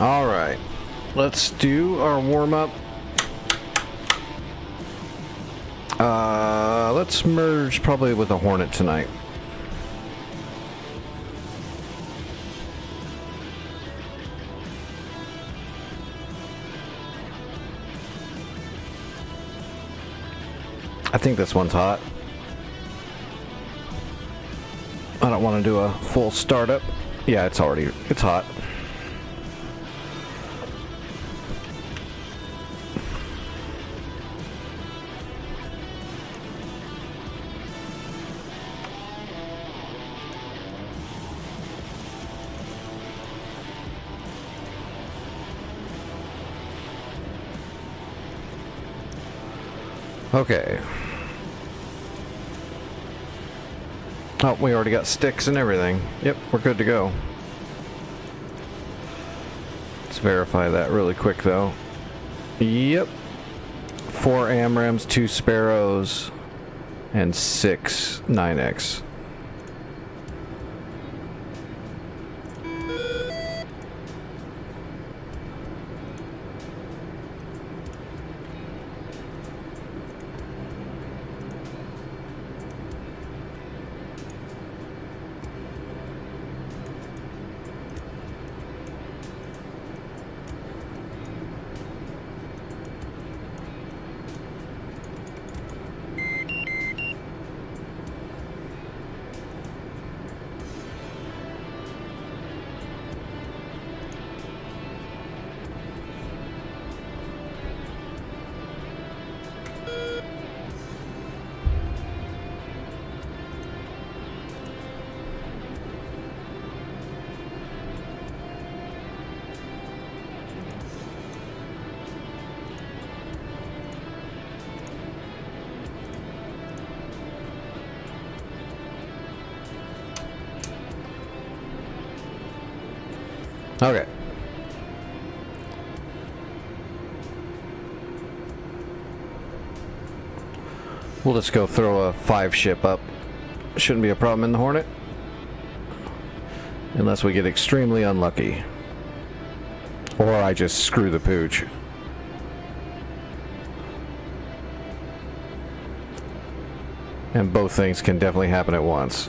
All right, let's do our warm-up. Let's merge probably with a Hornet tonight. I think this one's hot. I don't want to do a full startup. Yeah, it's hot. Okay. Oh, we already got sticks and everything. Yep, we're good to go. Let's verify that really quick, though. Yep. 4 AMRAMs, 2 Sparrows, and 6 9X. Okay. We'll just go throw a 5 ship up. Shouldn't be a problem in the Hornet. Unless we get extremely unlucky. Or I just screw the pooch. And both things can definitely happen at once.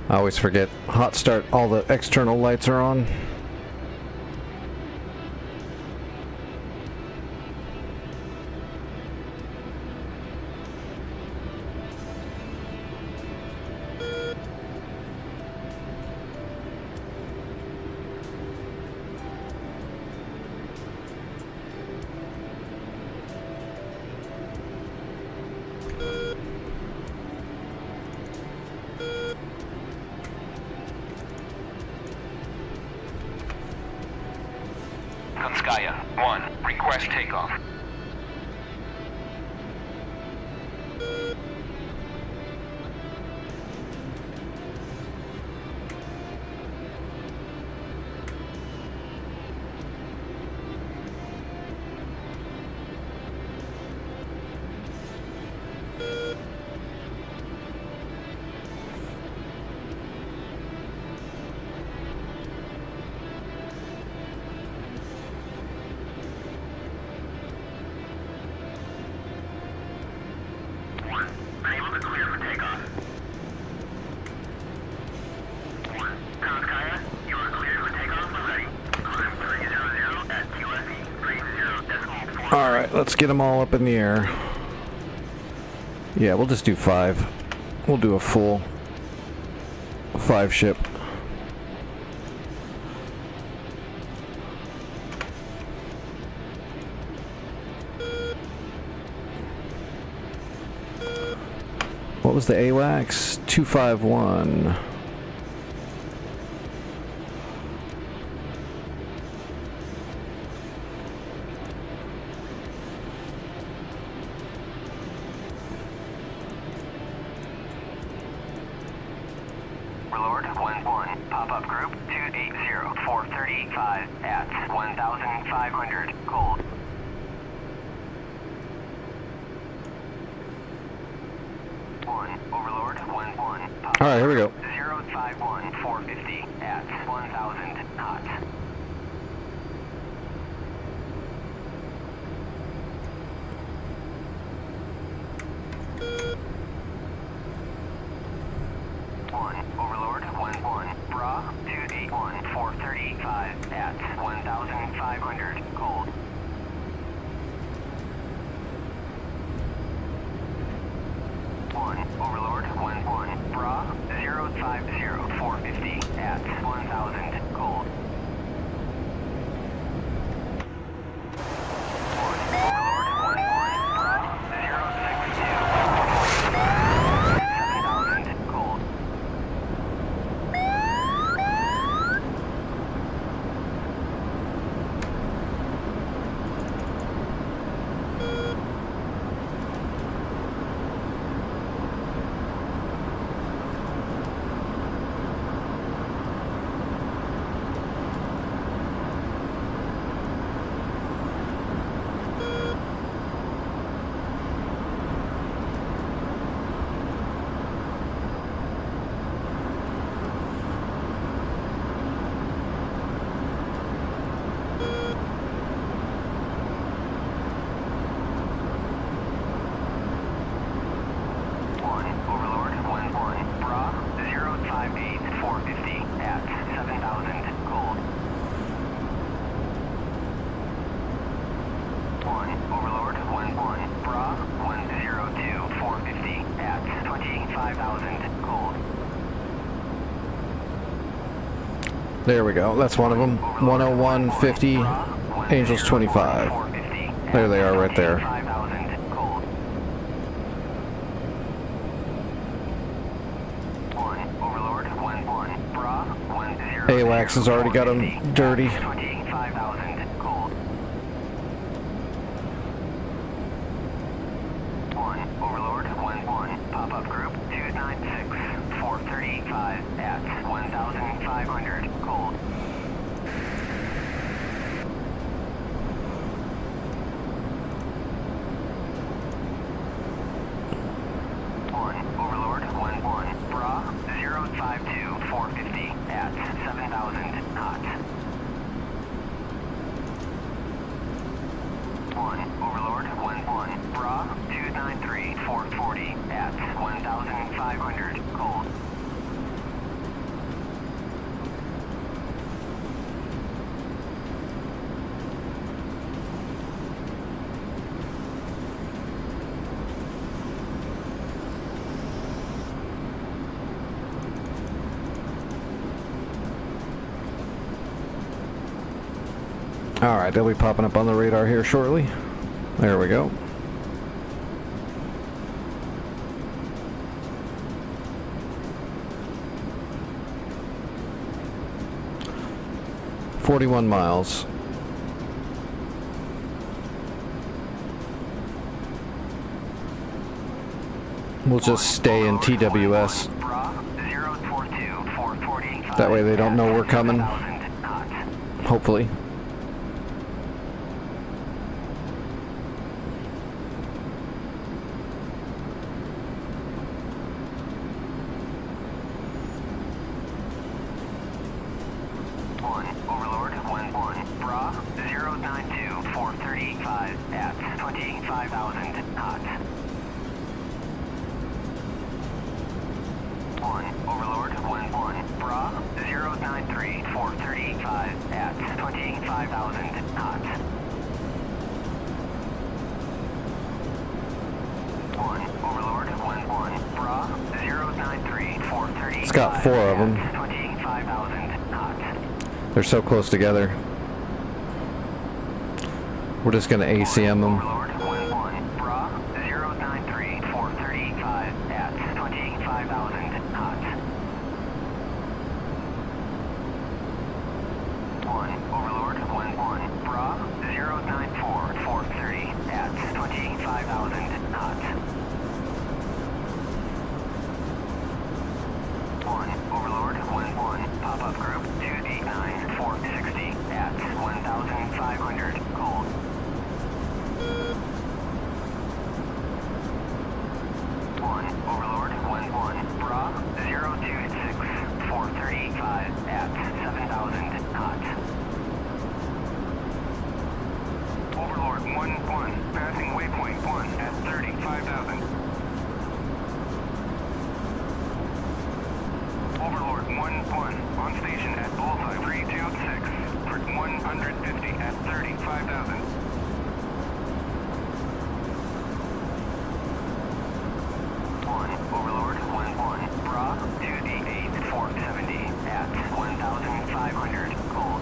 I always forget hot start, all the external lights are on. Konskaya 1, request takeoff. Alright, let's get them all up in the air. Yeah, we'll just do 5. We'll do a full 5 ship. What was the AWACS? 251. Overlord 1-1. Pop-up group 280. 435 at 1,500. Cold. Overlord 1-1. All right, here we go. 051 450 at 1,000 hot. Overlord 1-1. Bra 281 435 at 1,500. Cold. Overlord 1-1. Bra 050 450 at 1,000. Cold. Overlord 1-1. Bra 062 445 7,000. Cold. Overlord 1-1. Bra 058 450 at 7,000. Cold. Overlord 1-1. Bra 102 450 at 25,000. Cold. There we go. That's one of them. 101, 50, Angels 25. There they are right there. 5,000. Cold. Overlord 1-1. Bra 10. AWACS has already got them dirty. 25,000. Cold. Overlord 1-1. Pop-up group 296 435 at 1,500. Cold. Overlord 1-1. Bra 052 450 at 7,000. Hot. Overlord 1-1. Bra 293 440 at 1,500. Cold. Alright, they'll be popping up on the radar here shortly. There we go. "41 miles. We'll just stay in TWS. That way they don't know we're coming. Hopefully. Overlord 1-1. Bra 092 435 at 25,000. Hot. Overlord 1-1. Bra 093 435 at 25,000. It's got 4 of them. 25,000 knots. They're so close together. We're just gonna ACM them. Overlord 1-1. Bra 093 435 at 25,000 knots. 1. Overlord 1-1. Bra 094 430 at 25,000 knots. 1. Overlord 1-1. Pop-up group 289 460 at 1,500 cold. 1. Overlord 1-1. Bra 026 435 at 7,000 knots. Overlord 1-1. Passing waypoint 1 at 35,000. Overlord 1-1. On station at bullseye 326 for 150 at 35,000. 1. Overlord 1-1. Bra 2D8 470 at 1,500 cold.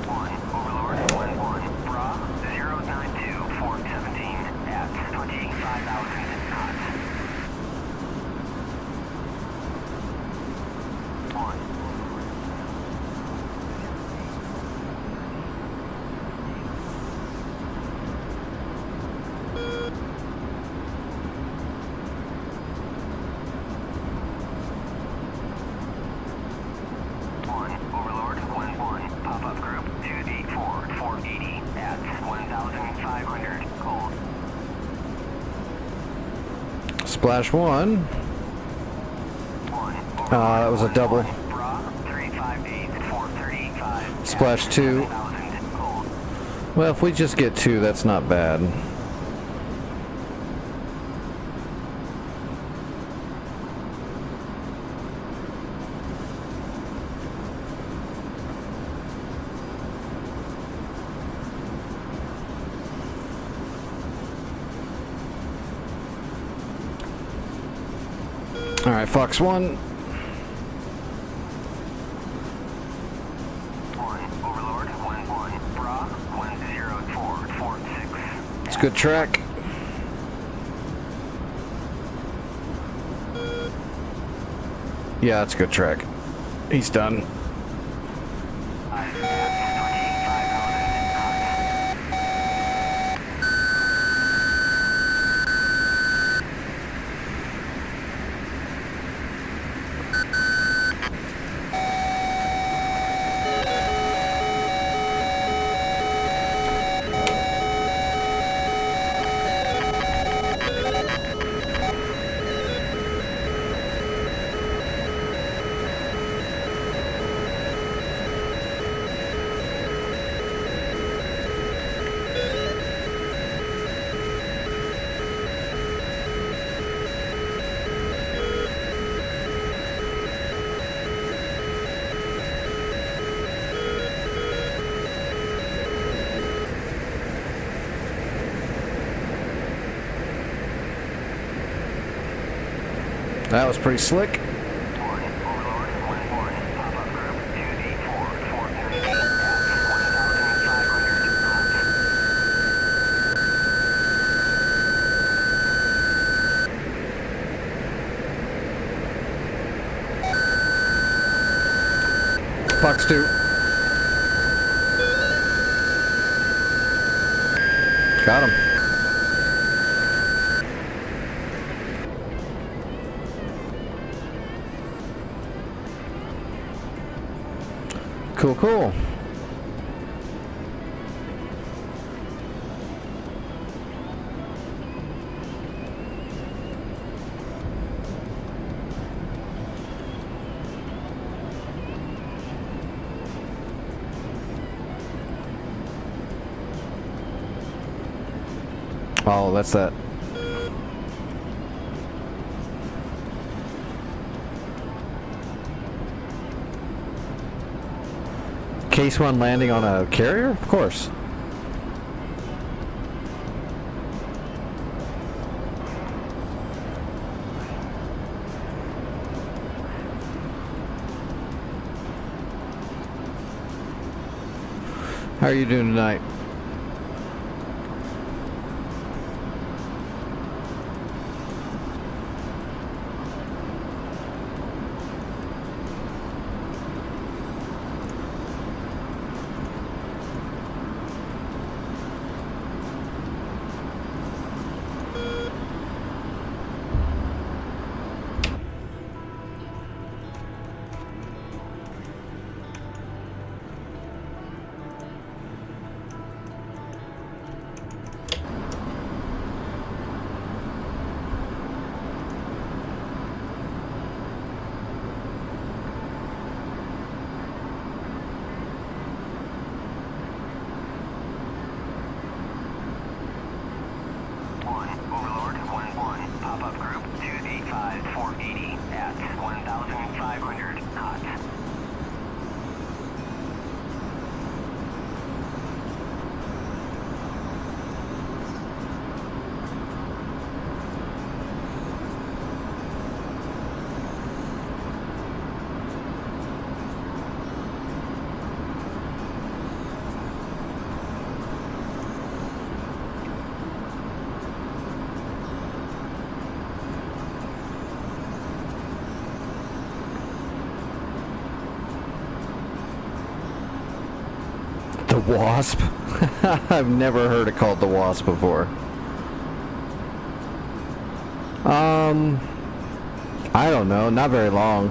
1. Overlord 1-1. Bra 092 417 at 25,000 knots. 1. Overlord 1-1. Pop-up group 2D4 480 at 1,500 cold. Splash 1. 1. That was a double. Bra 358 435 Splash 2. 7,000 cold. Well, if we just get 2, that's not bad. Alright, Fox 1. 1. Overlord 1-1. Bra 104 46. It's a good track. Yeah, it's a good track. He's done. 5 at 25,000 knots. That was pretty slick. 1. Overlord 1-1. Pop-up group 2D4 430 at 1,500 knots. Fox 2. Got him. Cool, cool. Oh, that's that case one landing on a carrier? Of course. How are you doing tonight? The Wasp? I've never heard it called the Wasp before. I don't know, not very long.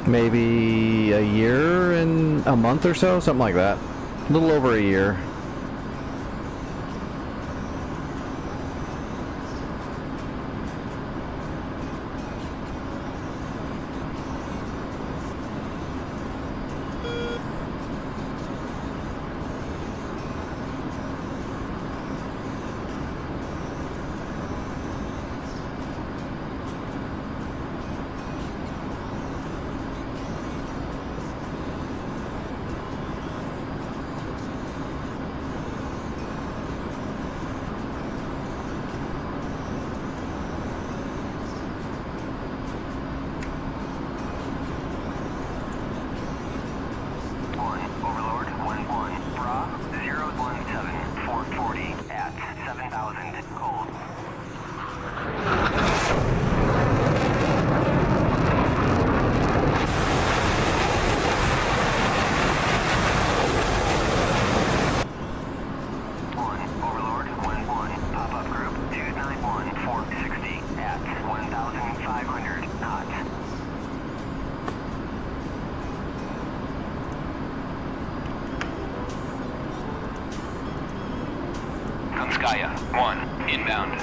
Maybe a year and a month or so, something like that. A little over a year. Skya, 1, inbound.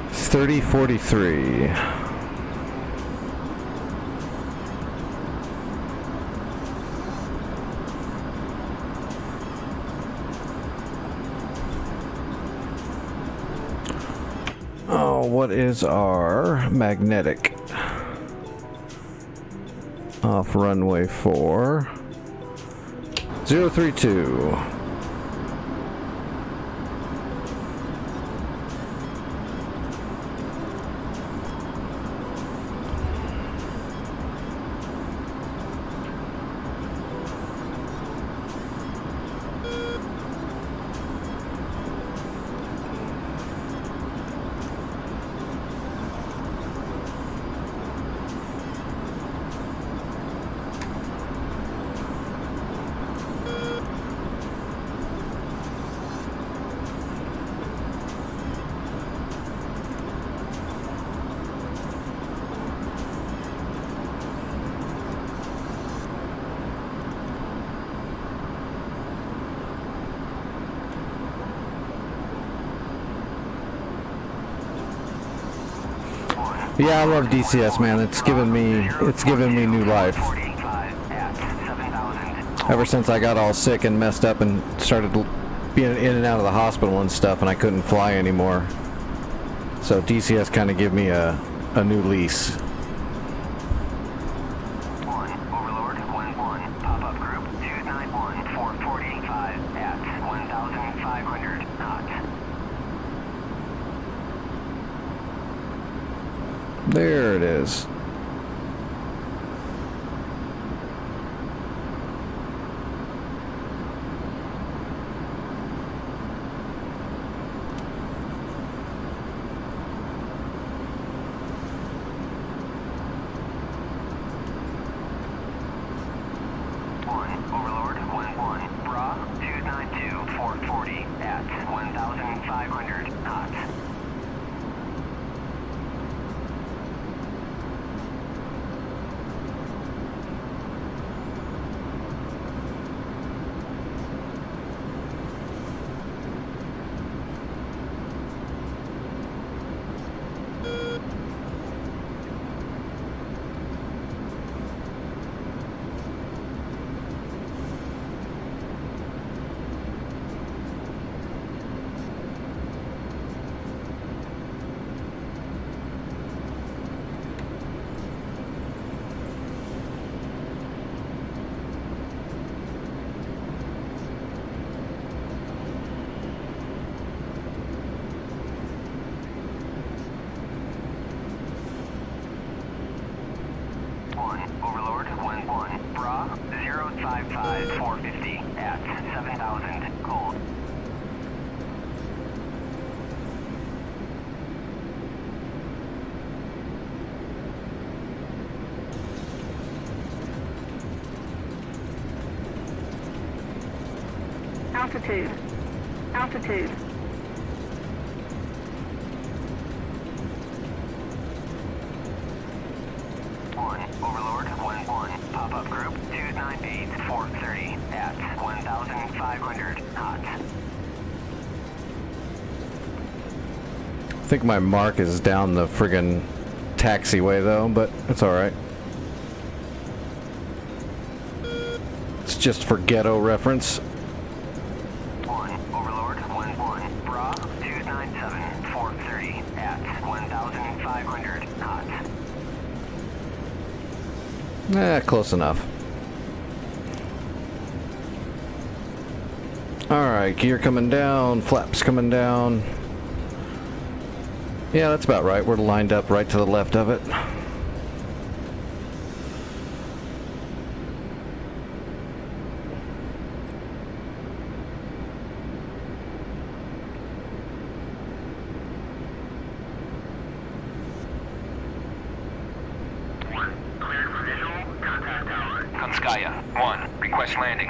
It's 3043. What is our magnetic? Off runway 4. 032. Yeah, I love DCS, man. It's given me new life. Ever since I got all sick and messed up and started being in and out of the hospital and stuff, and I couldn't fly anymore. So DCS kind of gave me a new lease. Overlord 1-1, pop-up group 291-445 at 1,500 knots. There it is. Overlord 1-1, Bra 292-440 at 1,500 knots. Overlord 1-1, Bra 055-450 at 7,000 cold. Altitude. Altitude. Overlord 1-1, pop-up group 298-430 at 1,500 knots. I think my mark is down the friggin' taxiway though, but it's alright. It's just for ghetto reference. Overlord 1-1, Bra 297-430 at 1,500 knots. Close enough. Alright, gear coming down, flaps coming down. Yeah, that's about right. We're lined up right to the left of it. Skya 1, request landing.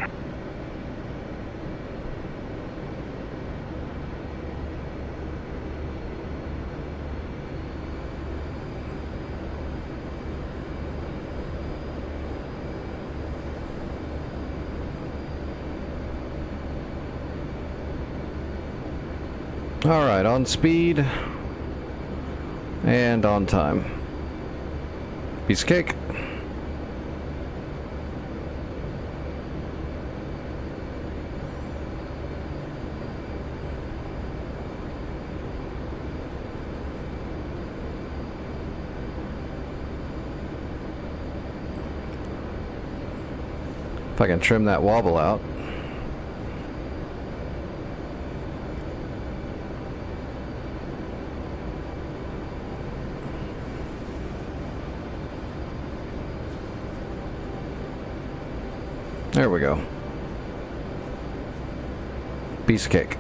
Alright, on speed and on time. Piece of cake. If I can trim that wobble out. There we go. Piece of cake.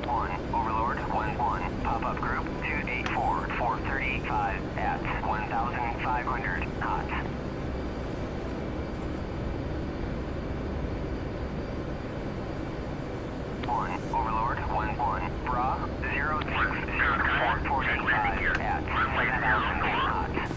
Overlord 1-1, pop-up group 284-435 at 1,500 knots. Overlord 1-1, Bra 060-445 at 7,000 knots.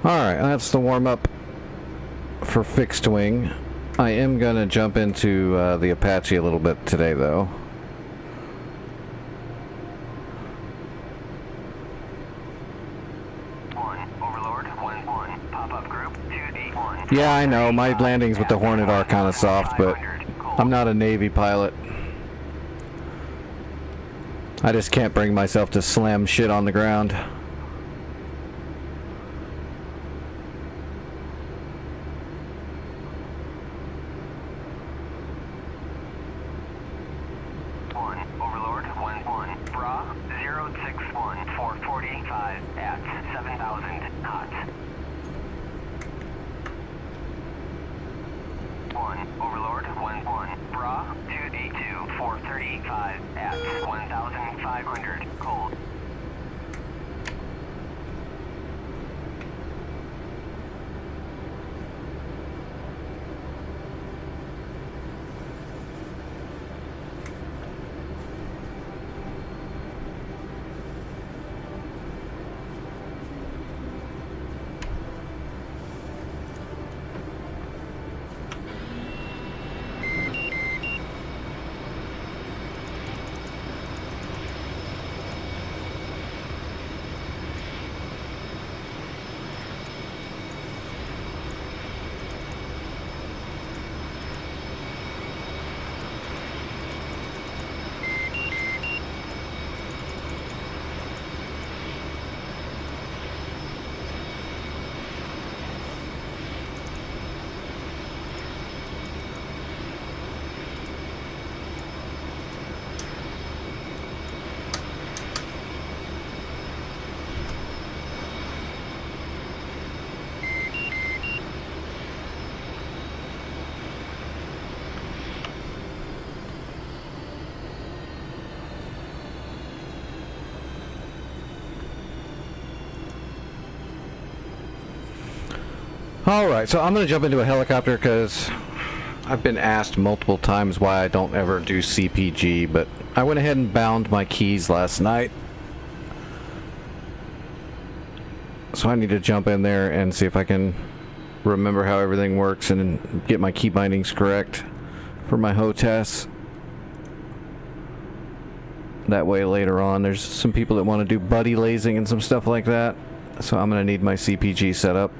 Alright, that's the warm-up for fixed wing. I am going to jump into the Apache a little bit today, though. Overlord, 1-1. Pop-up group, 281. Yeah, I know, my landings with the Hornet are kind of soft, but I'm not a Navy pilot. I just can't bring myself to slam shit on the ground. Overlord, 1-1. Bra, 061. 445 at 7,000 knots. 1. Overlord, 1-1. Bra, 282. 435 at 1,500. Cold. Alright, so I'm going to jump into a helicopter because I've been asked multiple times why I don't ever do CPG, but I went ahead and bound my keys last night. So I need to jump in there and see if I can remember how everything works and get my key bindings correct for my HOTAS. That way later on there's some people that want to do buddy lasing and some stuff like that. So I'm going to need my CPG set up.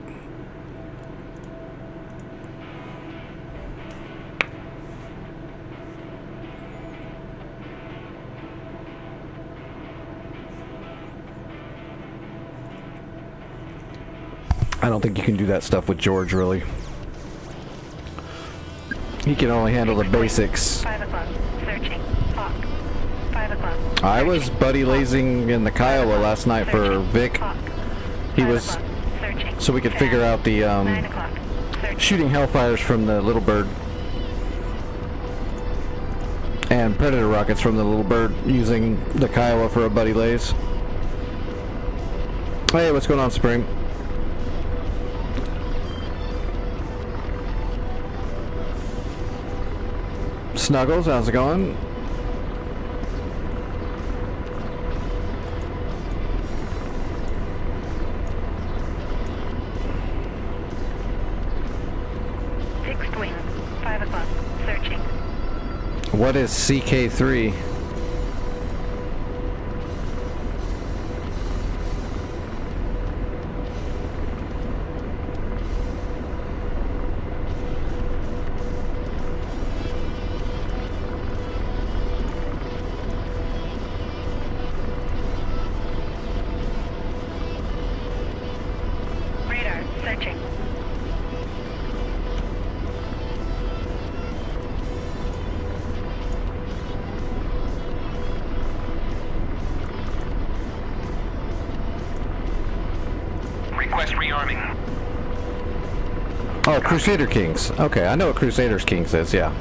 I don't think you can do that stuff with George, really. He can only handle the basics. 5 o'clock. Searching. Hawk. 5 o'clock. I was buddy lasing in the Kiowa last night for Vic. He was so we could figure out the shooting Hellfires from the Little Bird and Predator rockets from the Little Bird using the Kiowa for a buddy laze. Hey, what's going on, Spring? Snuggles, how's it going? Fixed wing. 5 o'clock. Searching. What is CK3? Radar. Searching. Request rearming. Oh, Crusader Kings. Okay, I know what Crusader Kings is, yeah.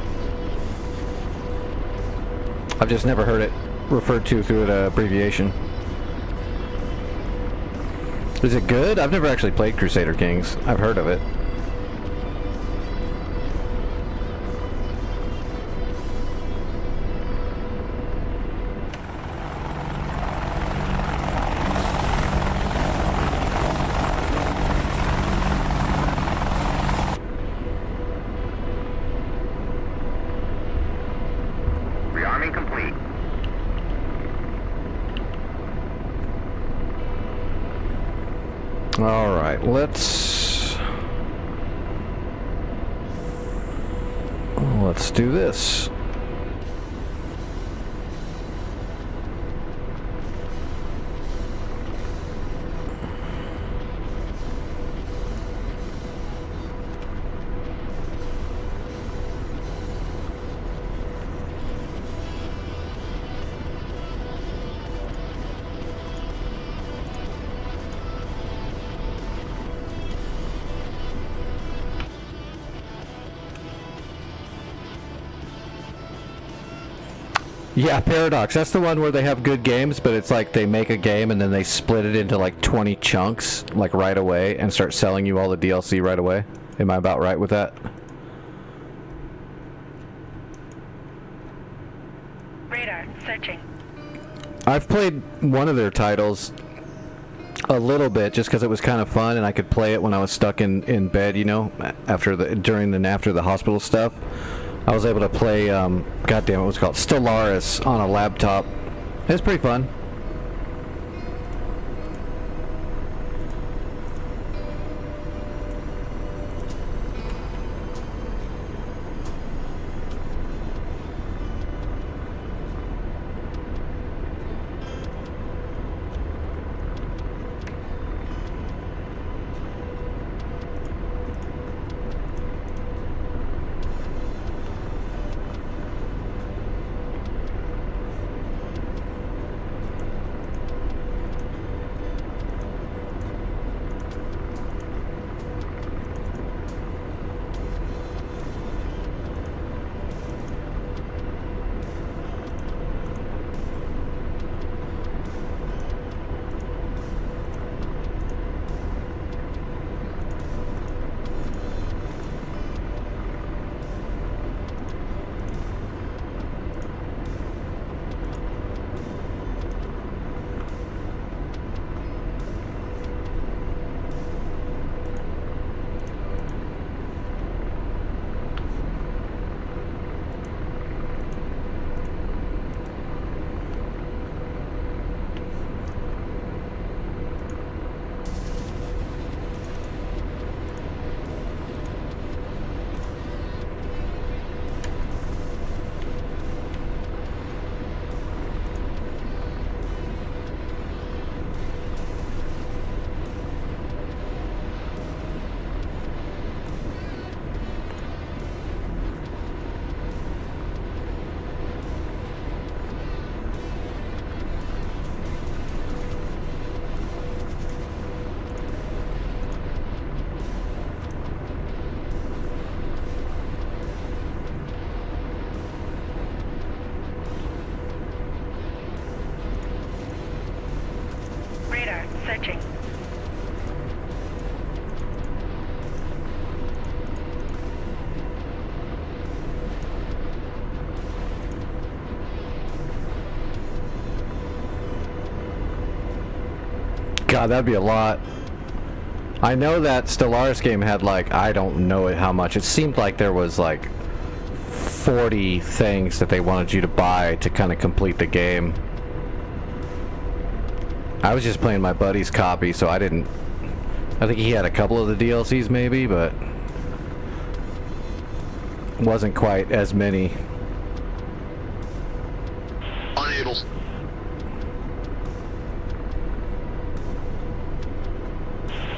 I've just never heard it referred to through an abbreviation. Is it good? I've never actually played Crusader Kings. I've heard of it. All right, let's do this. Yeah, Paradox. That's the one where they have good games, but it's like they make a game and then they split it into like 20 chunks, like right away, and start selling you all the DLC right away. Am I about right with that? Radar, searching. I've played one of their titles a little bit just because it was kind of fun and I could play it when I was stuck in bed, you know, after the hospital stuff. I was able to play, goddamn, what was it called? Stellaris on a laptop. It was pretty fun. Radar, searching. God, that'd be a lot. I know that Stellaris game had like, I don't know it how much. It seemed like there was like 40 things that they wanted you to buy to kind of complete the game. I was just playing my buddy's copy, so I think he had a couple of the DLCs maybe, but wasn't quite as many. Unable.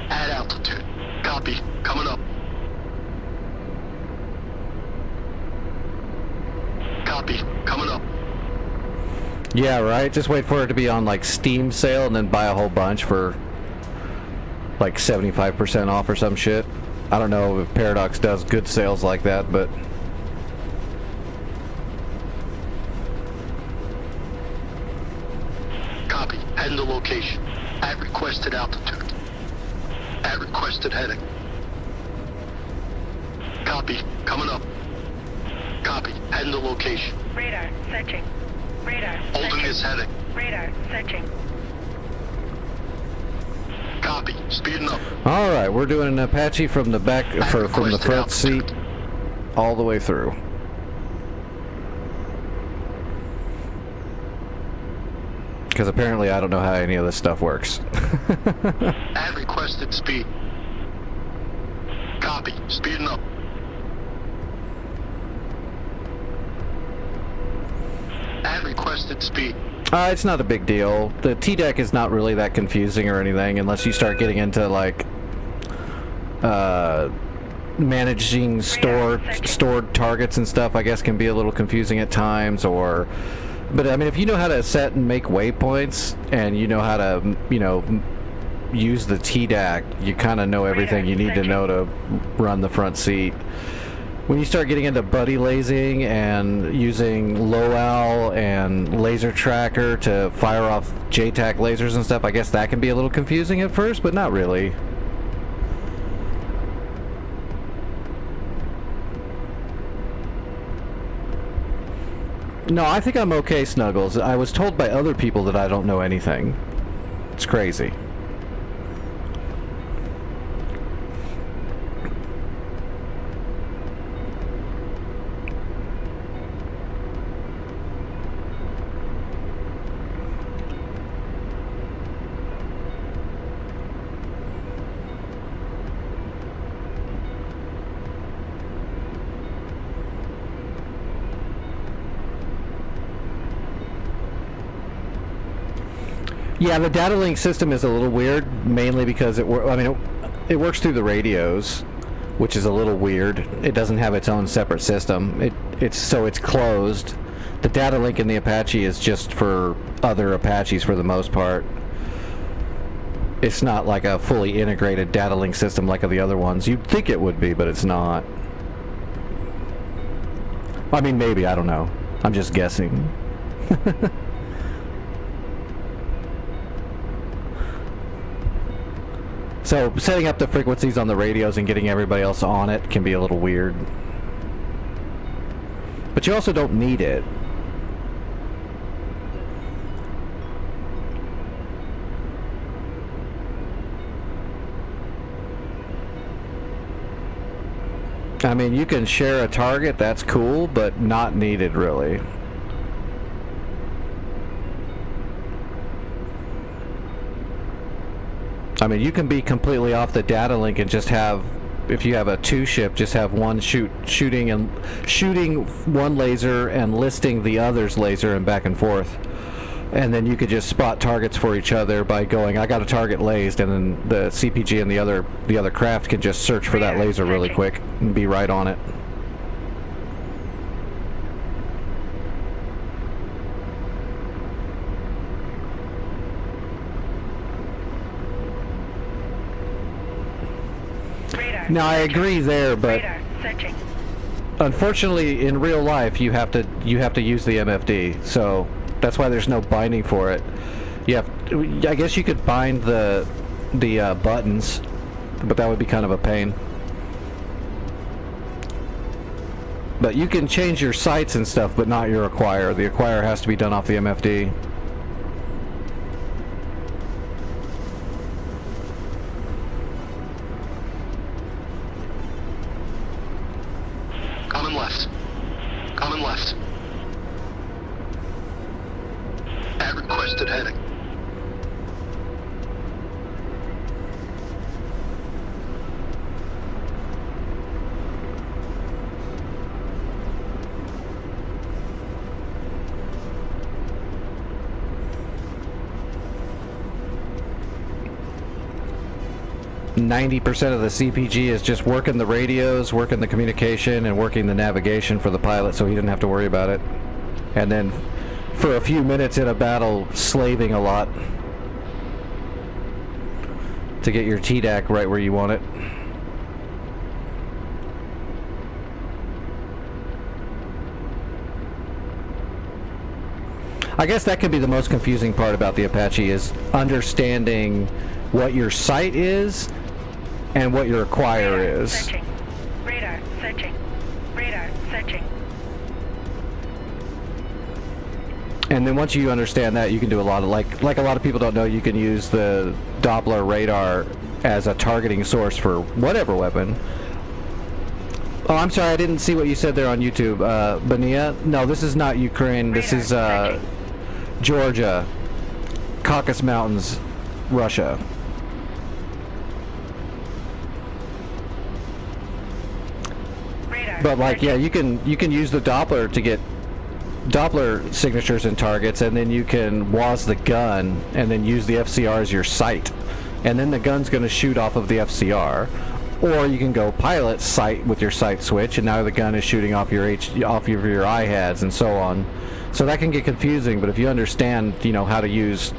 At altitude. Copy. Coming up. Copy. Coming up. Yeah, right? Just wait for it to be on like Steam sale and then buy a whole bunch for like 75% off or some shit. I don't know if Paradox does good sales like that, but Copy. Heading to location. At requested altitude. At requested heading. Copy. Coming up. Copy. Heading to location. Radar, searching. Radar, Holding searching. this heading. Radar, searching. Copy. Speeding up. all right, we're doing an Apache from the back, from the requested front seat altitude. all the way through. Because apparently I don't know how any of this stuff works. At requested requested speed. Copy. Speeding up. Add requested speed. It's not a big deal. The T-deck is not really that confusing or anything unless you start getting into like managing stored targets and stuff. I guess can be a little confusing at times. But I mean, if you know how to set and make waypoints and you know how to use the T-deck, you kind of know everything you need to know to run the front seat. When you start getting into buddy lasing and using low-owl and laser tracker to fire off JTAC lasers and stuff, I guess that can be a little confusing at first, but not really. No, I think I'm okay, Snuggles. I was told by other people that I don't know anything. It's crazy. Yeah, the data link system is a little weird, mainly because it works through the radios, which is a little weird. It doesn't have its own separate system. It's closed. The data link in the Apache is just for other Apaches for the most part. It's not like a fully integrated data link system like the other ones. You'd think it would be, but it's not. I mean, maybe, I don't know. I'm just guessing. So setting up the frequencies on the radios and getting everybody else on it can be a little weird. But you also don't need it. I mean, you can share a target, that's cool, but not needed really. I mean, you can be completely off the data link and just have, if you have a two-ship, just have one shooting one laser and listing the other's laser and back and forth. And then you could just spot targets for each other by going, I got a target lased, and then the CPG and the other craft can just search for that laser really quick and be right on it. Now I agree there, but unfortunately in real life you have to use the MFD, so that's why there's no binding for it. I guess you could bind the buttons, but that would be kind of a pain. But you can change your sights and stuff, but not your acquire. The acquire has to be done off the MFD. Coming left. Coming left. At requested heading. %of the CPG is just working the radios, working the communication, and working the navigation for the pilot, so he didn't have to worry about it. And then for a few minutes in a battle, slaving a lot to get your TDAC right where you want it. I guess that could be the most confusing part about the Apache, is understanding what your sight is and what your acquire is. Searching. Radar searching. Radar searching. And then once you understand that, you can do a lot of, like a lot of people don't know, you can use the Doppler radar as a targeting source for whatever weapon. Oh, I'm sorry, I didn't see what you said there on YouTube. Bania? No, this is not Ukraine. This is Georgia, Caucasus Mountains, Russia. But like, yeah, you can use the Doppler to get Doppler signatures and targets, and then you can WAS the gun and then use the FCR as your sight, and then the gun's going to shoot off of the FCR. Or you can go pilot sight with your sight switch, and now the gun is shooting off your off of your IHADs and so on. So that can get confusing, but if you understand, you know, how to use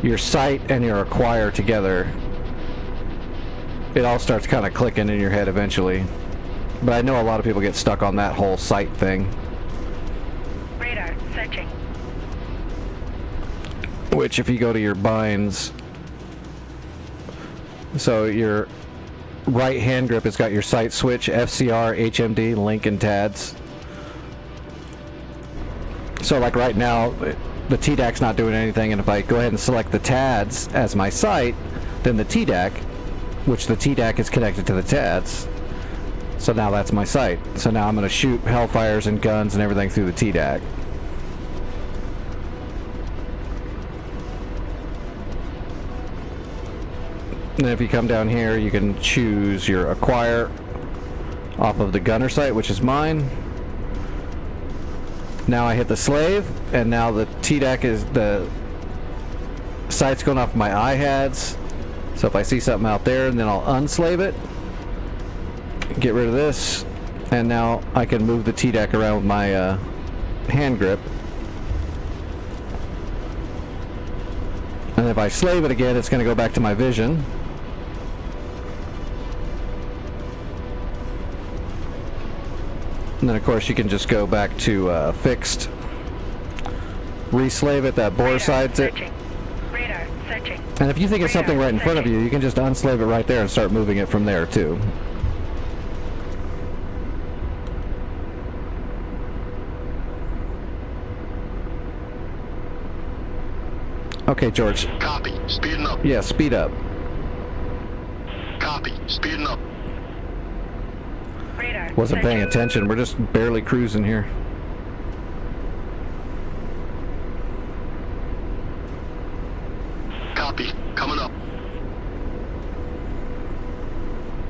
your sight and your acquire together, it all starts kind of clicking in your head eventually. But I know a lot of people get stuck on that whole sight thing. Radar searching. Which, if you go to your binds, so your right hand grip has got your sight switch, FCR, HMD, link, and TADS. So like right now, the TDAC's not doing anything, and if I go ahead and select the TADS as my sight, then the TDAC, which the TDAC is connected to the TADS, so now that's my sight. So now I'm going to shoot Hellfires and guns and everything through the TDAC. And then if you come down here, you can choose your acquire off of the gunner sight, which is mine. Now I hit the slave, and now the TDAC is the sight's going off my IHADs. So if I see something out there, then I'll unslave it, get rid of this, and now I can move the TDAC around with my hand grip. And if I slave it again, it's going to go back to my vision. And then of course you can just go back to fixed, reslave it, that bore sides it. Radar searching. And if you think of something right in front of you, you can just unslave it right there and start moving it from there too. Okay, George. Copy. Speeding up. Yeah, speed up. Copy. Speeding up. Radar Wasn't paying searching. attention. We're just barely cruising here. Copy. Coming up.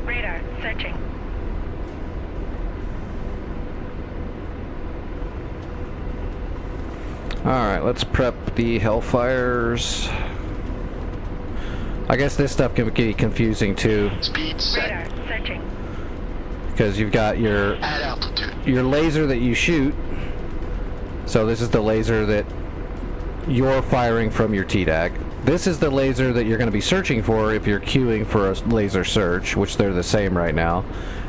Radar searching. Alright, let's prep the Hellfires. I guess this stuff can be confusing too, Speed set. Radar searching. because you've got your At altitude. laser that you shoot. So this is the laser that you're firing from your TDAC. This is the laser that you're going to be searching for if you're queuing for a laser search, which they're the same right now.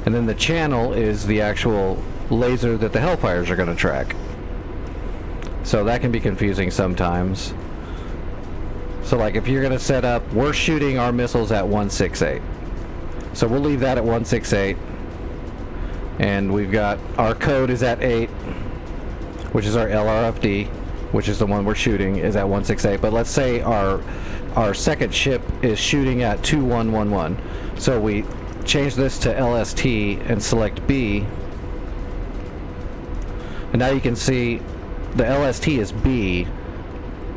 And then the channel is the actual laser that the Hellfires are going to track. So that can be confusing sometimes. So like if you're going to set up, we're shooting our missiles at 168. So we'll leave that at 168. And we've got, our code is at 8, which is our LRFD, which is the one we're shooting, is at 168. But let's say our second ship is shooting at 2111. So we change this to LST and select B. And now you can see the LST is B.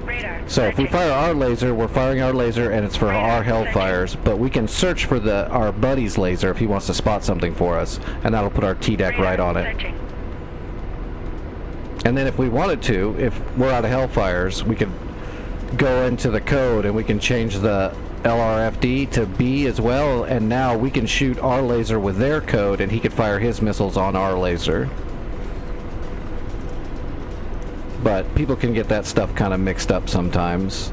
Radar So if we searching. fire our laser, we're firing our laser and it's for our Hellfires, but we can search for our buddy's laser if he wants to spot something for us, and that'll put our TDAC right on it. Searching. And then if we wanted to, if we're out of Hellfires, we could go into the code and we can change the LRFD to B as well, and now we can shoot our laser with their code and he could fire his missiles on our laser. But people can get that stuff kind of mixed up sometimes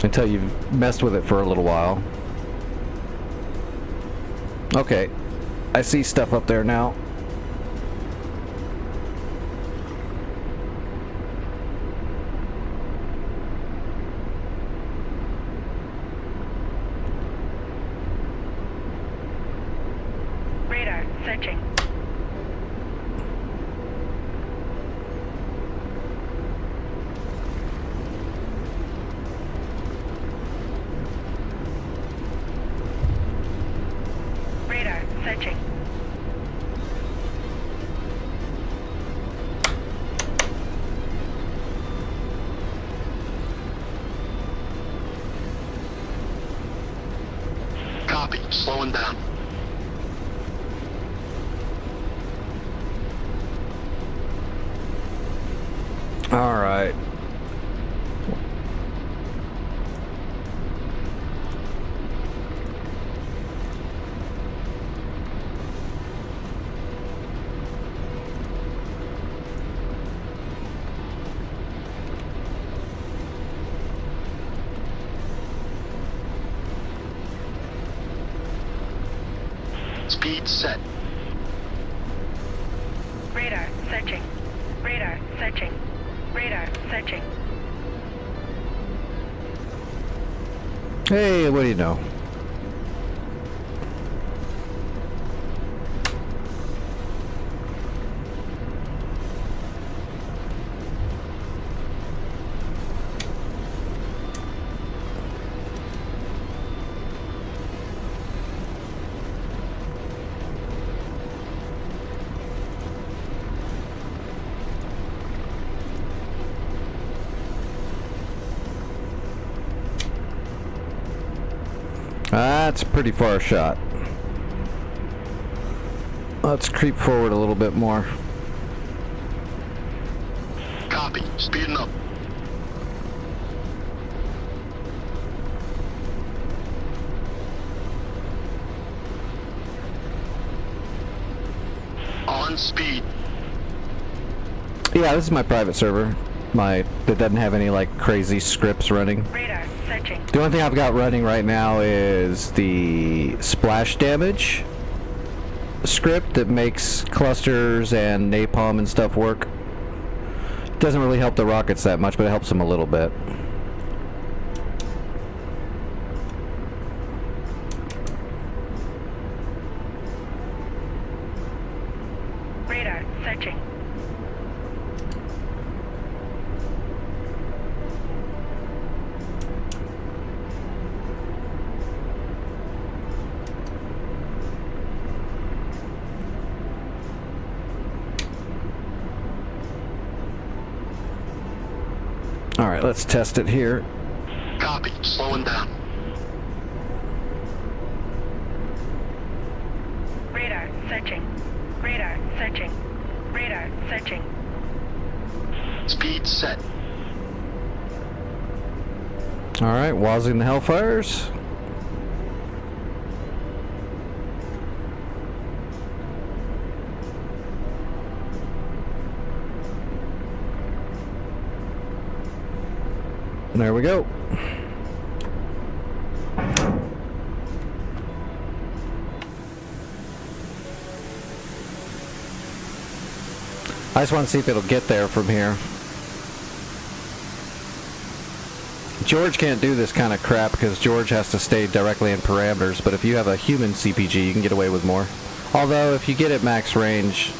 until you've messed with it for a little while. Okay, I see stuff up there now. Radar searching. Radar searching. Copy. Slowing down. All right. Speed set. Radar searching. Radar searching. Radar searching. Hey, what do you know? That's a pretty far shot. Let's creep forward a little bit more. Copy. Speeding up. On speed. Yeah, this is my private server. That doesn't have any like crazy scripts running. Radar searching. The only thing I've got running right now is the splash damage script that makes clusters and napalm and stuff work. Doesn't really help the rockets that much, but it helps them a little bit. Radar searching. All right, let's test it here. Copy. Slowing down. Radar searching. Radar searching. Radar searching. Speed set. All right, wazzing the Hellfires. There we go. I just want to see if it'll get there from here. George can't do this kind of crap because George has to stay directly in parameters, but if you have a human CPG, you can get away with more. Although, if you get at max range,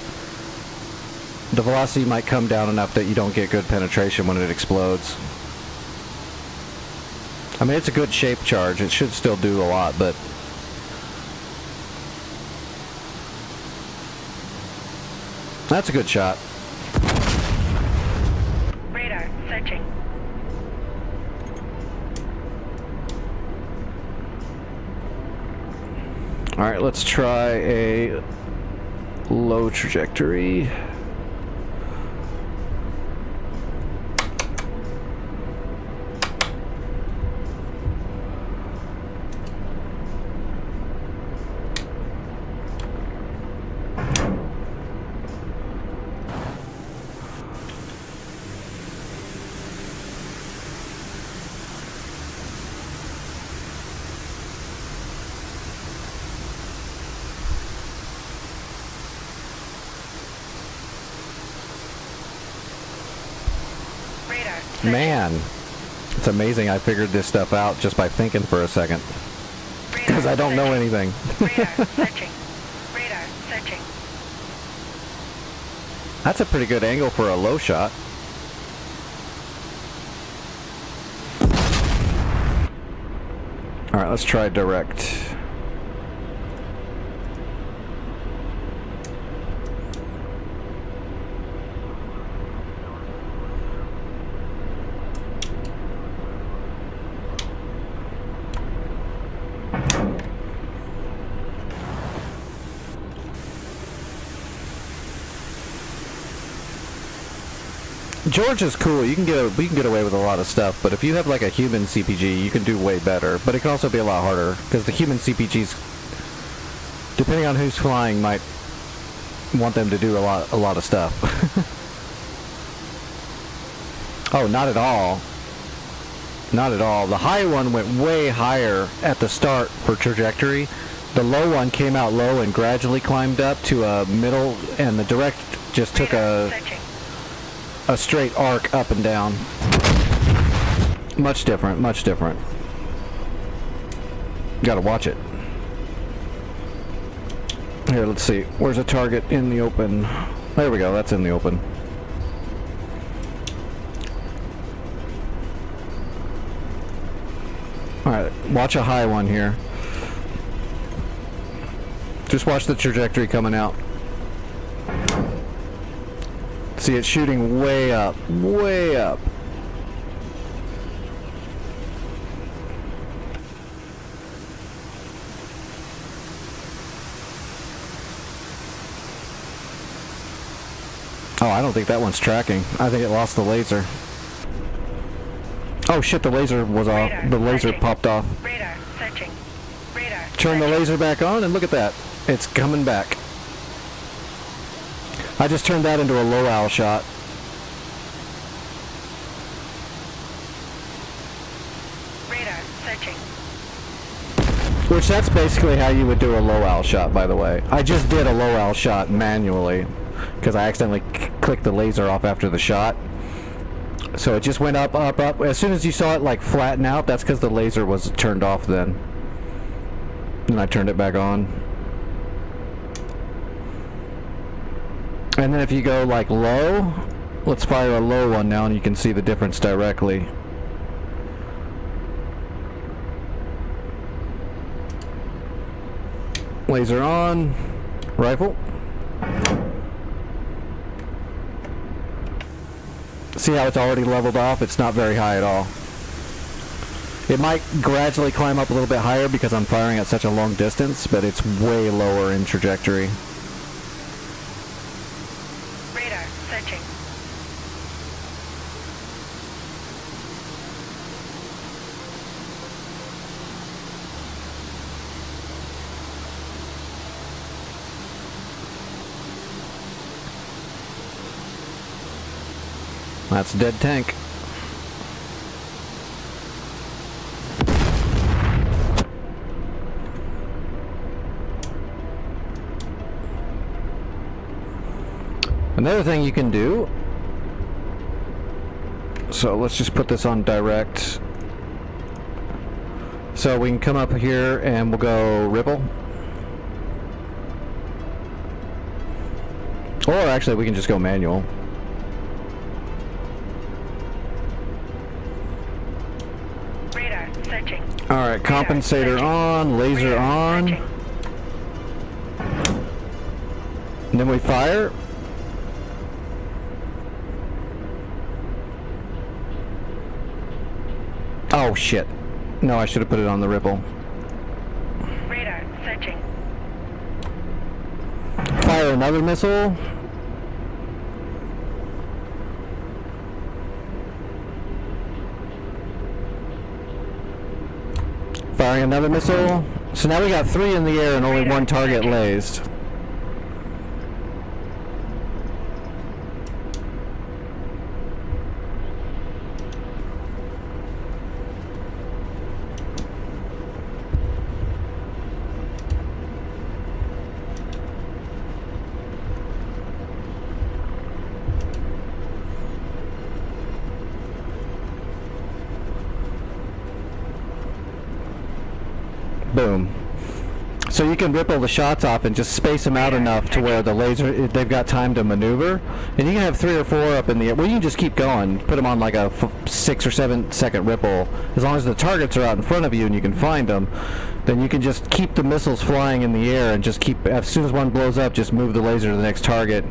the velocity might come down enough that you don't get good penetration when it explodes. I mean, it's a good shape charge. It should still do a lot, but... That's a good shot. Radar searching. Alright, let's try a low trajectory. Radar searching. Man, it's amazing I figured this stuff out just by thinking for a second. Because I don't know anything. Radar searching. Radar searching. That's a pretty good angle for a low shot. Alright, let's try direct. George is cool. We can get away with a lot of stuff, but if you have like a human CPG, you can do way better. But it can also be a lot harder because the human CPGs, depending on who's flying, might want them to do a lot of stuff. Oh, not at all. Not at all. The high one went way higher at the start for trajectory. The low one came out low and gradually climbed up to a middle, and the direct just took a straight arc up and down. Much different, much different. Gotta watch it. Here, let's see. Where's a target in the open? There we go, that's in the open. Alright, watch a high one here. Just watch the trajectory coming out. See it shooting way up, way up. Oh, I don't think that one's tracking. I think it lost the laser. Oh shit, the laser was off. The laser popped off. Radar searching. Radar. Turn the laser back on and look at that. It's coming back. I just turned that into a low owl shot. Radar searching. Which that's basically how you would do a low owl shot, by the way. I just did a low owl shot manually because I accidentally clicked the laser off after the shot. So it just went up, up, up. As soon as you saw it like flatten out, that's because the laser was turned off then. And I turned it back on. And then if you go like low, let's fire a low one now and you can see the difference directly. Laser on, rifle. See how it's already leveled off? It's not very high at all. It might gradually climb up a little bit higher because I'm firing at such a long distance, but it's way lower in trajectory. Radar searching. That's a dead tank. Another thing you can do, so let's just put this on direct. So we can come up here and we'll go ripple. Or actually we can just go manual. Radar searching. Alright, compensator on, laser Radar on. searching. And then we fire. Oh shit. No, I should have put it on the ripple. Radar searching. Fire another missile. Firing another missile. So now we got 3 in the air and only 1 target lased. Boom. So you can ripple the shots off and just space them out enough to where the laser, they've got time to maneuver. And you can have 3 or 4 up in the air. Well, you can just keep going. Put them on like a 6 or 7 second ripple. As long as the targets are out in front of you and you can find them, then you can just keep the missiles flying in the air and just keep, as soon as one blows up, just move the laser to the next target.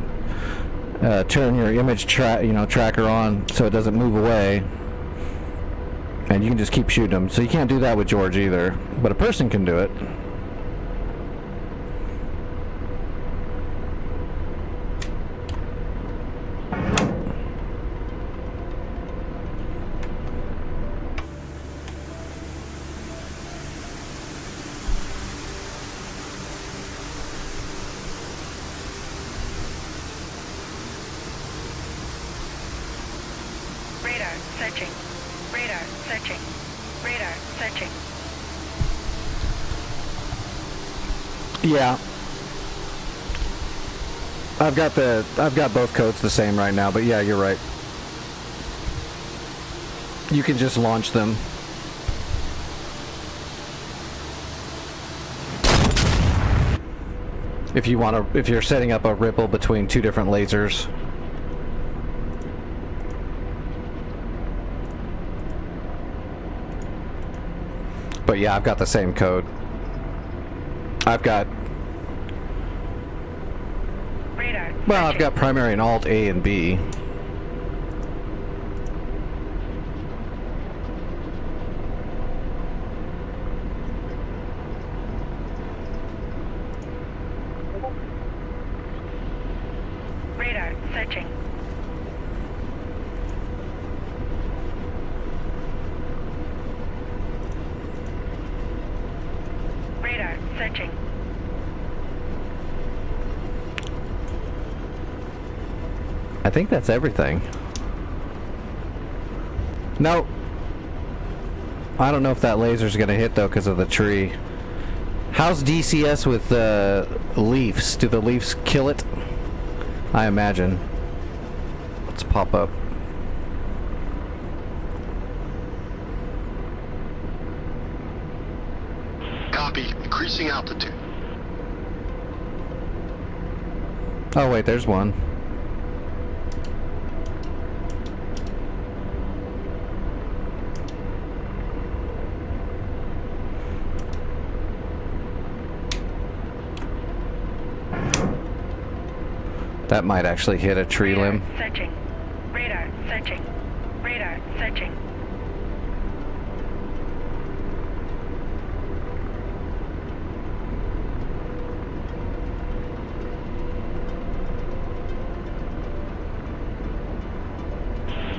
Turn your image tracker on so it doesn't move away. And you can just keep shooting them. So you can't do that with George either. But a person can do it. searching. Radar searching. Radar searching. Yeah. I've got both codes the same right now, but yeah, you're right. You can just launch them. If you're setting up a ripple between two different lasers. But yeah, I've got the same code. I've got Radar. Well, I've searching. got primary and alt A and B. Radar searching. Radar searching. I think that's everything. No. I don't know if that laser's gonna hit though because of the tree. How's DCS with leaves? Do the leaves kill it? I imagine. Let's pop up. Copy. Increasing altitude. Oh wait, there's one. That might actually hit a tree Radar limb. searching. Radar searching. Radar searching.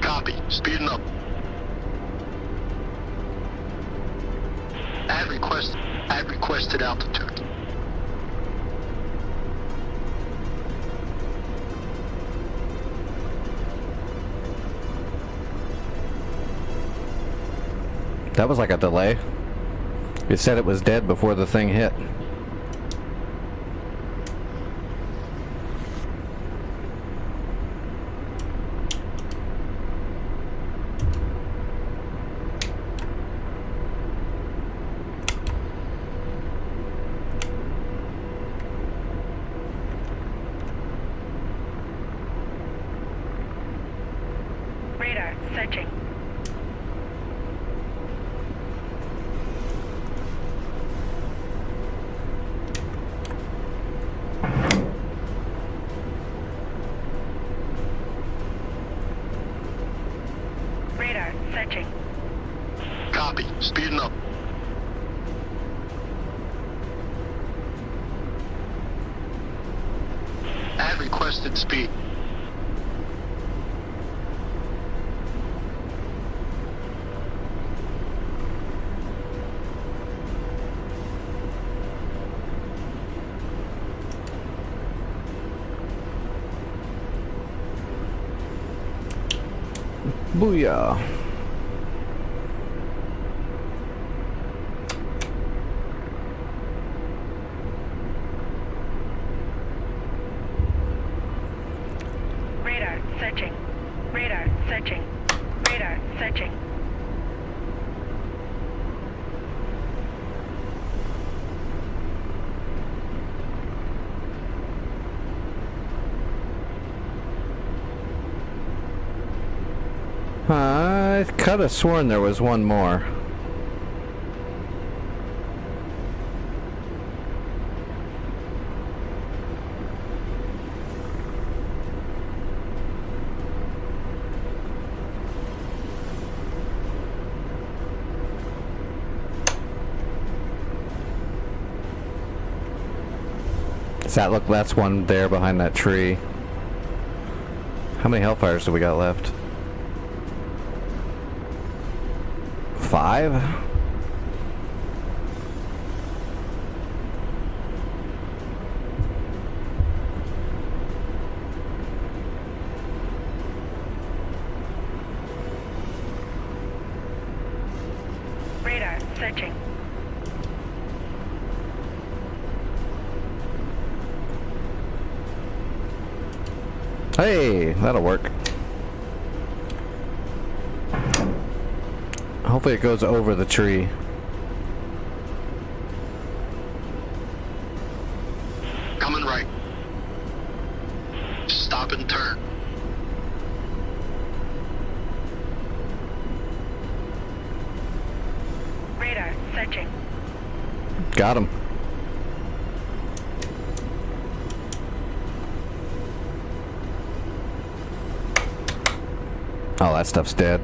Copy. Speeding up. Add requested altitude. That was like a delay. It said it was dead before the thing hit. Radar searching. Radar searching. Copy. Speeding up. Add requested speed. Booyah. Radar searching. Radar searching. Radar searching. I could have sworn there was one more. Does that look? That's one there behind that tree. How many Hellfires do we got left? 5? searching. Hey, that'll work. Hopefully it goes over the tree. Coming right. Stop and turn. Radar searching. Got him. Oh, that stuff's dead.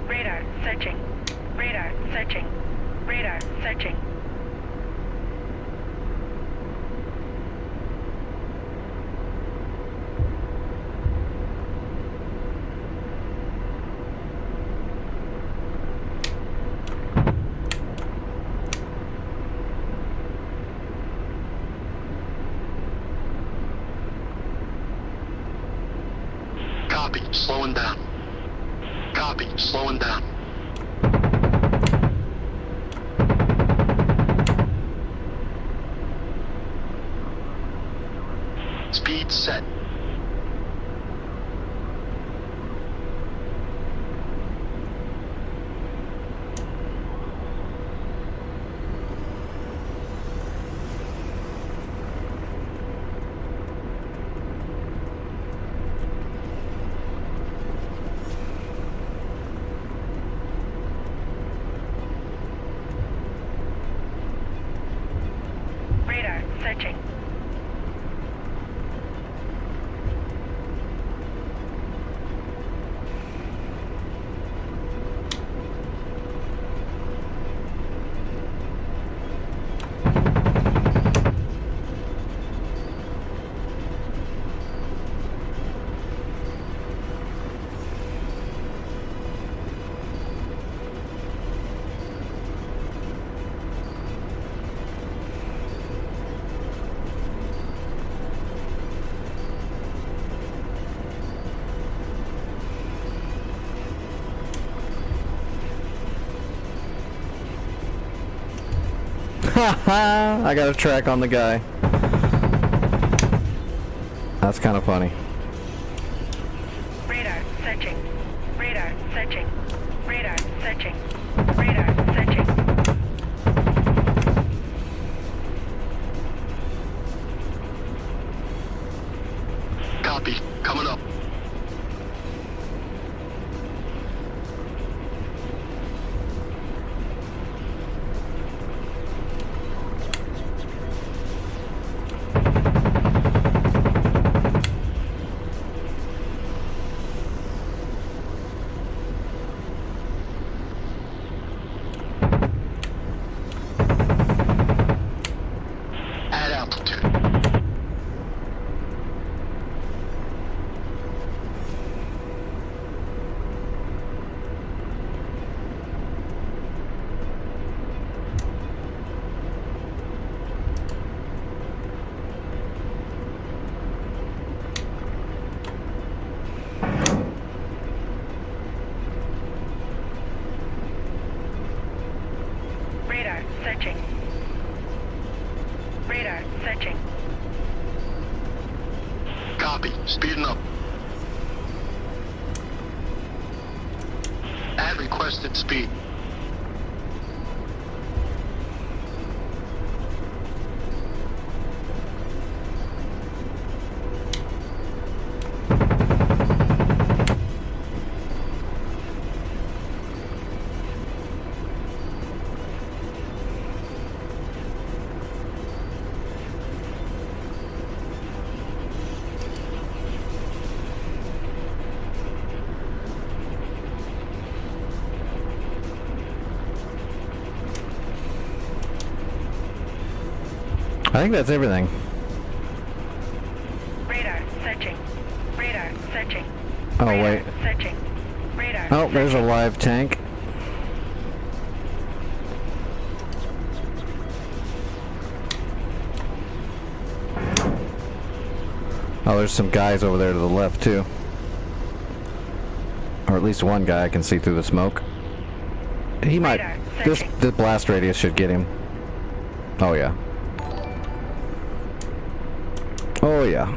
Radar searching. Radar searching. Radar searching. Copy. Slowing down. Copy. Slowing down. Speed set. Radar searching. Haha! I got a track on the guy. That's kind of funny. Radar searching. Radar searching. Radar searching. Radar searching. Copy. Coming up. At altitude. Radar searching. Radar searching. Copy. Speeding up. At requested speed. I think that's everything. Radar searching. Radar searching. Oh, Radar wait. searching. Radar. Oh, there's a searching. live tank. Oh, there's some guys over there to the left too. Or at least one guy I can see through the smoke. He might... The blast radius should get him. Oh yeah. Oh yeah.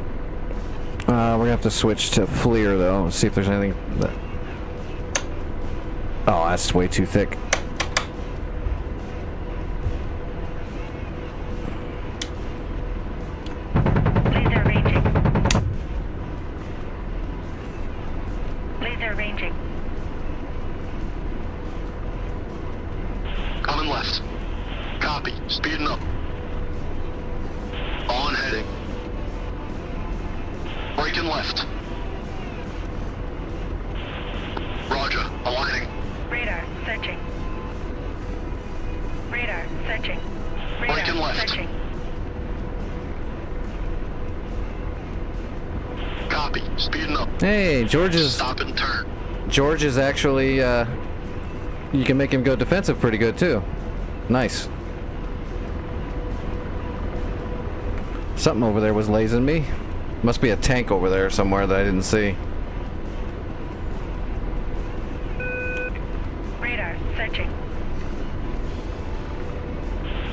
We're gonna have to switch to FLIR though. See if there's anything that... Oh, that's way too thick. Laser ranging. Laser ranging. Coming left. Copy. Speeding up. On heading. Braking left. Roger. Aligning. Radar searching. Radar searching. Radar Braking left. searching. Copy. Speeding up. Hey, George is actually, you can make him go defensive pretty good too. Nice. Something over there was lasing me. Must be a tank over there somewhere that I didn't see. Radar searching.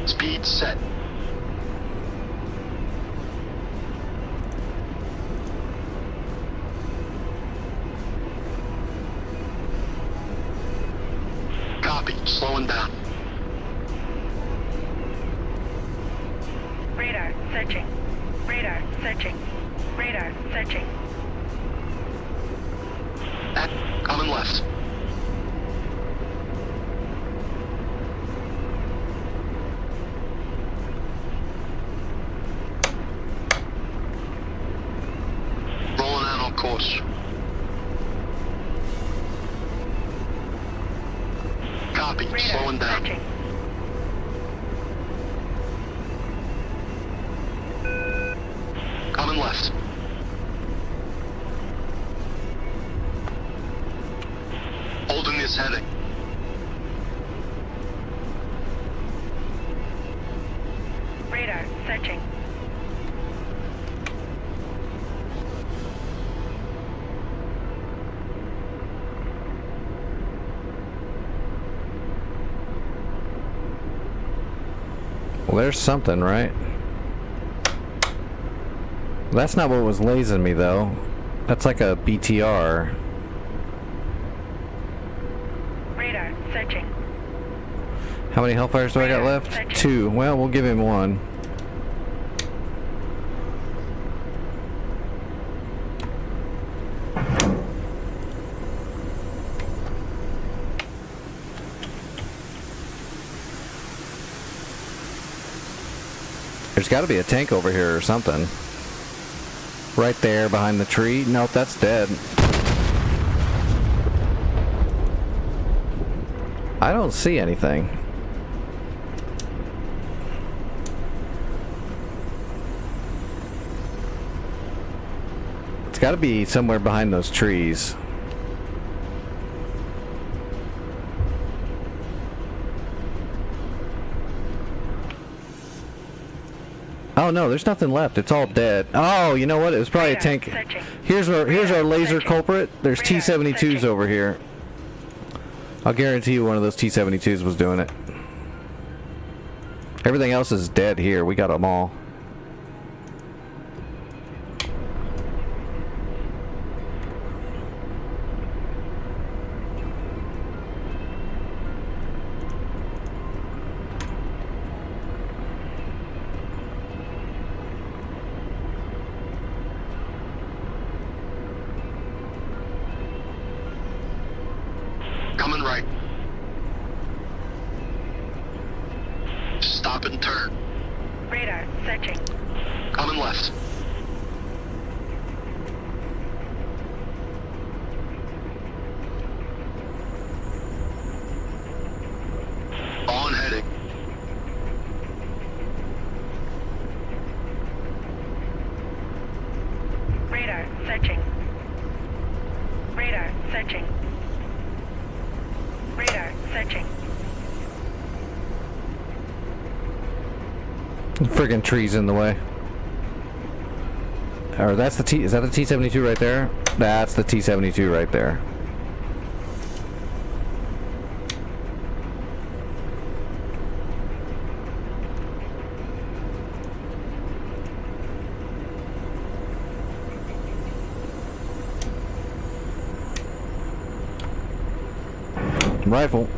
Speed set. Copy. Slowing down. Radar searching. Radar searching. Radar searching. Coming left. Rolling out on course. Copy. Radar Slowing down. searching. Coming left. Holding this heading. Radar searching. Well, there's something, right? That's not what was lasing me though. That's like a BTR. Radar searching. How many Hellfires do I got Radar left? searching. 2. Well, we'll give him 1. There's got to be a tank over here or something. Right there behind the tree. Nope, that's dead. I don't see anything. It's got to be somewhere behind those trees. Oh no, there's nothing left. It's all dead. Oh, you know what? It was probably a Radar tank. searching. Here's our laser searching. culprit. There's Radar T-72s searching. over here. I'll guarantee you one of those T-72s was doing it. Everything else is dead here. We got them all. Coming right. Stop and turn. Radar searching. Coming left. On heading. Radar searching. Radar searching. Radar searching. Friggin' trees in the way. Or that's the T. Is that the T-72 right there? That's the T-72 right there. Rifle.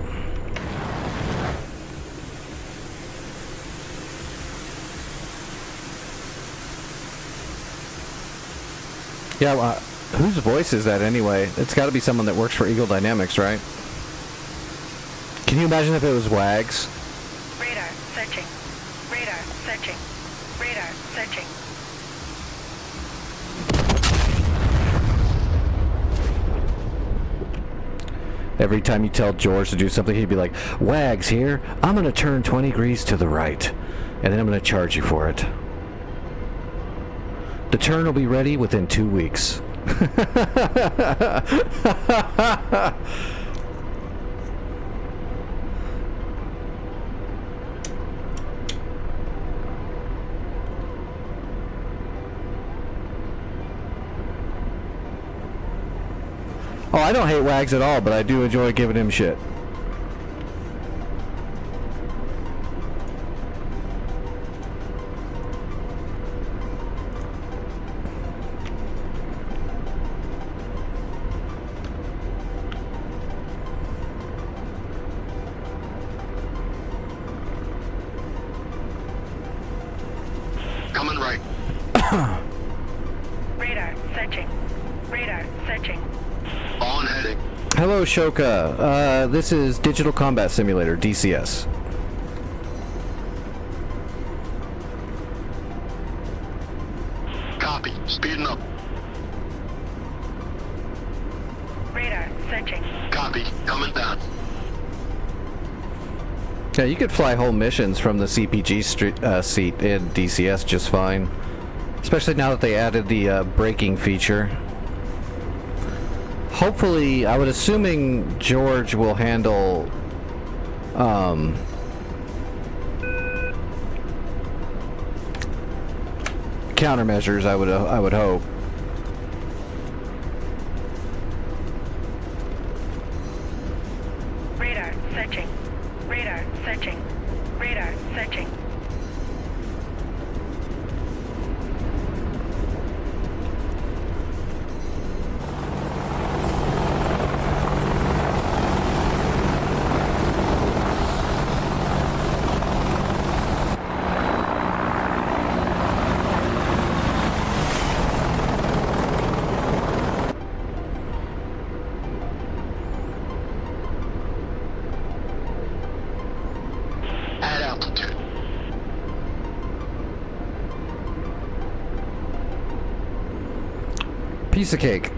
Yeah, whose voice is that anyway? It's got to be someone that works for Eagle Dynamics, right? Can you imagine if it was Wags? Radar searching. Radar searching. Radar searching. Every time you tell George to do something, he'd be like, Wags here, I'm going to turn 20 degrees to the right, and then I'm going to charge you for it. The turn will be ready within 2 weeks. Oh, I don't hate Wags at all, but I do enjoy giving him shit. Coming right. Radar searching. Radar searching. On heading. Hello, Shoka. This is Digital Combat Simulator, DCS. Copy. Speeding up. Radar searching. Copy. Coming down. Yeah, you could fly whole missions from the CPG seat in DCS just fine. Especially now that they added the braking feature. Hopefully, I would assuming George will handle countermeasures. I would hope. Radar searching. Radar searching. Radar searching. At altitude. Piece of cake.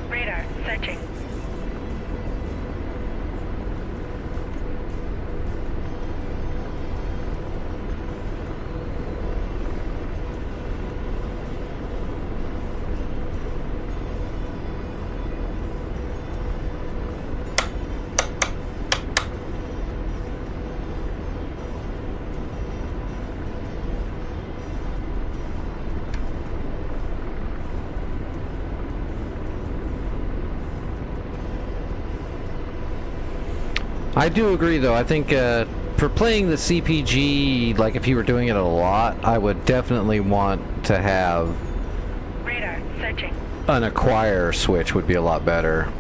Radar searching. I do agree, though. I think for playing the CPG, like if you were doing it a lot, I would definitely want to have Radar searching. an acquire switch would be a lot better.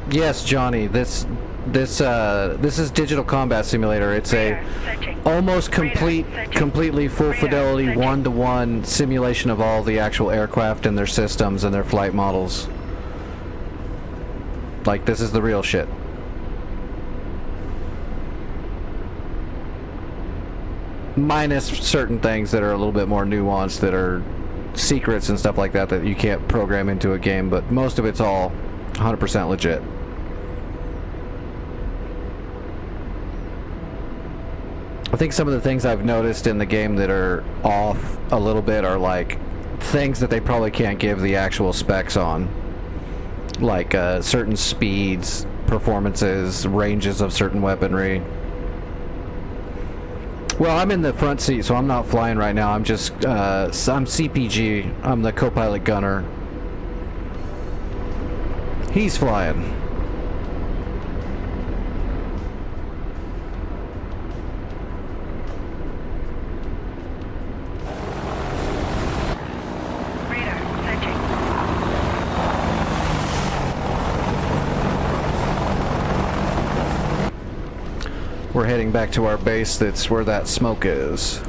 Yes, Johnny, this is Digital Combat Simulator. It's Radar a searching. almost complete, Radar searching. completely full Radar fidelity searching. one-to-one simulation of all the actual aircraft and their systems and their flight models. Like, this is the real shit. Minus certain things that are a little bit more nuanced that are secrets and stuff like that that you can't program into a game, but most of it's all 100% legit. I think some of the things I've noticed in the game that are off a little bit are like things that they probably can't give the actual specs on, like certain speeds, performances, ranges of certain weaponry. Well, I'm in the front seat, so I'm not flying right now. I'm just I'm CPG. I'm the co-pilot gunner. He's flying. We're heading back to our base. That's where that smoke is.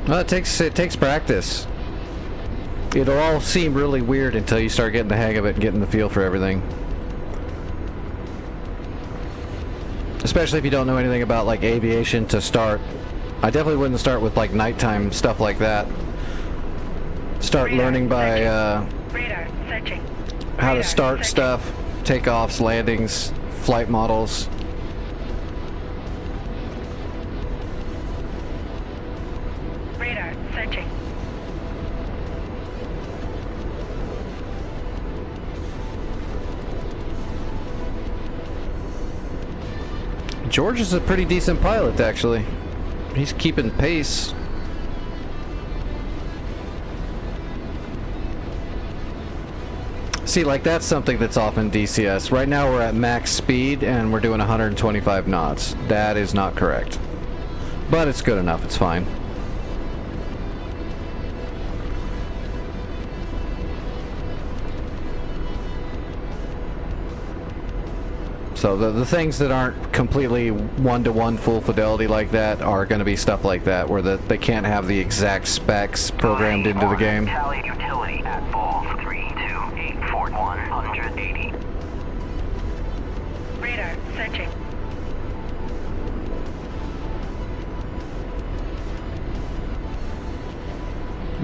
Well, it takes practice. It'll all seem really weird until you start getting the hang of it and getting the feel for everything. Especially if you don't know anything about like aviation to start. I definitely wouldn't start with like nighttime stuff like that. Start learning by how to start stuff, takeoffs, landings, flight models. Radar searching. George is a pretty decent pilot, actually. He's keeping pace. See, like that's something that's off in DCS. Right now we're at max speed and we're doing 125 knots. That is not correct. But it's good enough, it's fine. So the things that aren't completely one-to-one full fidelity like that are going to be stuff like that, where they can't have the exact specs programmed into the game. Tally utility at ball 328 180. Radar searching.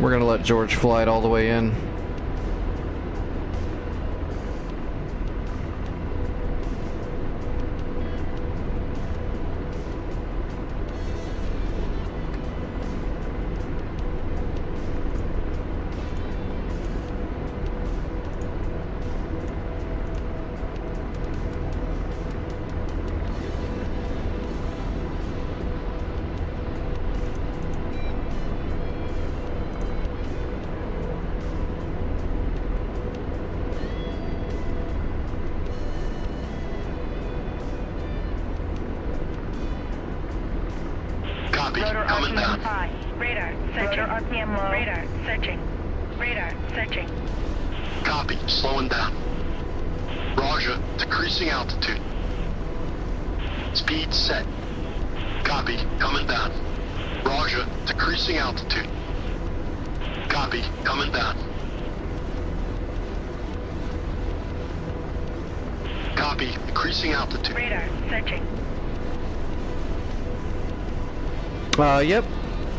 We're going to let George fly it all the way in. Copy. Rotor Coming RPM down. high. Radar searching. Rotor RPM low. Radar searching. Radar searching. Copy. Slowing down. Roger. Decreasing altitude. Speed set. Copy. Coming down. Roger. Decreasing altitude. Copy. Coming down. Copy. Decreasing altitude. Radar searching. Yep.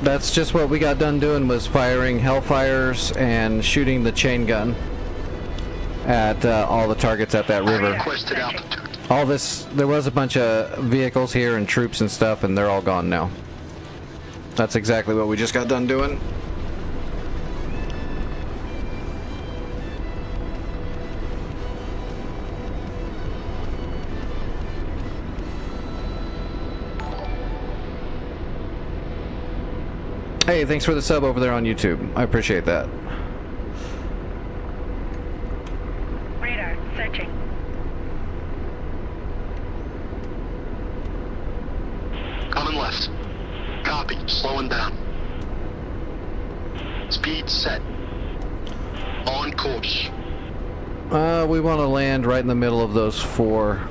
That's just what we got done doing, was firing Hellfires and shooting the chain gun at all the targets at that river. Requested altitude. All this, there was a bunch of vehicles here and troops and stuff, and they're all gone now. That's exactly what we just got done doing. Hey, thanks for the sub over there on YouTube. I appreciate that. Radar searching. Coming left. Copy. Slowing down. Speed set. On course. We want to land right in the middle of those four.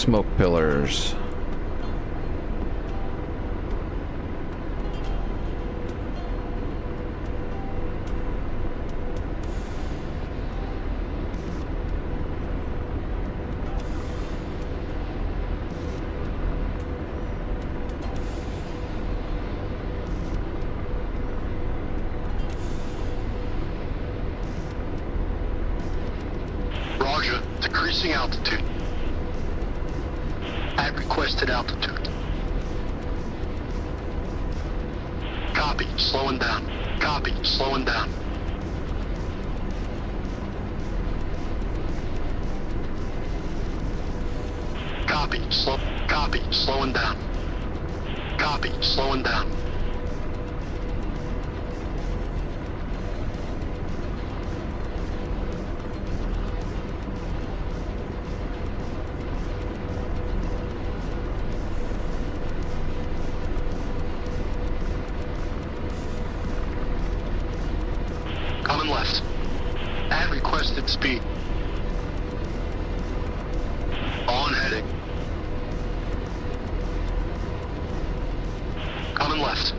smoke pillars. Roger. Decreasing altitude. At requested altitude. Copy. Slowing down. Copy. Slowing down. Copy. Copy. Slowing down. Copy. Slowing down. Coming left. At requested speed. On heading. Coming left.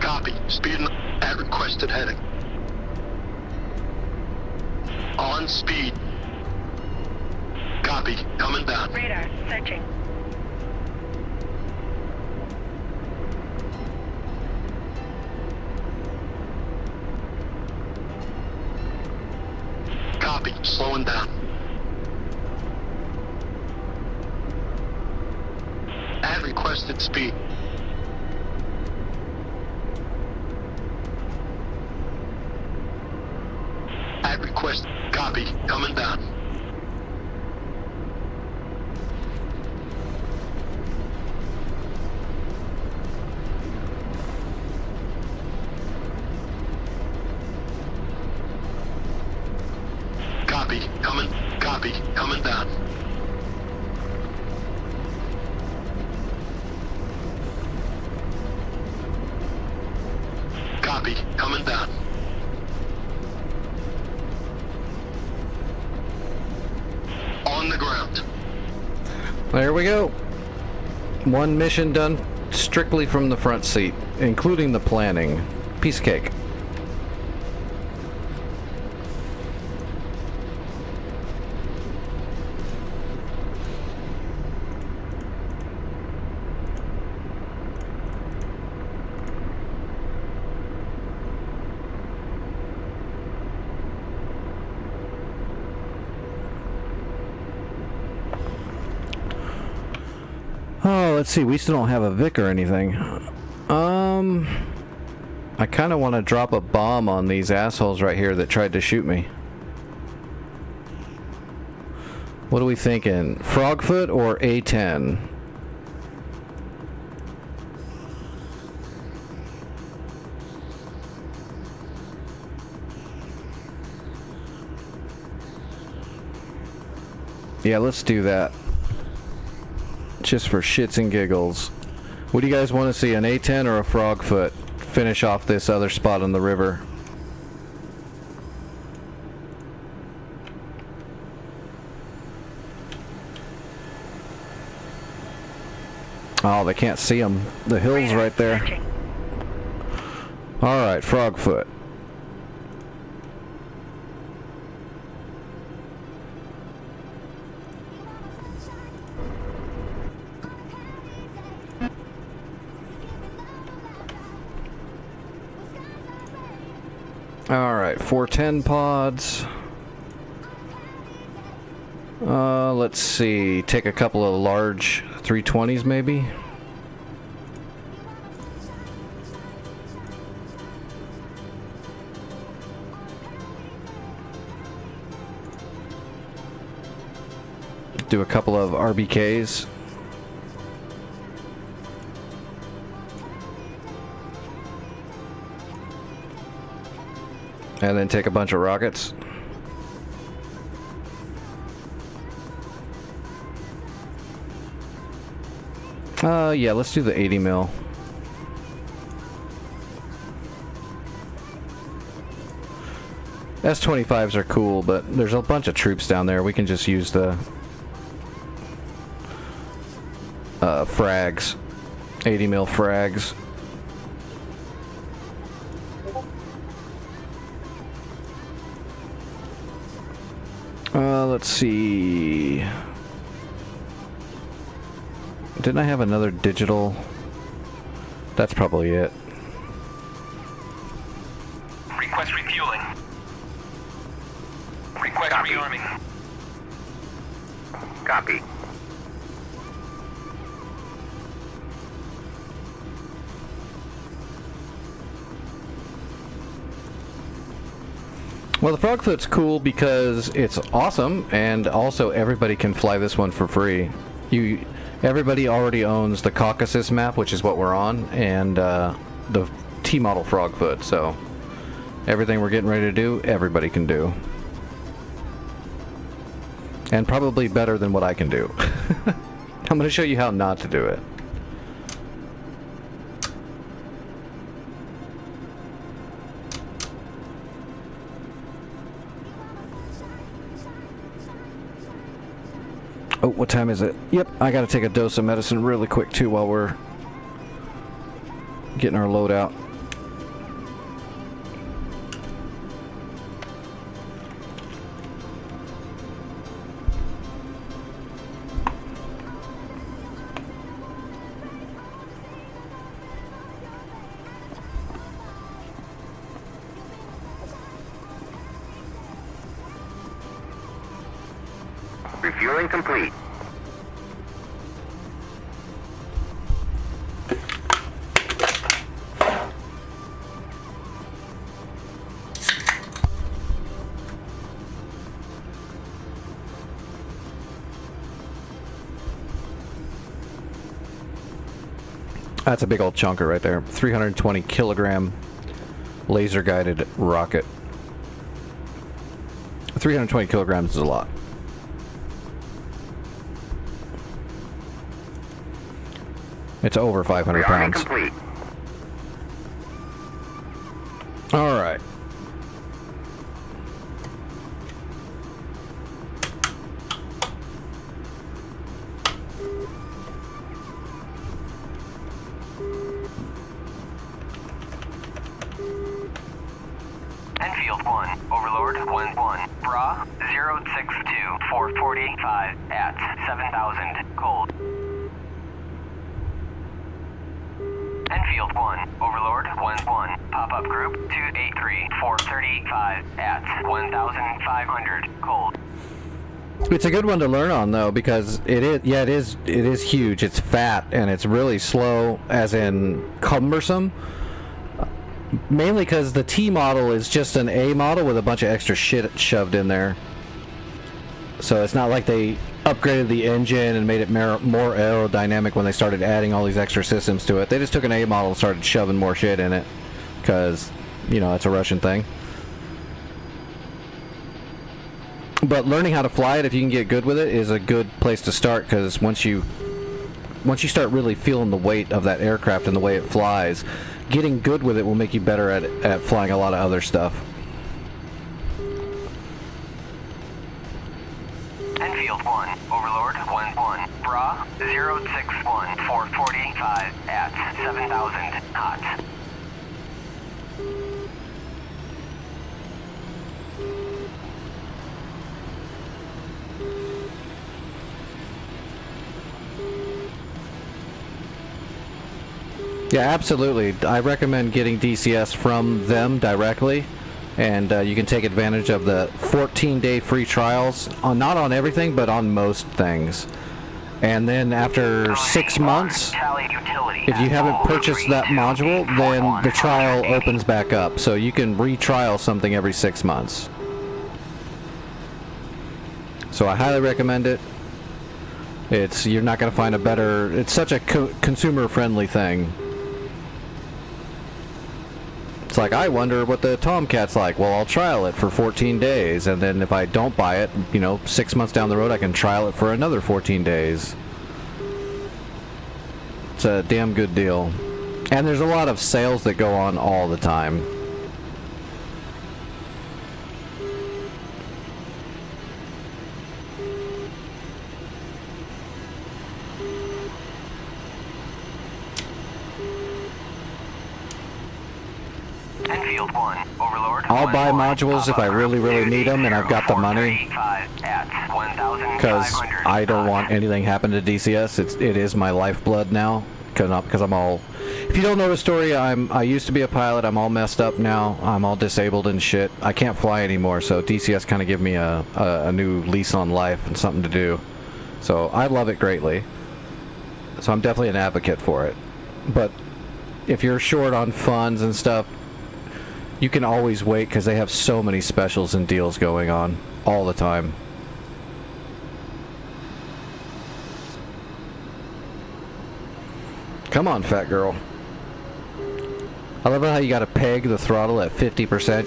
Copy. Speed at requested heading. On speed. Copy. Coming down. Radar searching. Copy. Slowing down. At requested speed. At request. Copy. Coming down. Copy. Coming. Copy. Coming down. Copy. Coming down. On the ground. There we go. One mission done strictly from the front seat, including the planning. Piece of cake. Oh, let's see. We still don't have a Vic or anything. I kind of want to drop a bomb on these assholes right here that tried to shoot me. What are we thinking? Frogfoot or A10? Yeah, let's do that. Just for shits and giggles. What do you guys want to see, an A10 or a Frogfoot? Finish off this other spot on the river. Oh, they can't see them. The hill's Radar right there. searching. Alright, Frogfoot. Alright, 410 pods. Let's see. Take a couple of large 320s maybe. Do a couple of RBKs. And then take a bunch of rockets. Yeah, let's do the 80 mil. S-25s are cool, but there's a bunch of troops down there. We can just use the frags. 80 mil frags. Let's see. Didn't I have another digital? That's probably it. Request refueling. Request rearming. Copy. Well, the Frogfoot's cool because it's awesome, and also everybody can fly this one for free. Everybody already owns the Caucasus map, which is what we're on, and the T-model Frogfoot, so everything we're getting ready to do, everybody can do. And probably better than what I can do. I'm going to show you how not to do it. Oh, what time is it? Yep, I gotta take a dose of medicine really quick too while we're getting our load out. Refueling complete. That's a big old chunker right there. 320 kilogram laser guided rocket. 320 kilograms is a lot. It's over 500 pounds. Complete. All right. Enfield 1, Overlord 1-1, Bra 062, 445 at 7,000, cold. Enfield 1, Overlord 1-1, pop-up group 283, 435 at 1,500, cold. It's a good one to learn on though, because it is huge. It's fat and it's really slow, as in cumbersome. Mainly because the T model is just an A model with a bunch of extra shit shoved in there. So it's not like they upgraded the engine and made it more aerodynamic when they started adding all these extra systems to it. They just took an A model and started shoving more shit in it, because, you know, it's a Russian thing. But learning how to fly it, if you can get good with it, is a good place to start, because once you start really feeling the weight of that aircraft and the way it flies, getting good with it will make you better at flying a lot of other stuff. Enfield 1, Overlord 1-1, Bra 061, 445 at 7,000, hot. Yeah, absolutely. I recommend getting DCS from them directly, and you can take advantage of the 14-day free trials, not on everything, but on most things. And then after 6 months, if you haven't purchased that module, then the trial opens back up, so you can retrial something every 6 months. So I highly recommend it. You're not going to find a better... It's such a consumer-friendly thing. It's like, I wonder what the Tomcat's like. Well, I'll trial it for 14 days, and then if I don't buy it, 6 months down the road, I can trial it for another 14 days. It's a damn good deal. And there's a lot of sales that go on all the time. Enfield 1, Overlord. I'll buy 1-1, modules if I pop-up really, really group need them and I've got the money. 435 at 1,500. Because I don't want anything happen to DCS. It is my lifeblood now. Because I'm all... If you don't know the story, I used to be a pilot. I'm all messed up now. I'm all disabled and shit. I can't fly anymore, so DCS kind of give me a new lease on life and something to do. So I love it greatly. So I'm definitely an advocate for it. But if you're short on funds and stuff, you can always wait because they have so many specials and deals going on all the time. Come on, fat girl. I love how you got to peg the throttle at 50%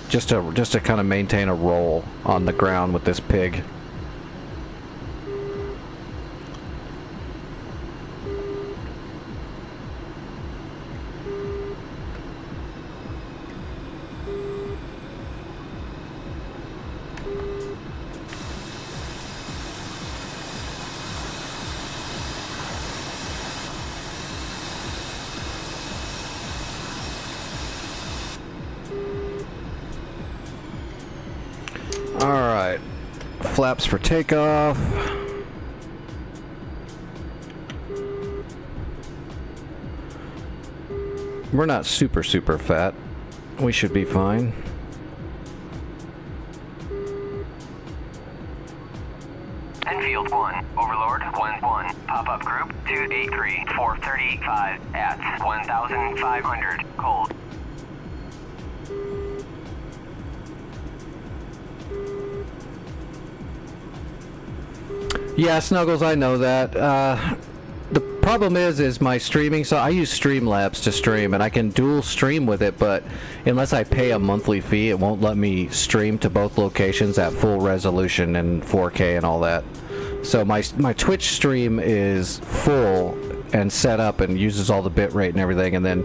just to kind of maintain a roll on the ground with this pig. Alright, flaps for takeoff. We're not super fat. We should be fine. Enfield 1, Overlord 1-1, pop-up group 283, 435 at 1,500, cold. Yeah, Snuggles, I know that. The problem is my streaming, so I use Streamlabs to stream, and I can dual stream with it, but unless I pay a monthly fee, it won't let me stream to both locations at full resolution and 4K and all that. So my Twitch stream is full and set up and uses all the bitrate and everything, and then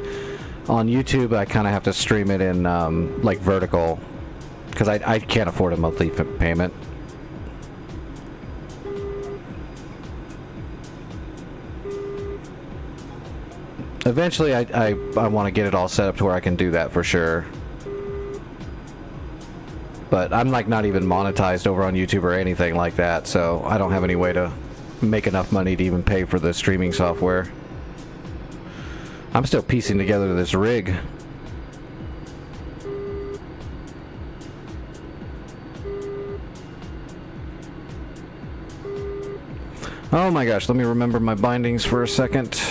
on YouTube I kind of have to stream it in like vertical, because I can't afford a monthly payment. Eventually, I want to get it all set up to where I can do that for sure. But I'm like not even monetized over on YouTube or anything like that, so I don't have any way to make enough money to even pay for the streaming software. I'm still piecing together this rig. Oh my gosh, let me remember my bindings for a second.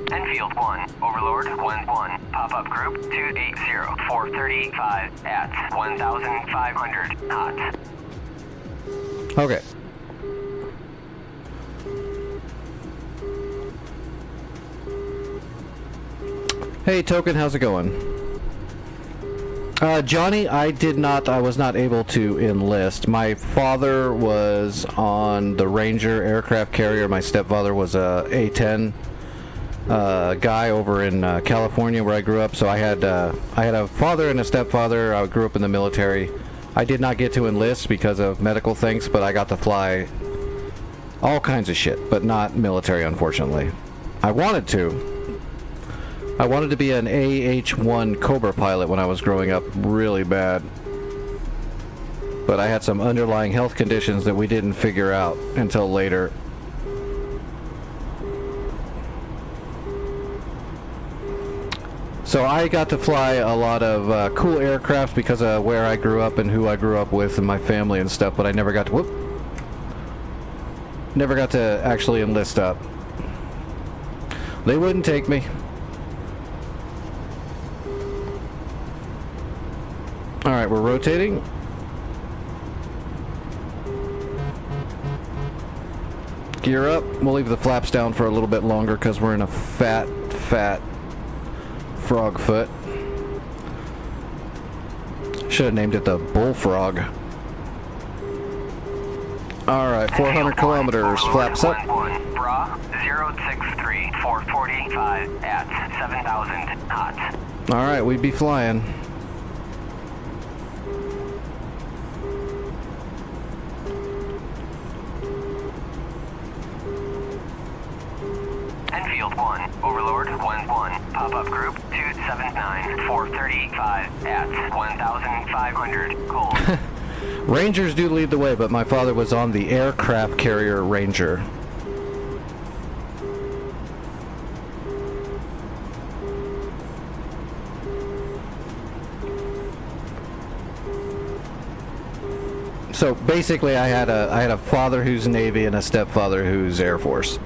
Enfield 1, Overlord 1-1, pop-up group 280, 435 at 1,500, hot. Okay. Hey Token, how's it going? Johnny, I was not able to enlist. My father was on the Ranger aircraft carrier. My stepfather was a A-10 guy over in California where I grew up. So I had a father and a stepfather. I grew up in the military. I did not get to enlist because of medical things, but I got to fly all kinds of shit, but not military, unfortunately. I wanted to. I wanted to be an AH-1 Cobra pilot when I was growing up really bad. But I had some underlying health conditions that we didn't figure out until later. So I got to fly a lot of cool aircraft because of where I grew up and who I grew up with and my family and stuff, but I never got to, never got to actually enlist up. They wouldn't take me. Alright, we're rotating. Gear up. We'll leave the flaps down for a little bit longer because we're in a fat Frogfoot. Should have named it the Bullfrog. Alright, 400 kilometers. Flaps up. Bra 063 445 at 7,000 hot. Alright, we'd be flying. Enfield 1, Overlord 1-1, pop-up group 279 435 at 1,500 cold. Rangers do lead the way, but my father was on the aircraft carrier Ranger. So basically, I had a father who's Navy and a stepfather who's Air Force.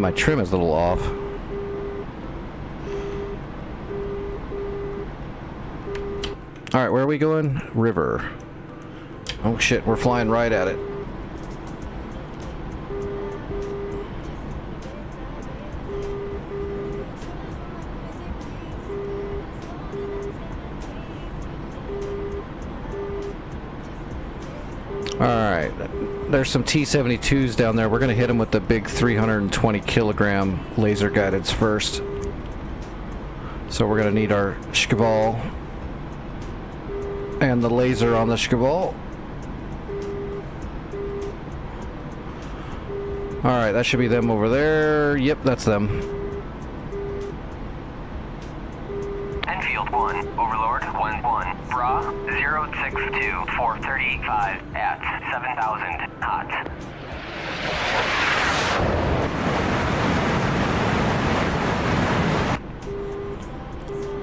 My trim is a little off. Alright, where are we going? River. Oh shit, we're flying right at it. Alright, there's some T-72s down there. We're going to hit them with the big 320 kilogram laser guidance first. So we're going to need our Shkval and the laser on the Shkval. Alright, that should be them over there. Yep, that's them. Enfield 1, Overlord 1-1, Bra 062 435 at 7,000 hot.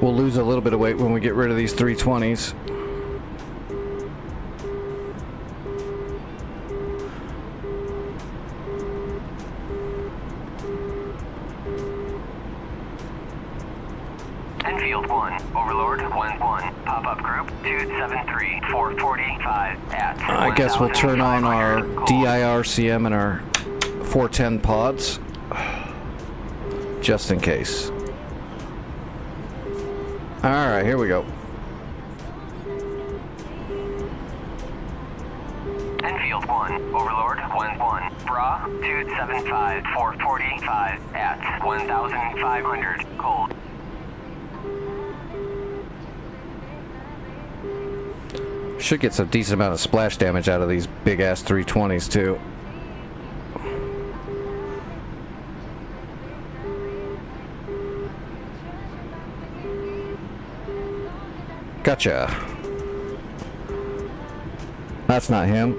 We'll lose a little bit of weight when we get rid of these 320s. Enfield 1, Overlord 1-1, pop-up group 273 445 at I guess we'll turn on our 1,500 cold. DIRCM and our 410 pods. Just in case. Alright, here we go. Enfield 1, Overlord 1-1, Bra 275 445 at 1,500 cold. Should get some decent amount of splash damage out of these big ass 320s too. Gotcha. That's not him.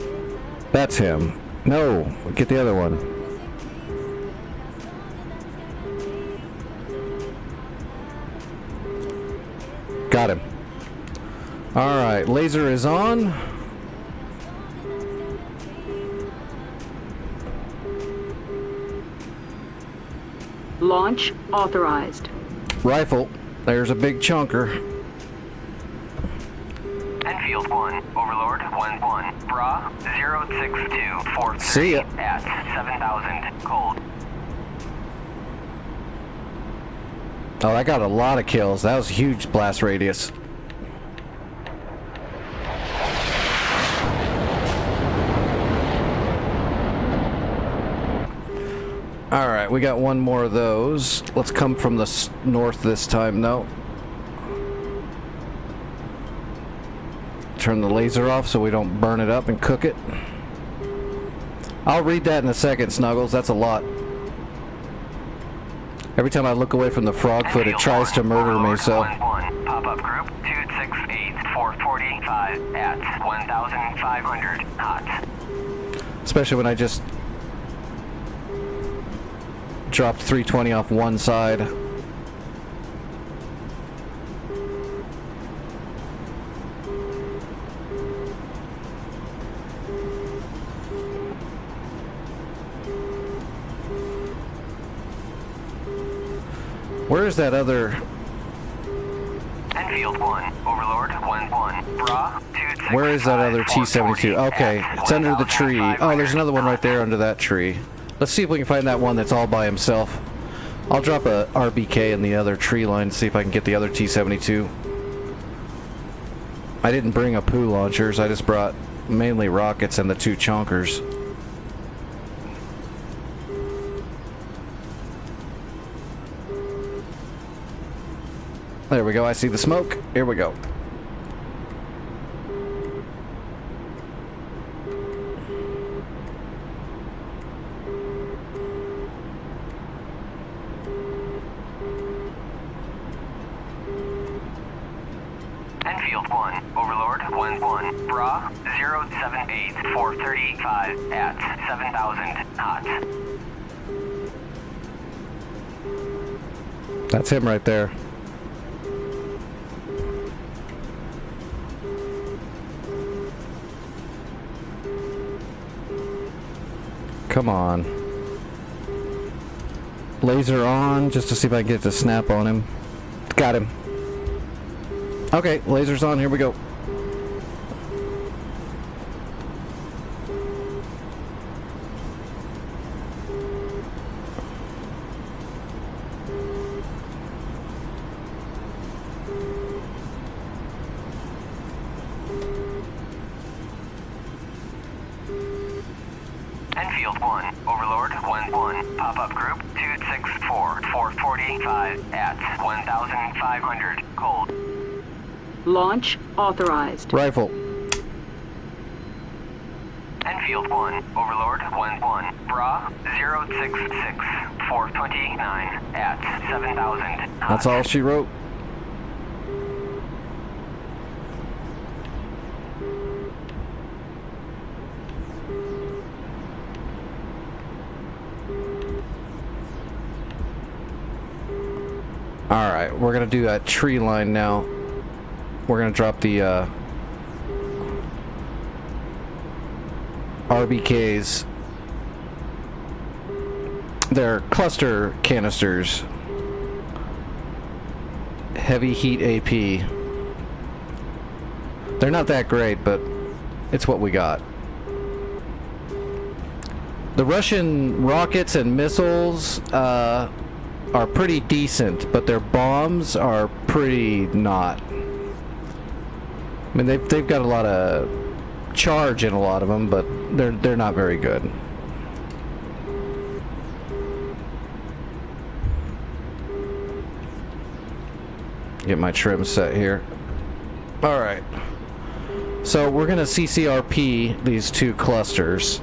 That's him. No, get the other one. Got him. Alright, laser is on. Launch authorized. Rifle. There's a big chunker. Enfield 1, Overlord 1-1, Bra 062 430 See ya. at 7,000 cold. Oh, I got a lot of kills. That was a huge blast radius. Alright, we got one more of those. Let's come from the north this time, though. Turn the laser off so we don't burn it up and cook it. I'll read that in a second, Snuggles. That's a lot. Every time I look away from the Frogfoot, it tries to murder me, so... Pop-up Pop-up group 268, 445 at 1,500 hot. Especially when I just dropped 320 off one side. Where is that other... Enfield 1, Overlord 1-1, Bra 265. Where is that other T-72? Okay, it's under the tree. Oh, there's another one right there under that tree. Let's see if we can find that one that's all by himself. I'll drop a RBK in the other tree line and see if I can get the other T-72. I didn't bring a poo launchers, I just brought mainly rockets and the 2 chonkers. There we go, I see the smoke. Here we go. Enfield 1, Overlord 1-1, Bra 078, 435 at 7,000 hot. That's him right there. Come on. Laser on, just to see if I can get the snap on him. Got him. Okay, laser's on, here we go. Enfield 1, Overlord 1-1, Pop-up group 264, 445 at 1,500 cold. Launch authorized. Rifle. Enfield 1, Overlord 1-1, Bra 066, 429 at 7,000 hot. That's all she wrote. Alright, we're gonna do that tree line now. We're gonna drop the RBKs. They're cluster canisters. Heavy heat AP. They're not that great, but it's what we got. The Russian rockets and missiles are pretty decent, but their bombs are pretty not. I mean, they've got a lot of charge in a lot of them, but they're not very good. Get my trim set here. All right. So we're gonna CCRP these 2 clusters,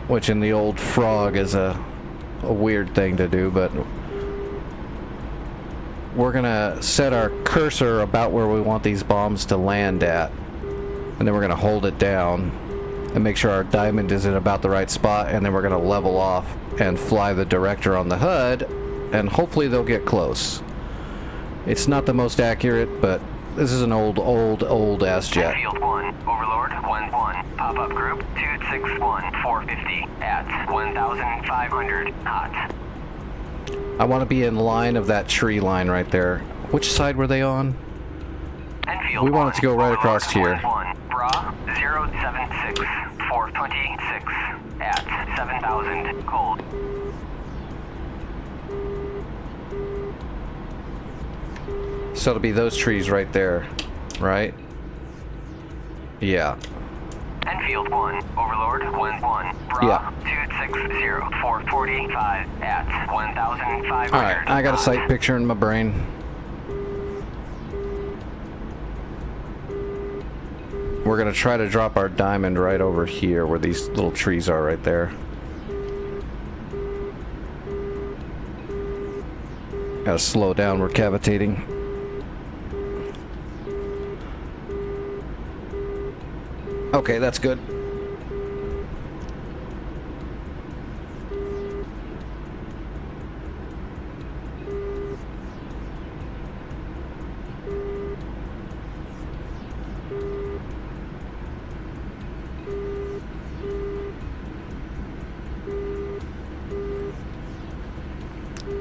which in the old Frog is a weird thing to do, but we're gonna set our cursor about where we want these bombs to land at, and then we're gonna hold it down and make sure our diamond is in about the right spot, and then we're gonna level off and fly the director on the HUD, and hopefully they'll get close. It's not the most accurate, but this is an old ass jet. Enfield 1, Overlord 1-1, Pop-up group 261, 450 at 1,500 hot. I want to be in line of that tree line right there. Which side were they on? Enfield We want it to go right across here. 1, Bra 076, 426 at 7,000 cold. So it'll be those trees right there, right? Yeah. Enfield 1, Overlord 1-1, Bra Yeah. 260, 445 at 1,500. Alright, I got a sight picture in my brain. We're gonna try to drop our diamond right over here where these little trees are right there. Gotta slow down, we're cavitating. Okay, that's good.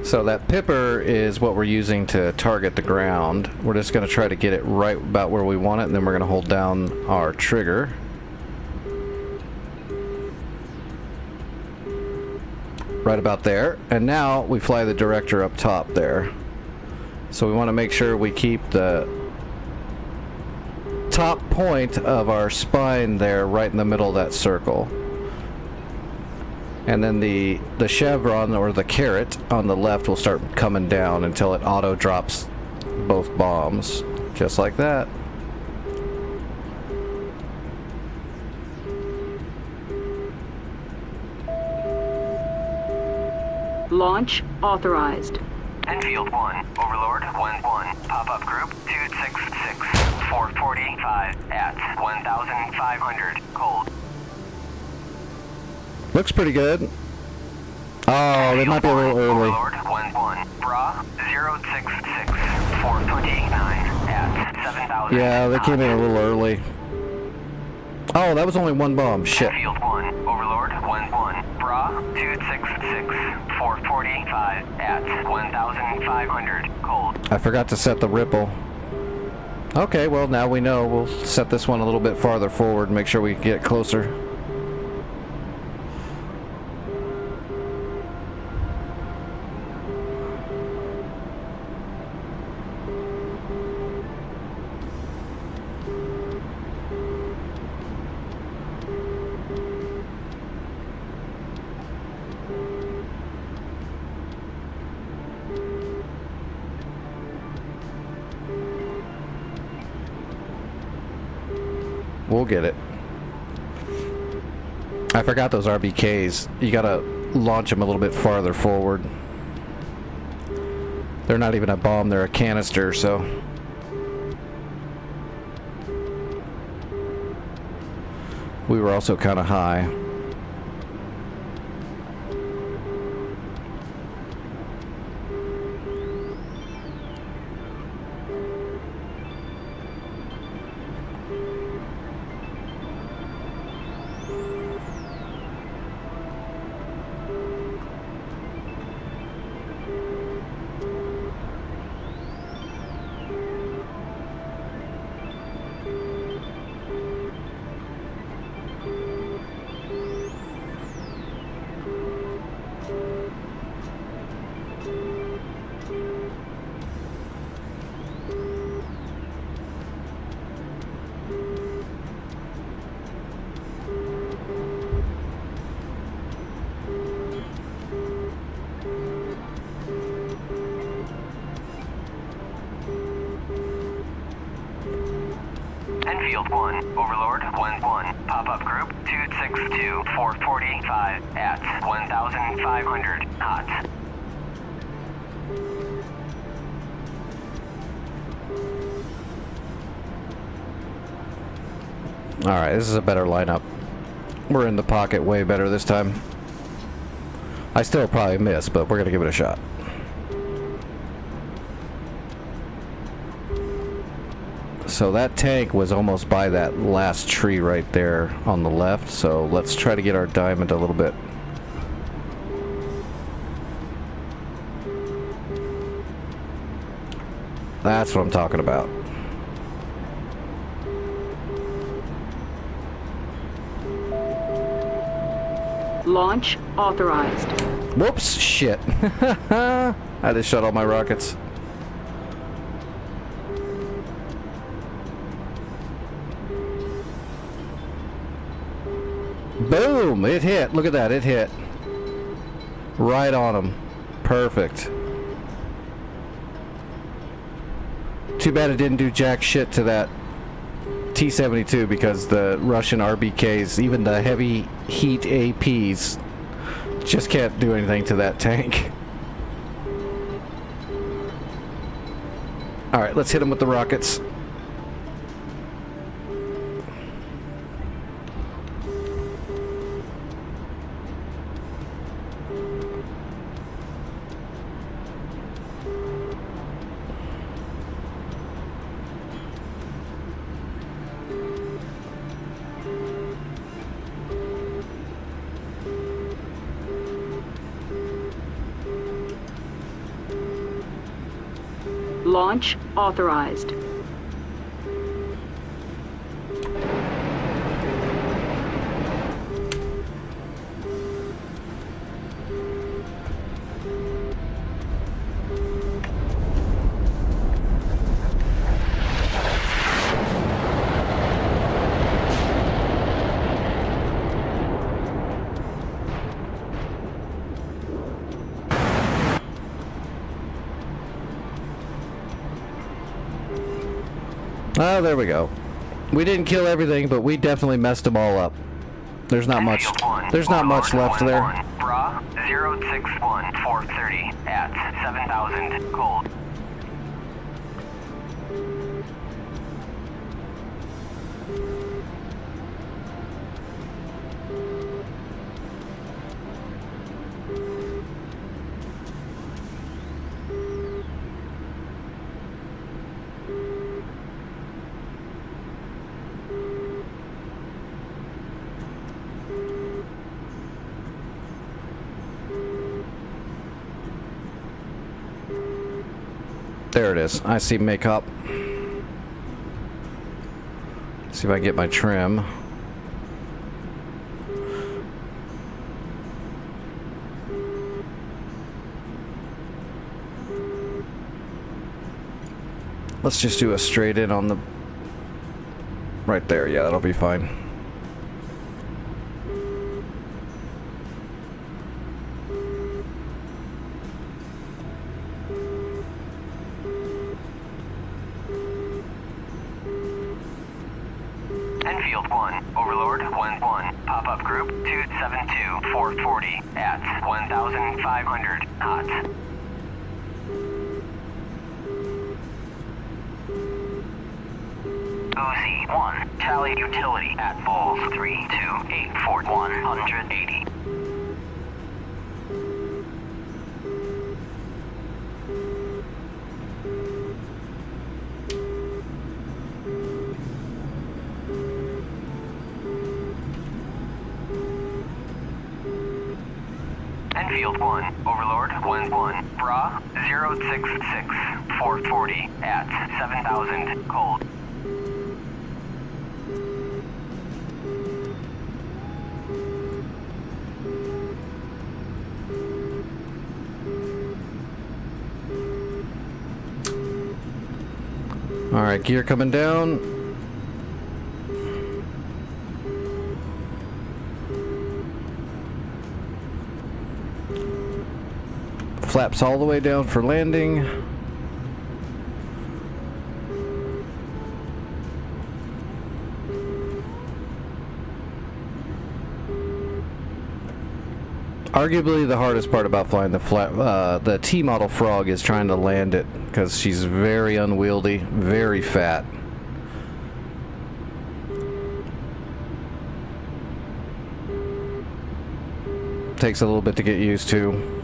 So that pipper is what we're using to target the ground. We're just going to try to get it right about where we want it, and then we're going to hold down our trigger. Right about there. And now we fly the director up top there. So we want to make sure we keep the top point of our spine there right in the middle of that circle. And then the chevron or the carrot on the left will start coming down until it auto drops both bombs. Just like that. Launch authorized. Enfield 1, Overlord 1-1, pop-up group 266, 445 at 1,500, cold. Looks pretty good. Oh, they might be a little early. Overlord 1-1, Bra 066, 429 at 7,000. Yeah, they came in a little early. Oh, that was only one bomb. Shit. Enfield 1, Overlord 1-1, Bra 266, 445 at 1,500, cold. I forgot to set the ripple. Okay, well now we know. We'll set this one a little bit farther forward and make sure we get closer. We'll get it. I forgot those RBKs. You gotta launch them a little bit farther forward. They're not even a bomb, they're a canister, so. We were also kind of high. Enfield 1, Overlord 1-1, pop-up group 262, 445 at 1,500, hot. Alright, this is a better lineup. We're in the pocket way better this time. I still probably miss, but we're gonna give it a shot. So that tank was almost by that last tree right there on the left, so let's try to get our diamond a little bit. That's what I'm talking about. Launch authorized. Whoops, shit. I just shot all my rockets. Boom! It hit. Look at that. It hit. Right on him. Perfect. Too bad it didn't do jack shit to that T-72 because the Russian RBKs, even the heavy heat APs, just can't do anything to that tank. Alright, let's hit him with the rockets. Launch authorized. Oh, there we go. We didn't kill everything, but we definitely messed them all up. There's not much. There's not much left there. Bra 061 430 at 7,000 cold. There it is. I see makeup. See if I can get my trim. Let's just do a straight in on the... right there. Yeah, that'll be fine. Enfield 1, Overlord 1-1, pop-up group 272 440 at 1,500 hot. OZ1, tally utility at Bulls 328 180. Enfield 1, Overlord 1-1, Bra 066 440 at 7,000 cold. Alright, gear coming down. Flaps all the way down for landing. Arguably the hardest part about flying the T-model Frog is trying to land it, because she's very unwieldy, very fat. Takes a little bit to get used to.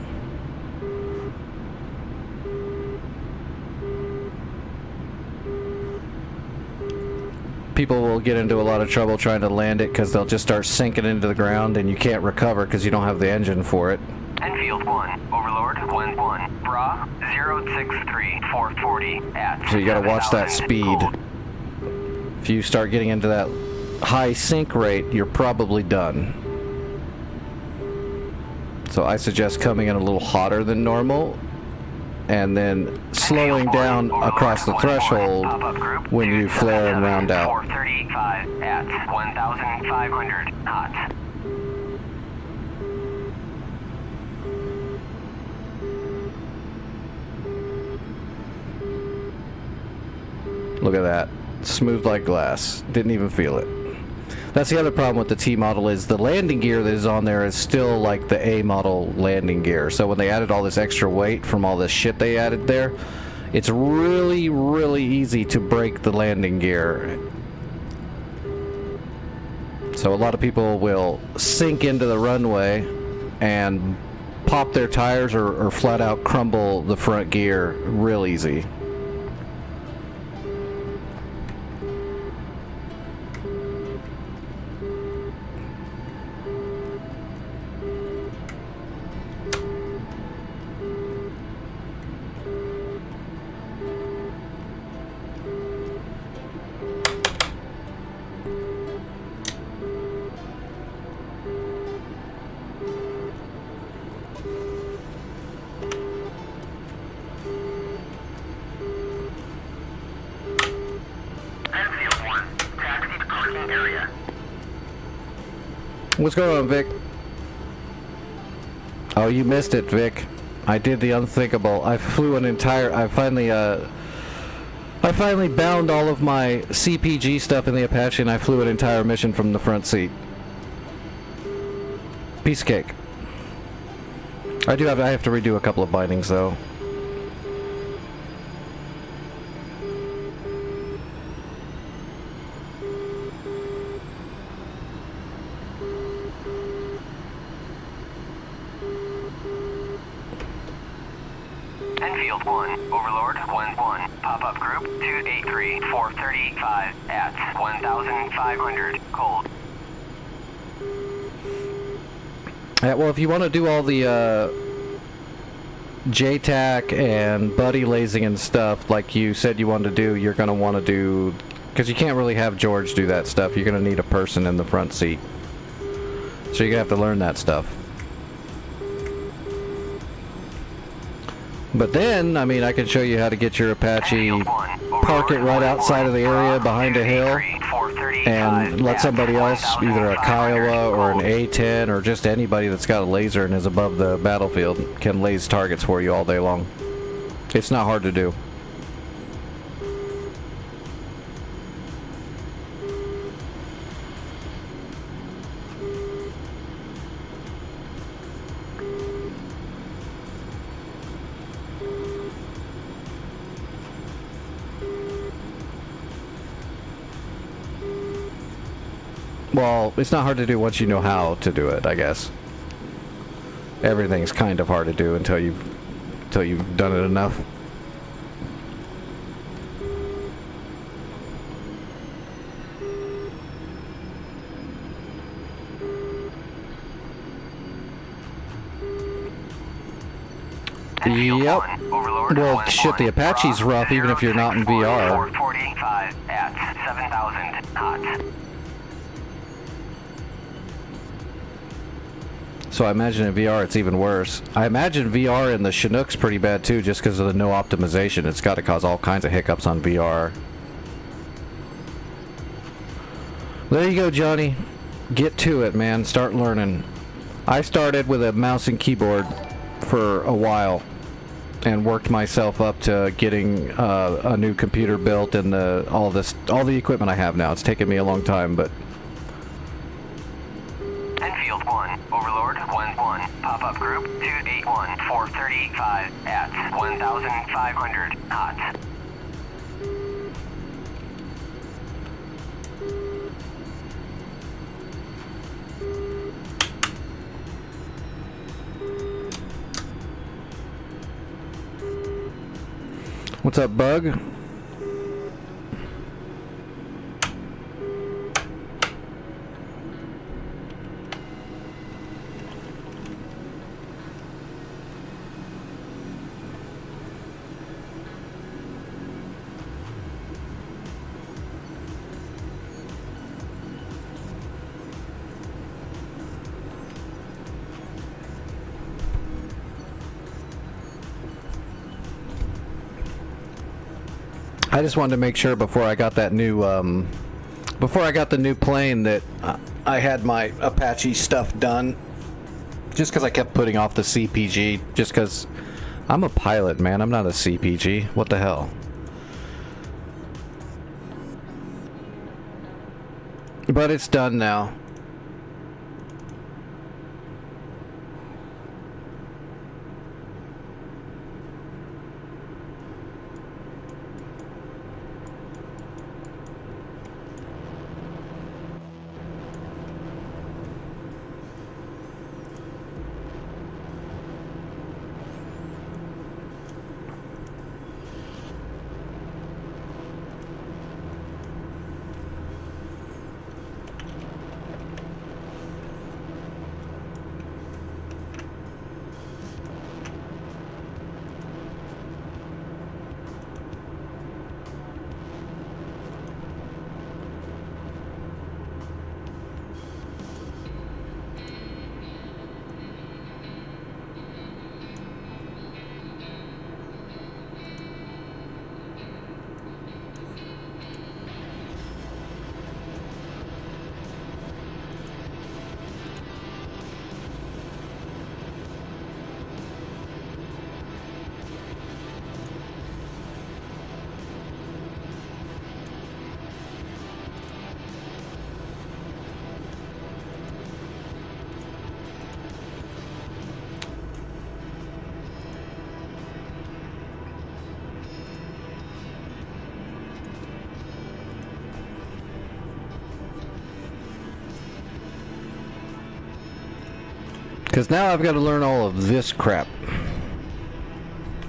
People will get into a lot of trouble trying to land it because they'll just start sinking into the ground and you can't recover because you don't have the engine for it. Enfield 1, Overlord 1-1, Bra 063 440 at So you gotta watch that 7,000 speed. cold. If you start getting into that high sink rate, you're probably done. So I suggest coming in a little hotter than normal and then slowing down across the threshold when you flare and round out. 435 at 1,500 hot. Look at that. Smooth like glass. Didn't even feel it. That's the other problem with the T model, is the landing gear that is on there is still like the A model landing gear. So when they added all this extra weight from all this shit they added there, It's really, really easy to break the landing gear. So a lot of people will sink into the runway and pop their tires or flat out crumble the front gear real easy. What's going on, Vic? Oh, you missed it, Vic. I did the unthinkable. I flew an entire... I finally bound all of my CPG stuff in the Apache, and I flew an entire mission from the front seat. Piece of cake. I have to redo a couple of bindings, though. Enfield 1, Overlord 1-1, pop-up group 283, 435 at 1,500, cold. Yeah, well, if you want to do all the JTAC and buddy lasing and stuff like you said you wanted to do, you're going to want to do... Because you can't really have George do that stuff. You're going to need a person in the front seat. So you're going to have to learn that stuff. But then, I mean, I can show you how to get your Apache, park it right outside of the area behind a hill, and let somebody else, either a Kiowa or an A-10 or just anybody that's got a laser and is above the battlefield, can laze targets for you all day long. It's not hard to do. Well, it's not hard to do once you know how to do it, I guess. Everything's kind of hard to do until you've done it enough. Yep. Well, shit, the Apache's rough even if you're not in VR. 445 at 7,000 hot. So I imagine in VR it's even worse. I imagine VR in the Chinook's pretty bad too, just because of the no optimization. It's got to cause all kinds of hiccups on VR. There you go, Johnny. Get to it, man. Start learning. I started with a mouse and keyboard for a while and worked myself up to getting a new computer built and all the equipment I have now. It's taken me a long time, but... Enfield 1, Overlord 1-1, pop-up group 281, 435 at 1,500 hot. What's up, Bug? I just wanted to make sure before I got that new, before I got the new plane that I had my Apache stuff done. Just because I kept putting off the CPG, just because I'm a pilot, man. I'm not a CPG. What the hell? But it's done now. Because now I've got to learn all of this crap.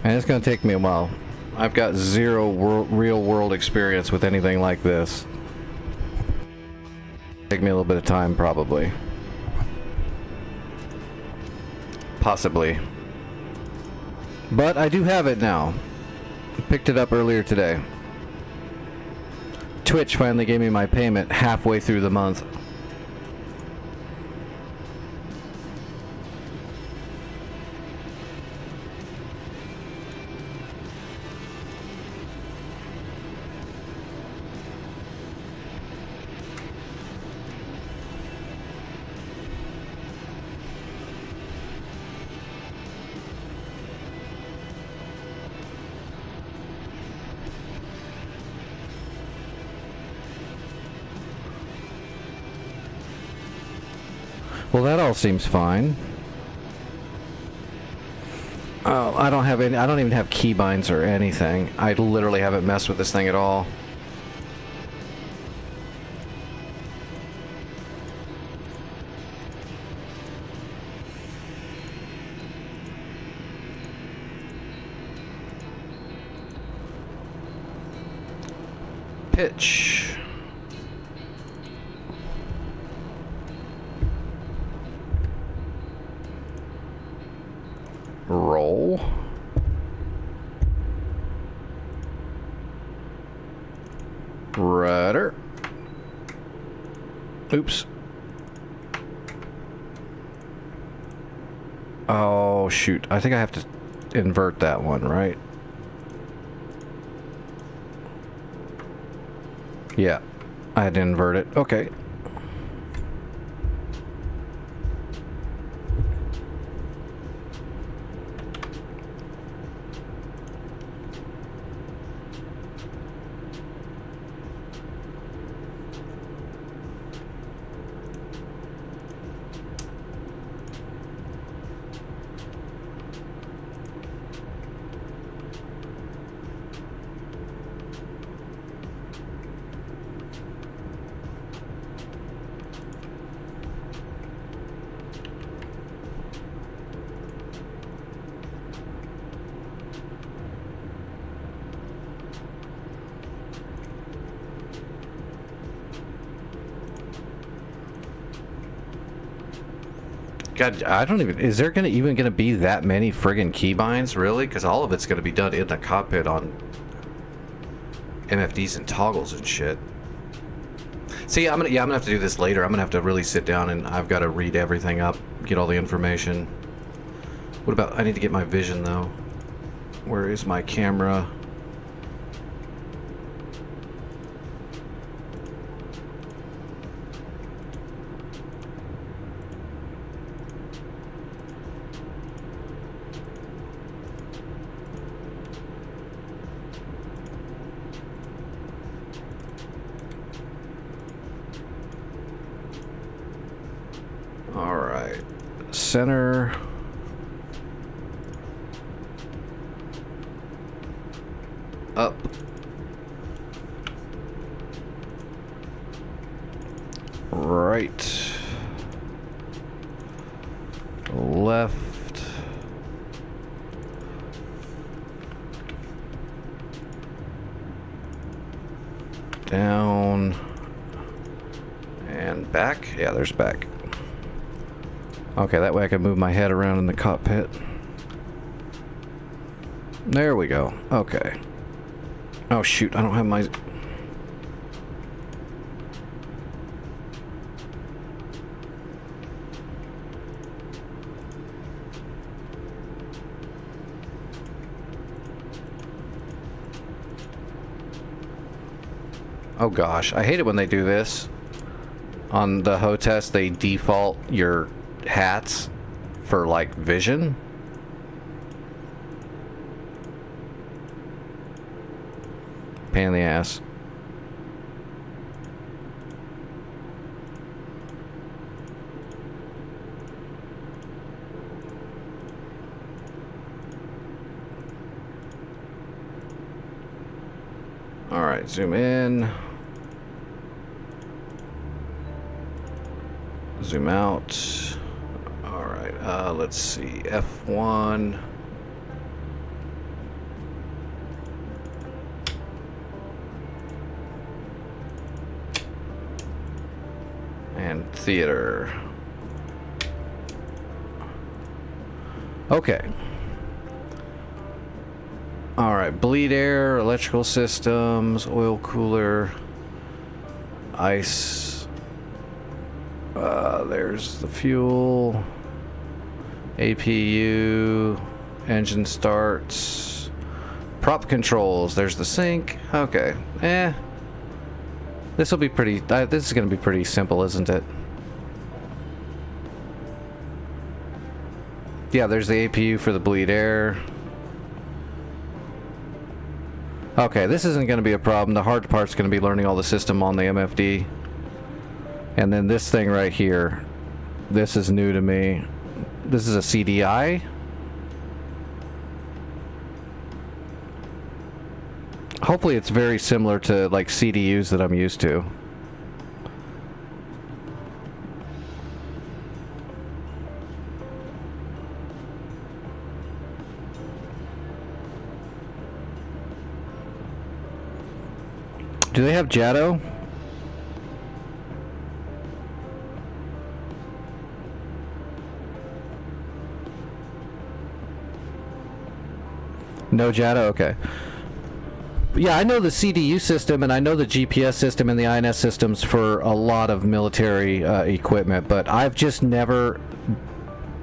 And it's going to take me a while. I've got zero real world experience with anything like this. Take me a little bit of time, probably. Possibly. But I do have it now. Picked it up earlier today. Twitch finally gave me my payment halfway through the month. Well, that all seems fine. Oh, I don't have any. I don't even have keybinds or anything. I literally haven't messed with this thing at all. Pitch. Roll. Rudder. Oops. Oh, shoot. I think I have to invert that one, right? Yeah. I had to invert it. Okay. God, I don't even... Is there even gonna be that many friggin' keybinds, really? Because all of it's gonna be done in the cockpit on MFDs and toggles and shit. See, I'm gonna have to do this later. I'm gonna have to really sit down and I've got to read everything up, get all the information. What about... I need to get my vision, though. Where is my camera? Alright, center. Up. Right. Left. Down. And back. Yeah, there's back. Okay, that way I can move my head around in the cockpit. There we go. Okay. Oh shoot, I don't have my... Oh gosh, I hate it when they do this. On the HOTES, they default your hats for like vision. Pain in the ass. All right, zoom in. Zoom out. All right, Let's see, F1. And theater. Okay. Alright, bleed air, electrical systems, oil cooler, ice. There's the fuel, APU, engine starts, prop controls, there's the sink. Okay, this will be pretty, this is going to be pretty simple, isn't it? Yeah, there's the APU for the bleed air. Okay, this isn't going to be a problem. The hard part's going to be learning all the system on the MFD. And then this thing right here, this is new to me. This is a CDI. Hopefully it's very similar to like CDUs that I'm used to. Do they have JATO? No JATO? Okay. Yeah, I know the CDU system and I know the GPS system and the INS systems for a lot of military equipment, but I've just never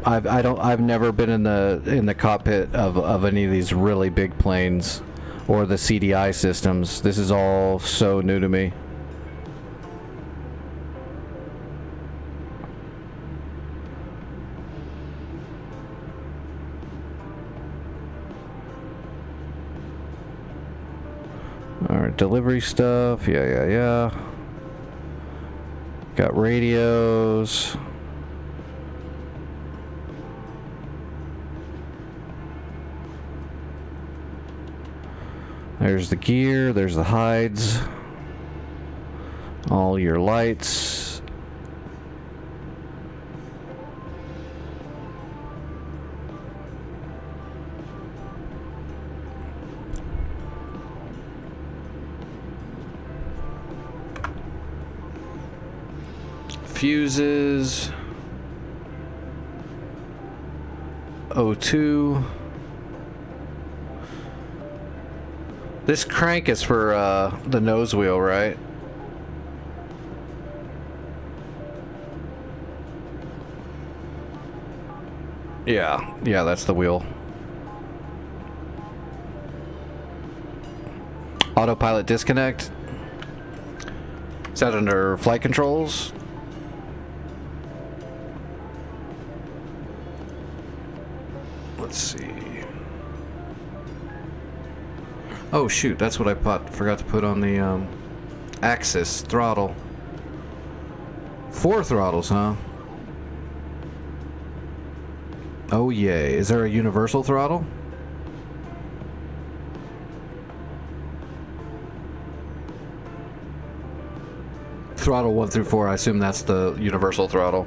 I've never been in the cockpit of any of these really big planes or the CDI systems. This is all so new to me. Alright, delivery stuff. Yeah. Got radios. There's the gear, there's the hides. All your lights. Fuses. O2. This crank is for the nose wheel, right? Yeah, that's the wheel. Autopilot disconnect. Is that under flight controls? Let's see. Oh shoot, that's what I forgot to put on the axis throttle. 4 throttles, huh? Oh yay. Is there a universal throttle? Throttle 1 through 4, I assume that's the universal throttle.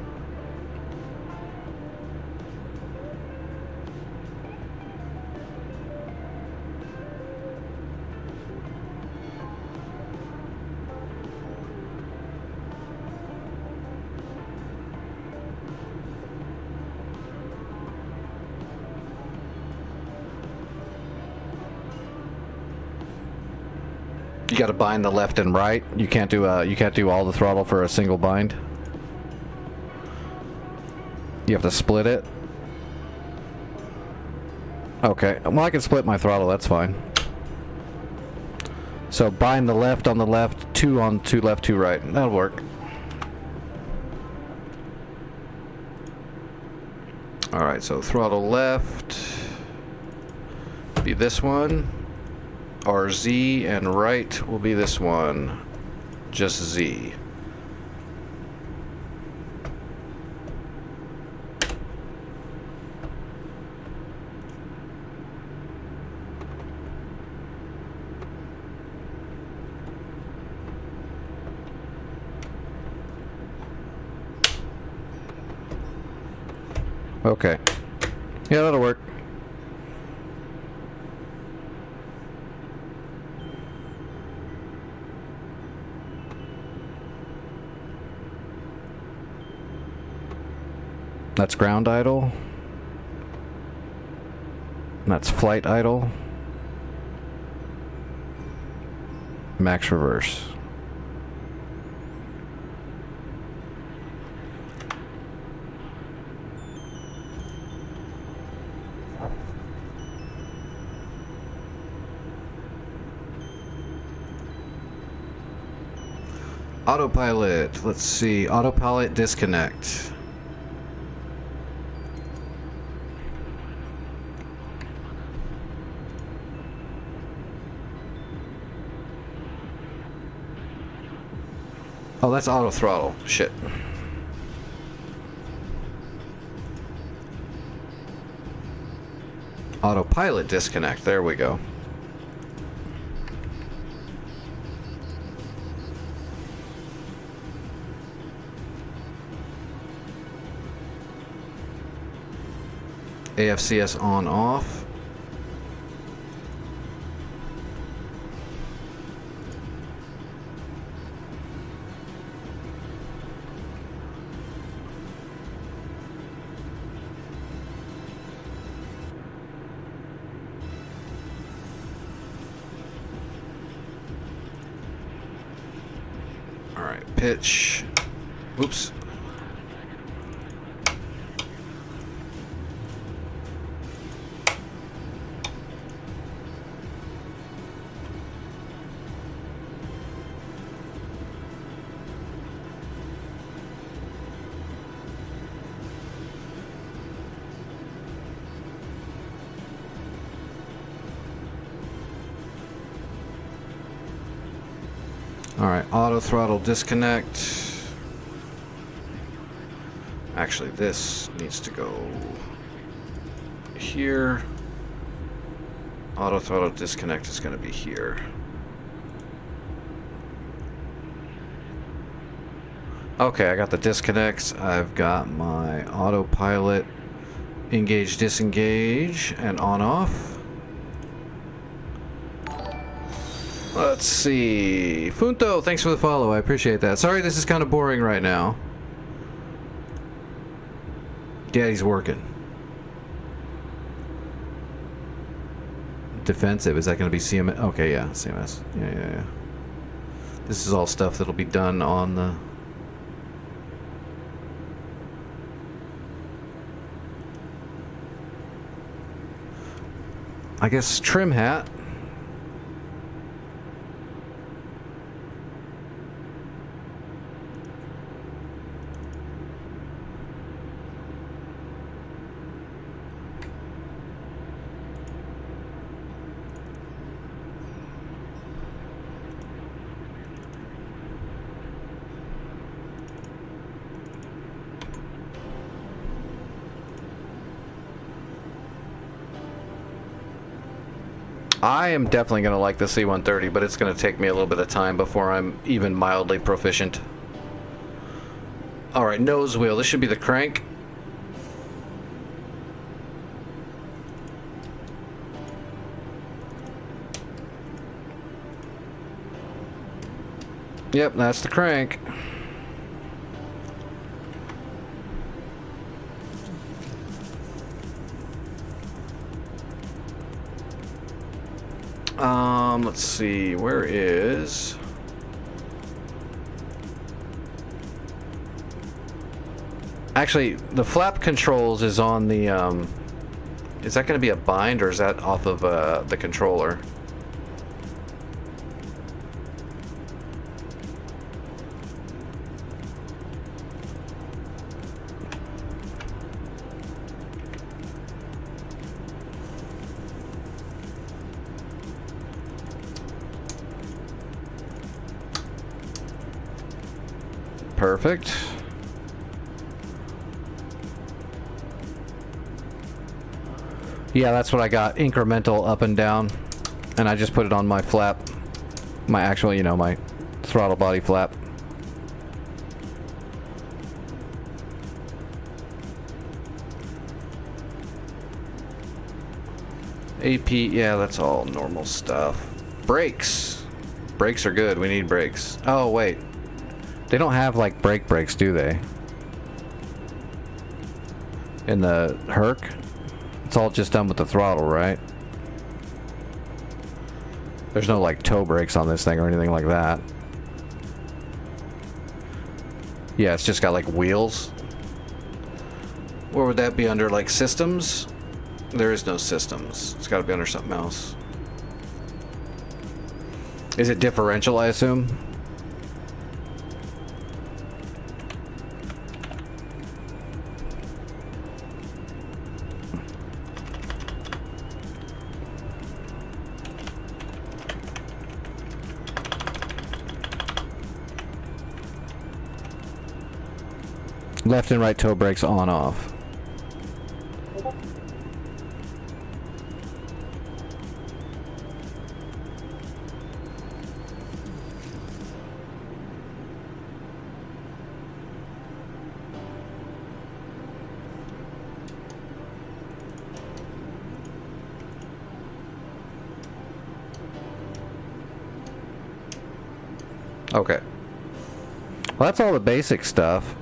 You got to bind the left and right. You can't do all the throttle for a single bind. You have to split it. Okay, well I can split my throttle. That's fine. So bind the left on the left, 2 on 2 left, 2 right. That'll work. All right, so throttle left. Be this one. RZ, and right will be this one. Just Z. Okay. Yeah, that'll work. That's ground idle. That's flight idle. Max reverse. Autopilot. Let's see. Autopilot disconnect. Oh, that's auto throttle. Shit. Autopilot disconnect. There we go. AFCS on off. All right, pitch. Oops. Alright, auto throttle disconnect. Actually, this needs to go here. Auto throttle disconnect is going to be here. Okay, I got the disconnects. I've got my autopilot engage, disengage, and on off. Let's see. Funto, thanks for the follow. I appreciate that. Sorry this is kind of boring right now. Daddy's working. Defensive. Is that going to be CMS? Okay, yeah. CMS. Yeah. This is all stuff that'll be done on the... I guess trim hat. I am definitely going to like the C-130, but it's going to take me a little bit of time before I'm even mildly proficient. Alright, nose wheel. This should be the crank. Yep, that's the crank. Let's see, where is... Actually, the flap controls is on the, is that going to be a bind, or is that off of, the controller? Perfect. Yeah, that's what I got. Incremental up and down. And I just put it on my flap. My actual, you know, my throttle body flap. AP, yeah, that's all normal stuff. Brakes. Brakes are good. We need brakes. Oh, wait. They don't have, like, brake brakes, do they? In the Herc? It's all just done with the throttle, right? There's no, like, toe brakes on this thing or anything like that. Yeah, it's just got, like, wheels. Where would that be under, like, systems? There is no systems. It's got to be under something else. Is it differential, I assume? Left and right toe brakes on off. Okay. Well, that's all the basic stuff.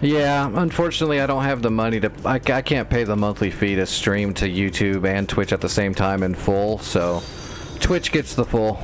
Yeah, unfortunately I don't have the money to... I can't pay the monthly fee to stream to YouTube and Twitch at the same time in full, so... Twitch gets the full.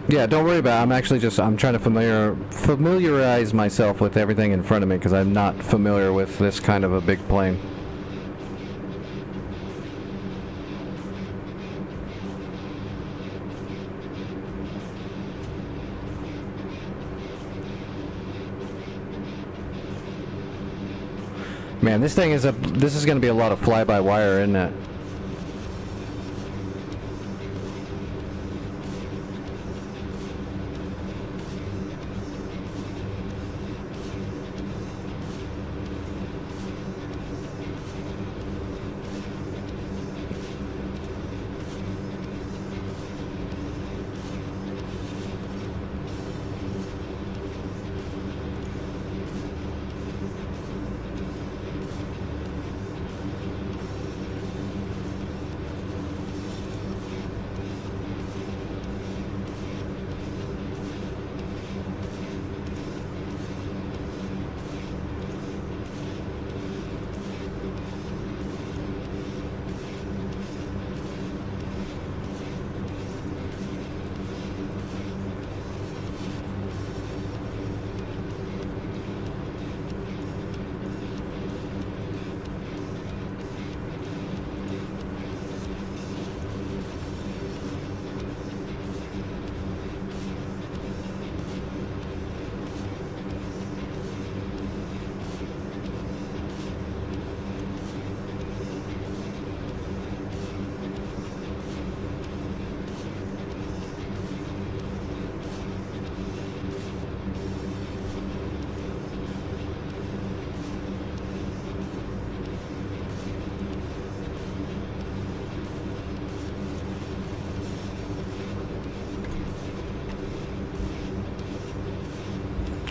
Yeah, don't worry about it. I'm actually just, I'm trying to familiarize myself with everything in front of me because I'm not familiar with this kind of a big plane. Man, this thing is this is going to be a lot of fly-by-wire, isn't it?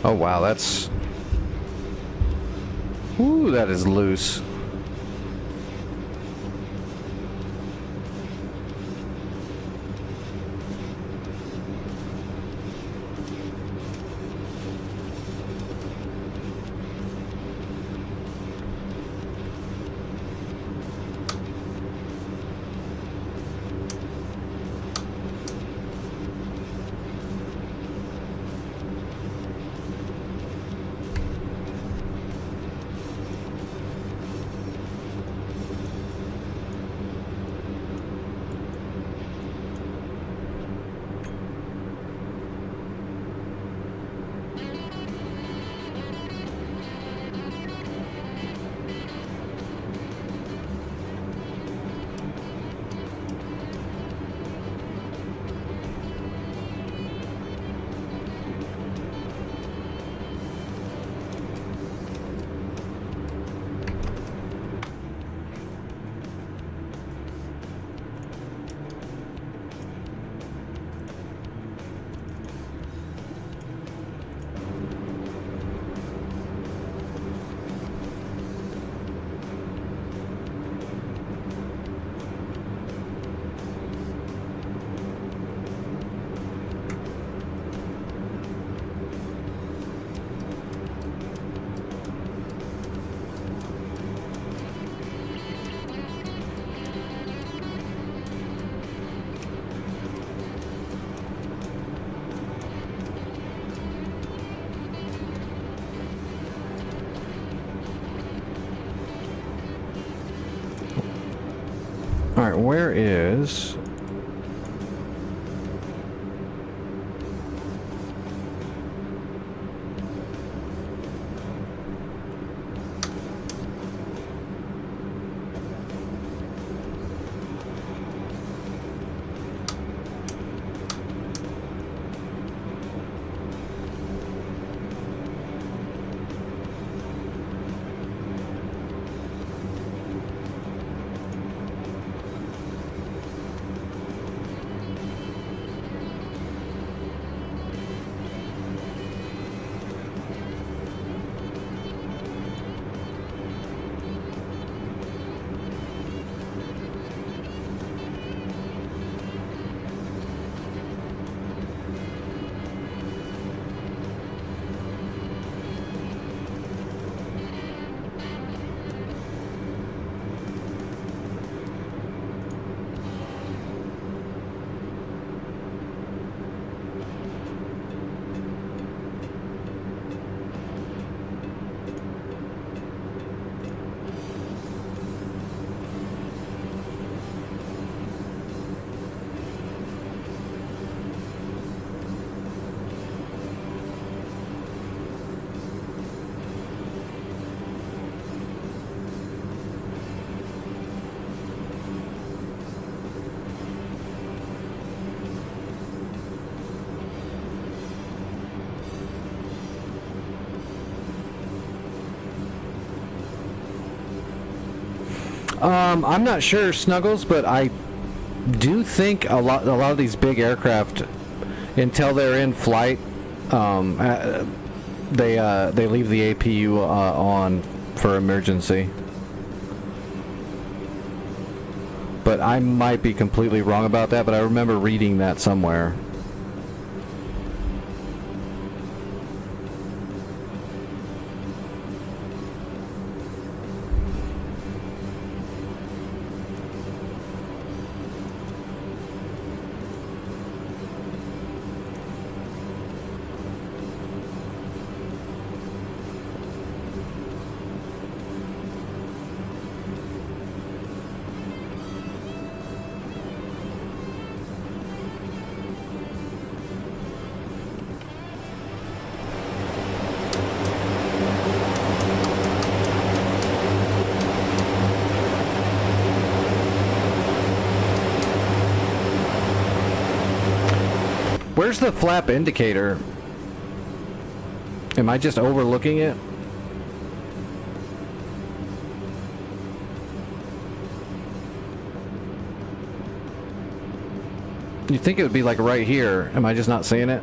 Oh wow, that's... Ooh, that is loose. Alright, where is... I'm not sure, Snuggles, but I do think a lot of these big aircraft, until they're in flight, they leave the APU on for emergency. But I might be completely wrong about that, but I remember reading that somewhere. Where's the flap indicator? Am I just overlooking it? You'd think it would be like right here. Am I just not seeing it?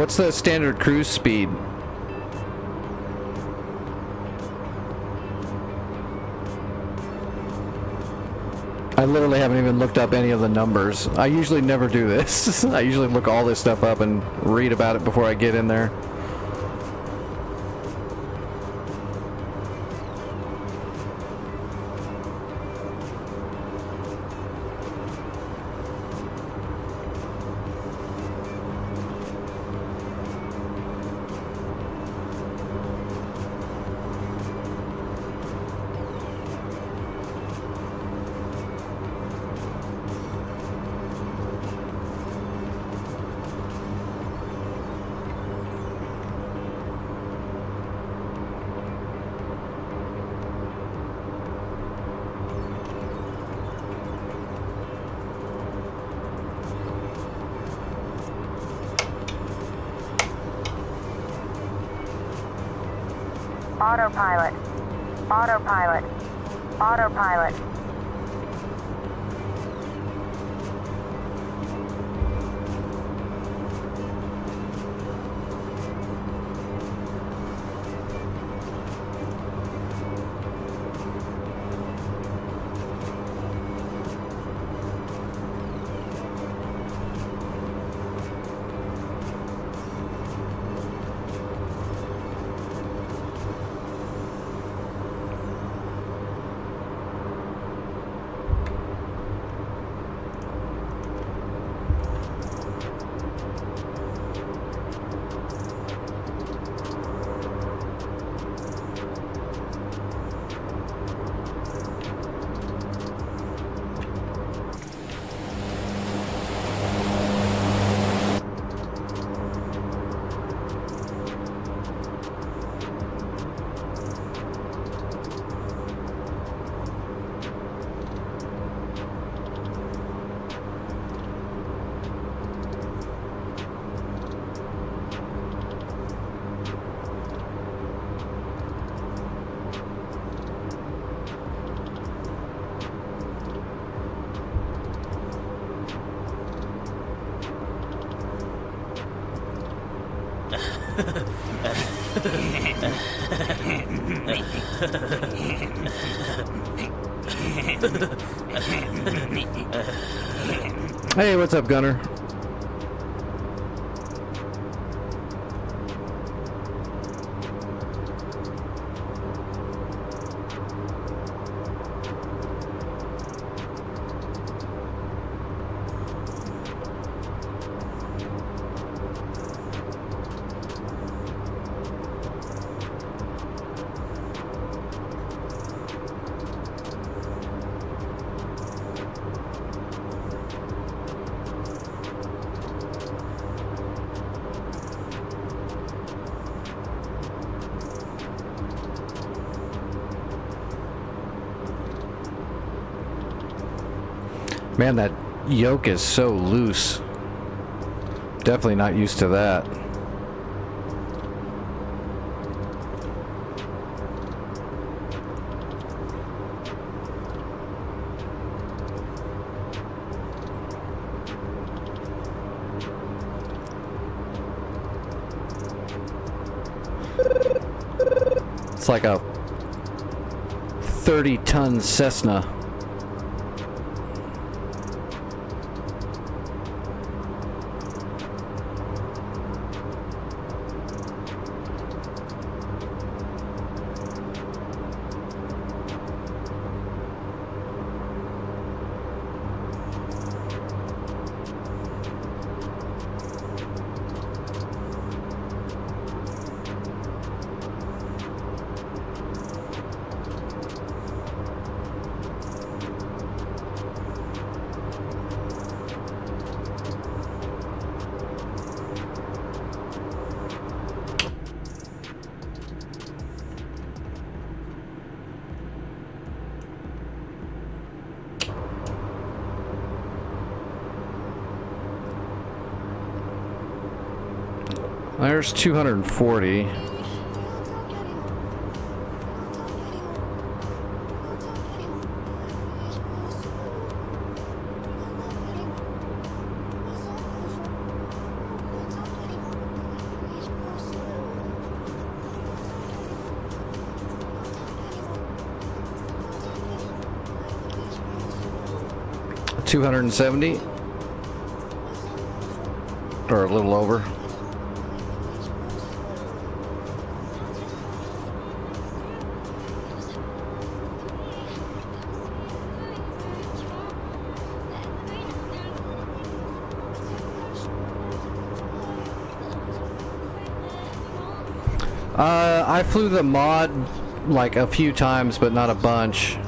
What's the standard cruise speed? I literally haven't even looked up any of the numbers. I usually never do this. I usually look all this stuff up and read about it before I get in there. Autopilot. Autopilot. Autopilot. Hey, what's up, Gunner? Man, that yoke is so loose. Definitely not used to that. It's like a 30-ton Cessna. There's 240. 270. Or a little over. I flew the mod like a few times, but not a bunch.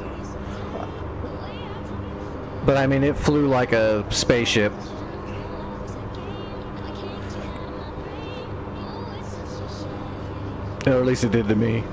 But I mean, it flew like a spaceship. Or at least it did to me.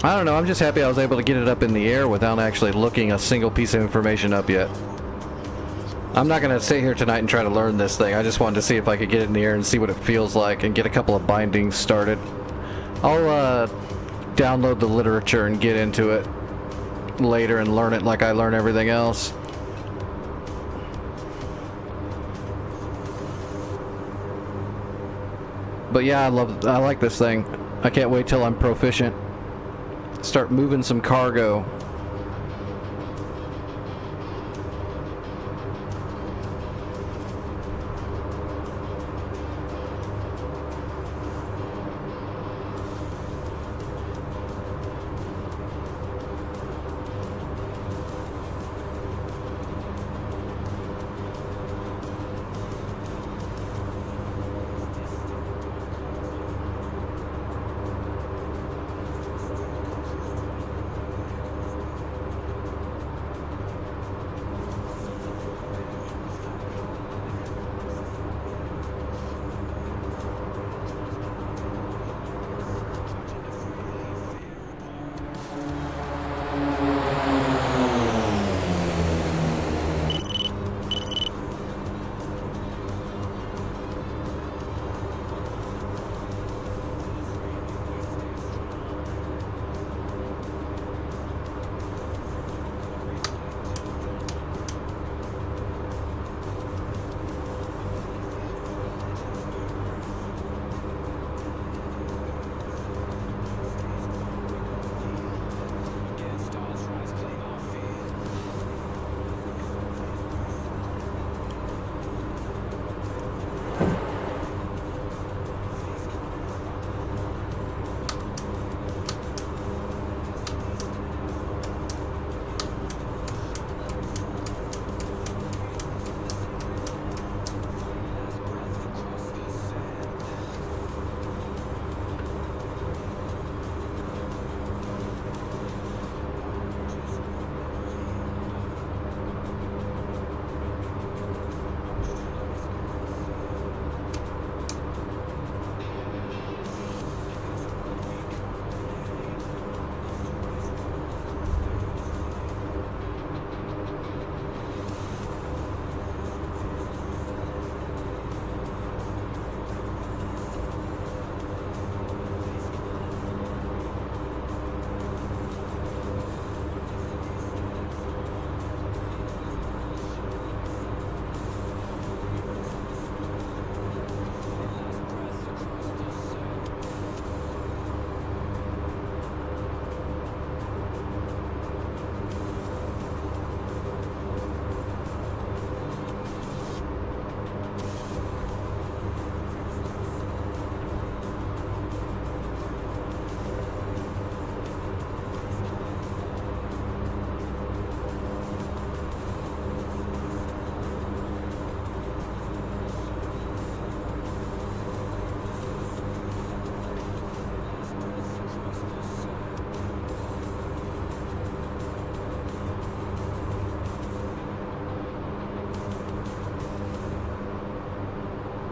I don't know, I'm just happy I was able to get it up in the air without actually looking a single piece of information up yet. I'm not going to sit here tonight and try to learn this thing. I just wanted to see if I could get it in the air and see what it feels like and get a couple of bindings started. I'll download the literature and get into it later and learn it like I learn everything else. But yeah, I like this thing. I can't wait till I'm proficient. Start moving some cargo.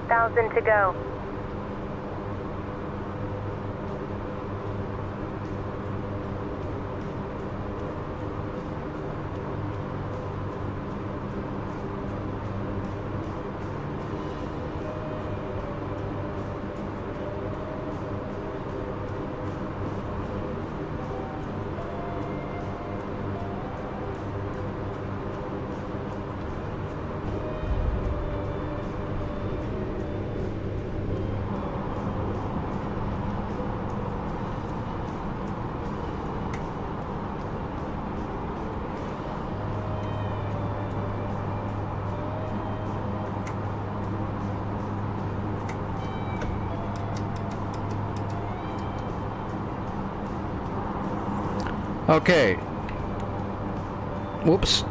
1,000 to go. Okay. Whoops.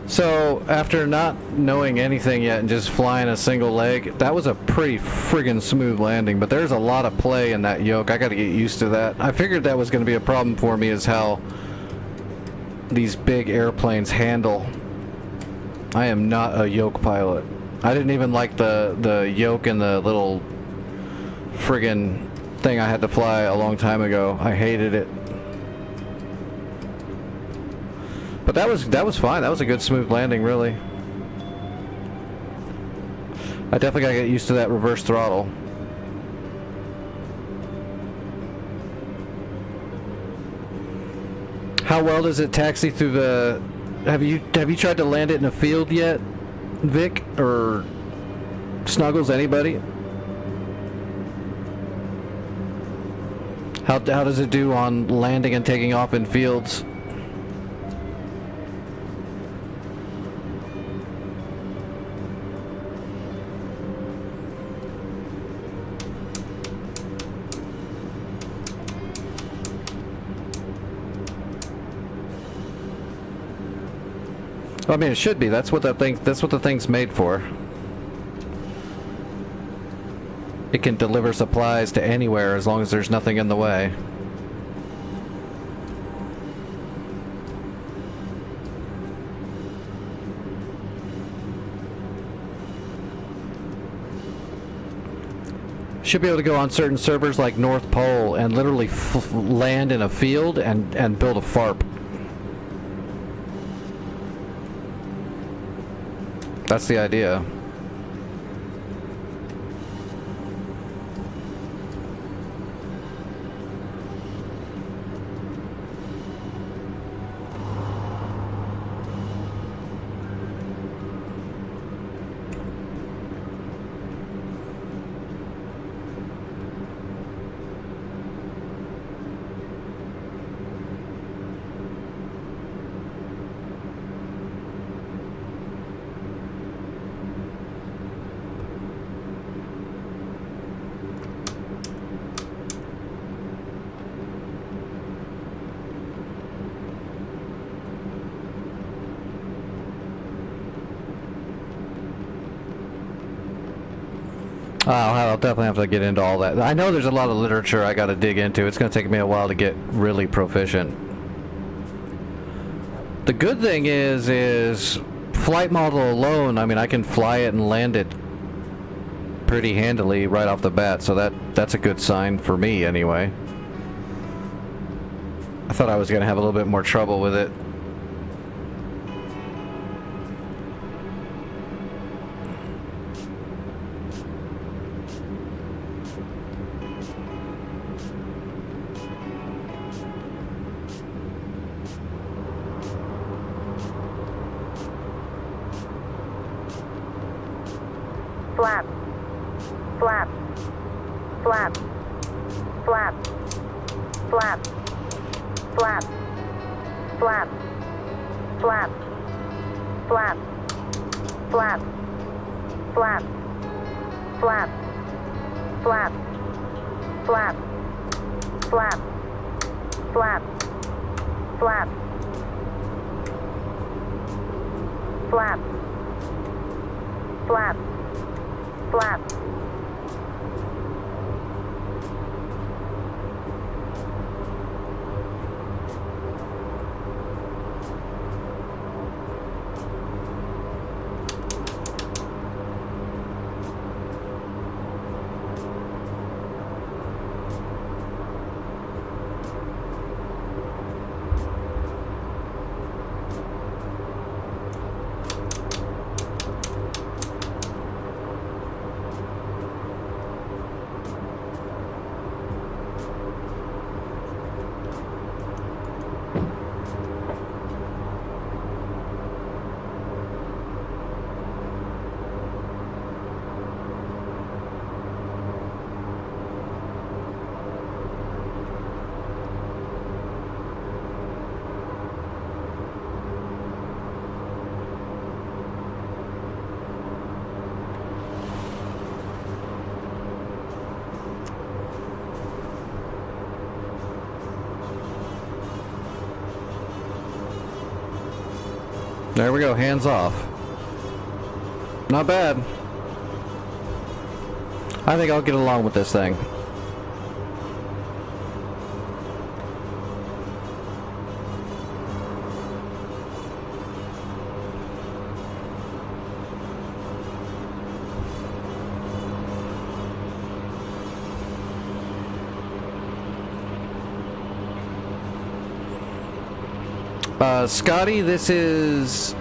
So, after not knowing anything yet and just flying a single leg, that was a pretty friggin' smooth landing, but there's a lot of play in that yoke. I gotta get used to that. I figured that was gonna be a problem for me, is how these big airplanes handle. I am not a yoke pilot. I didn't even like the yoke and the little friggin' thing I had to fly a long time ago. I hated it. But that was fine. That was a good smooth landing, really. I definitely gotta get used to that reverse throttle. How well does it taxi through the? Have you tried to land it in a field yet, Vic or Snuggles? Anybody? How does it do on landing and taking off in fields? I mean, it should be. That's what the thing's made for. It can deliver supplies to anywhere as long as there's nothing in the way. Should be able to go on certain servers like North Pole and literally land in a field and build a FARP. That's the idea. I'll definitely have to get into all that. I know there's a lot of literature I got to dig into. It's going to take me a while to get really proficient. The good thing is flight model alone, I mean, I can fly it and land it pretty handily right off the bat, so that's a good sign for me anyway. I thought I was going to have a little bit more trouble with it. Flap. Flap. Flap. Flap. Flap. Flap. Flap. Flap. Flap. Flap. Flap. Flap. Flap. Flap. Flap. Flap. Flap. Flap. Flap. Flap. There we go, hands off. Not bad. I think I'll get along with this thing. Scotty, this is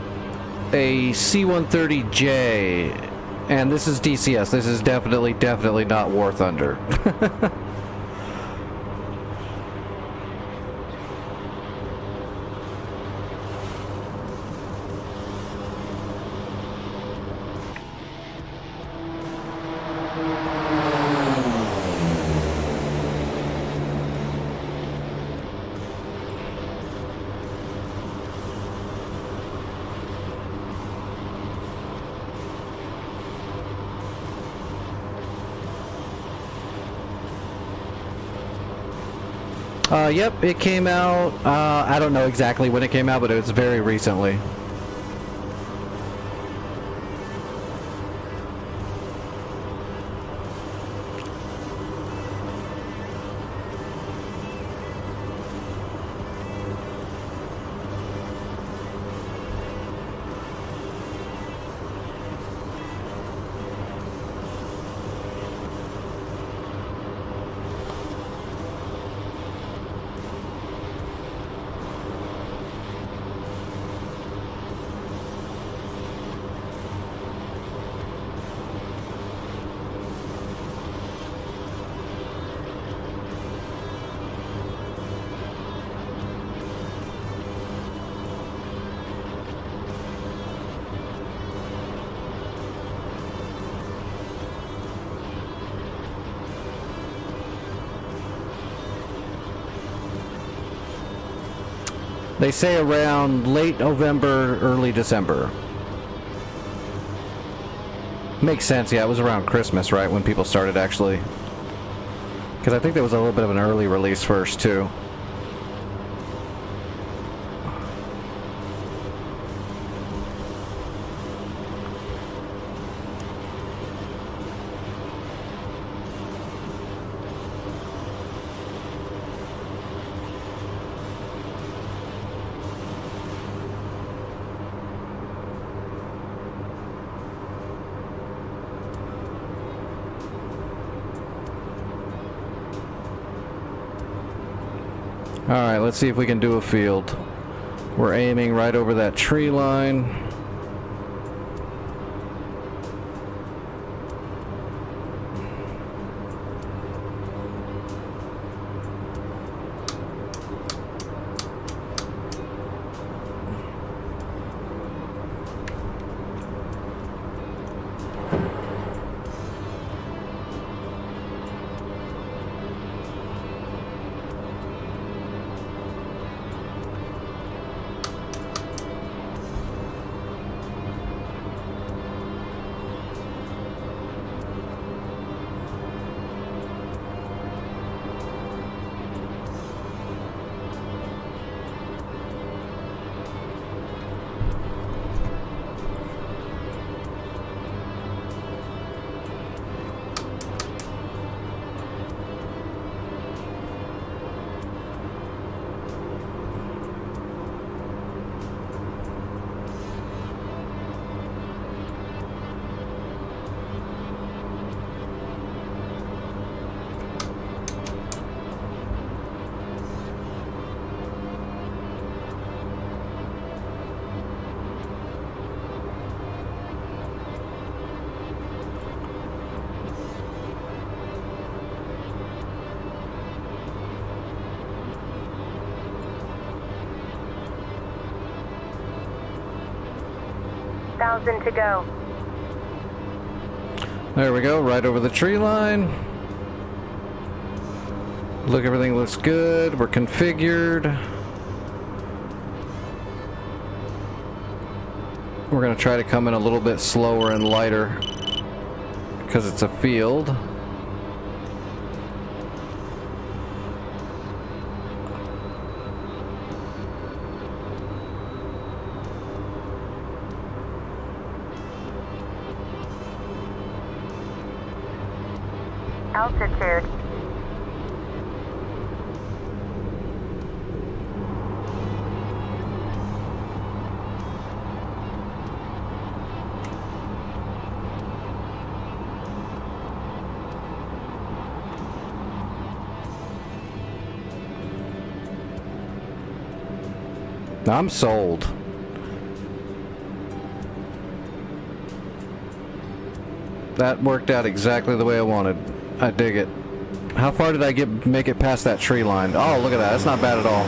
a C-130J, and this is DCS. This is definitely not War Thunder. Yep, it came out, I don't know exactly when it came out, but it was very recently. They say around late November, early December. Makes sense, yeah, it was around Christmas, right, when people started actually. Because I think there was a little bit of an early release first, too. Alright, let's see if we can do a field. We're aiming right over that tree line. 1,000 to go. There we go, right over the tree line. Look, everything looks good. We're configured. We're gonna try to come in a little bit slower and lighter because it's a field. Altitude. I'm sold. That worked out exactly the way I wanted. I dig it. How far did I make it past that tree line? Oh, look at that. That's not bad at all.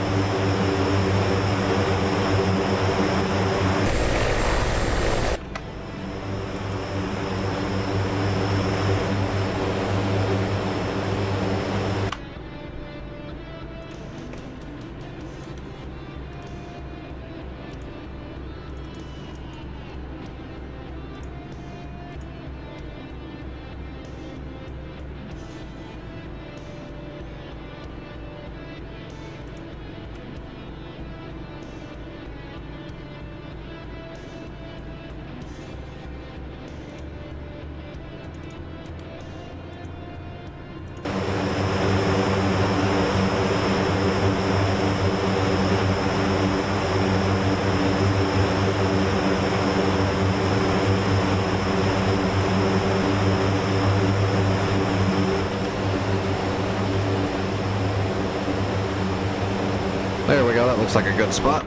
There we go, that looks like a good spot.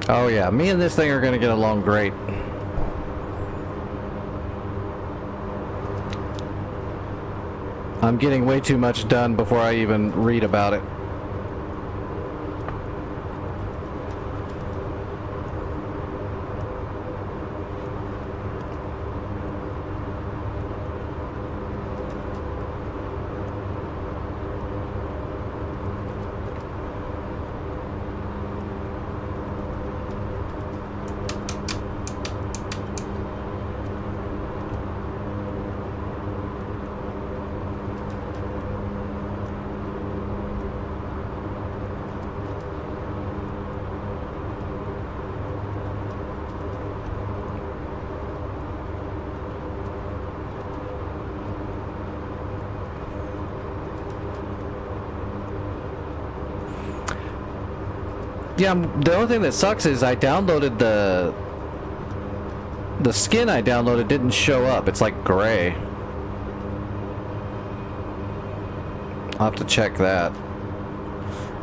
Oh yeah, me and this thing are gonna get along great. I'm getting way too much done before I even read about it. Yeah, the only thing that sucks is I downloaded the skin I downloaded didn't show up. It's like gray. I'll have to check that.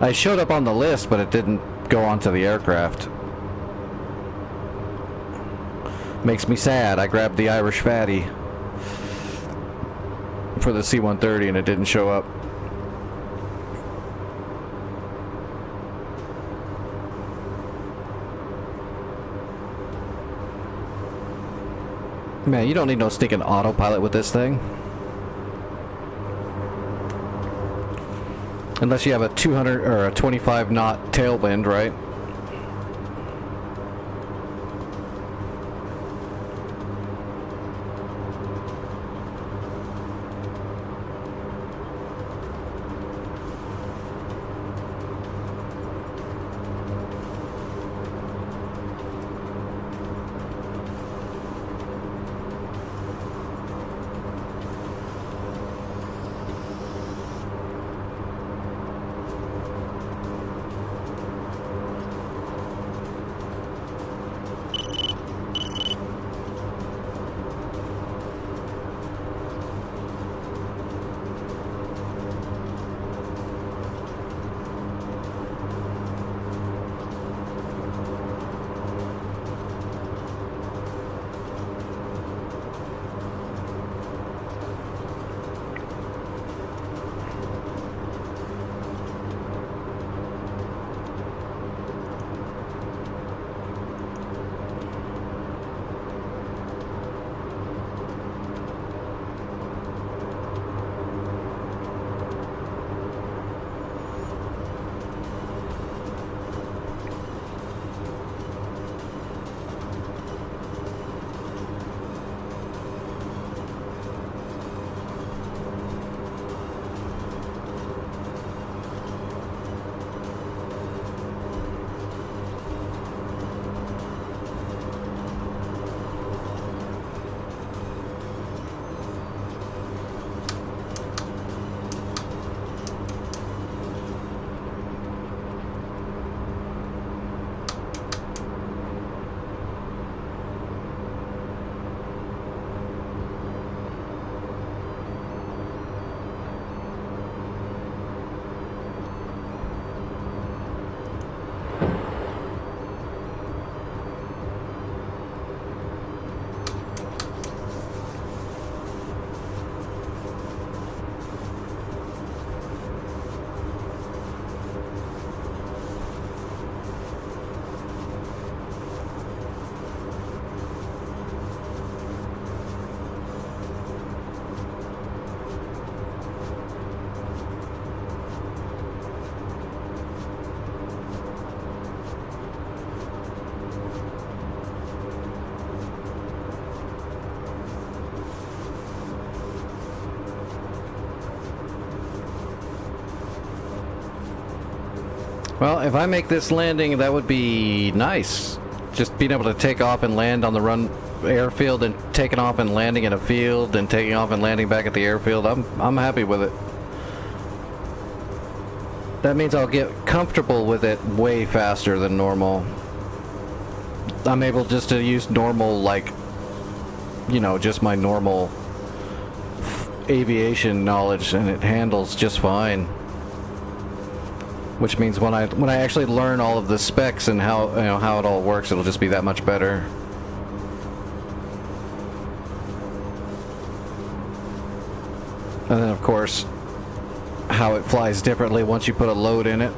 I showed up on the list, but it didn't go onto the aircraft. Makes me sad. I grabbed the Irish Fatty for the C-130 and it didn't show up. Man, you don't need no stinking autopilot with this thing. Unless you have a 200 or a 25 knot tailwind, right? Well, if I make this landing, that would be nice. Just being able to take off and land on the airfield and taking off and landing in a field and taking off and landing back at the airfield. I'm happy with it. That means I'll get comfortable with it way faster than normal. I'm able just to use normal, like, you know, just my normal aviation knowledge, and it handles just fine. Which means when I actually learn all of the specs and how, you know, how it all works, it'll just be that much better. And then of course, how it flies differently once you put a load in it.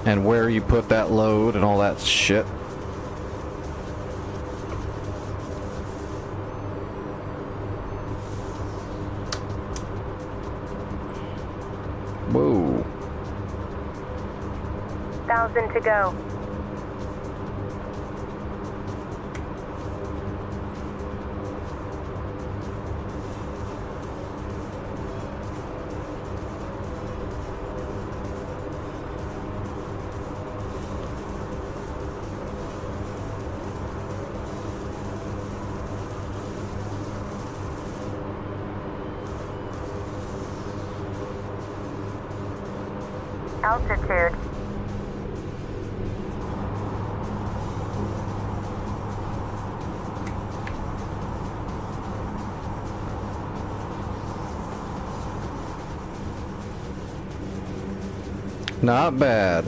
And where you put that load and all that shit. Whoa. 1,000 to go. Altitude. Not bad.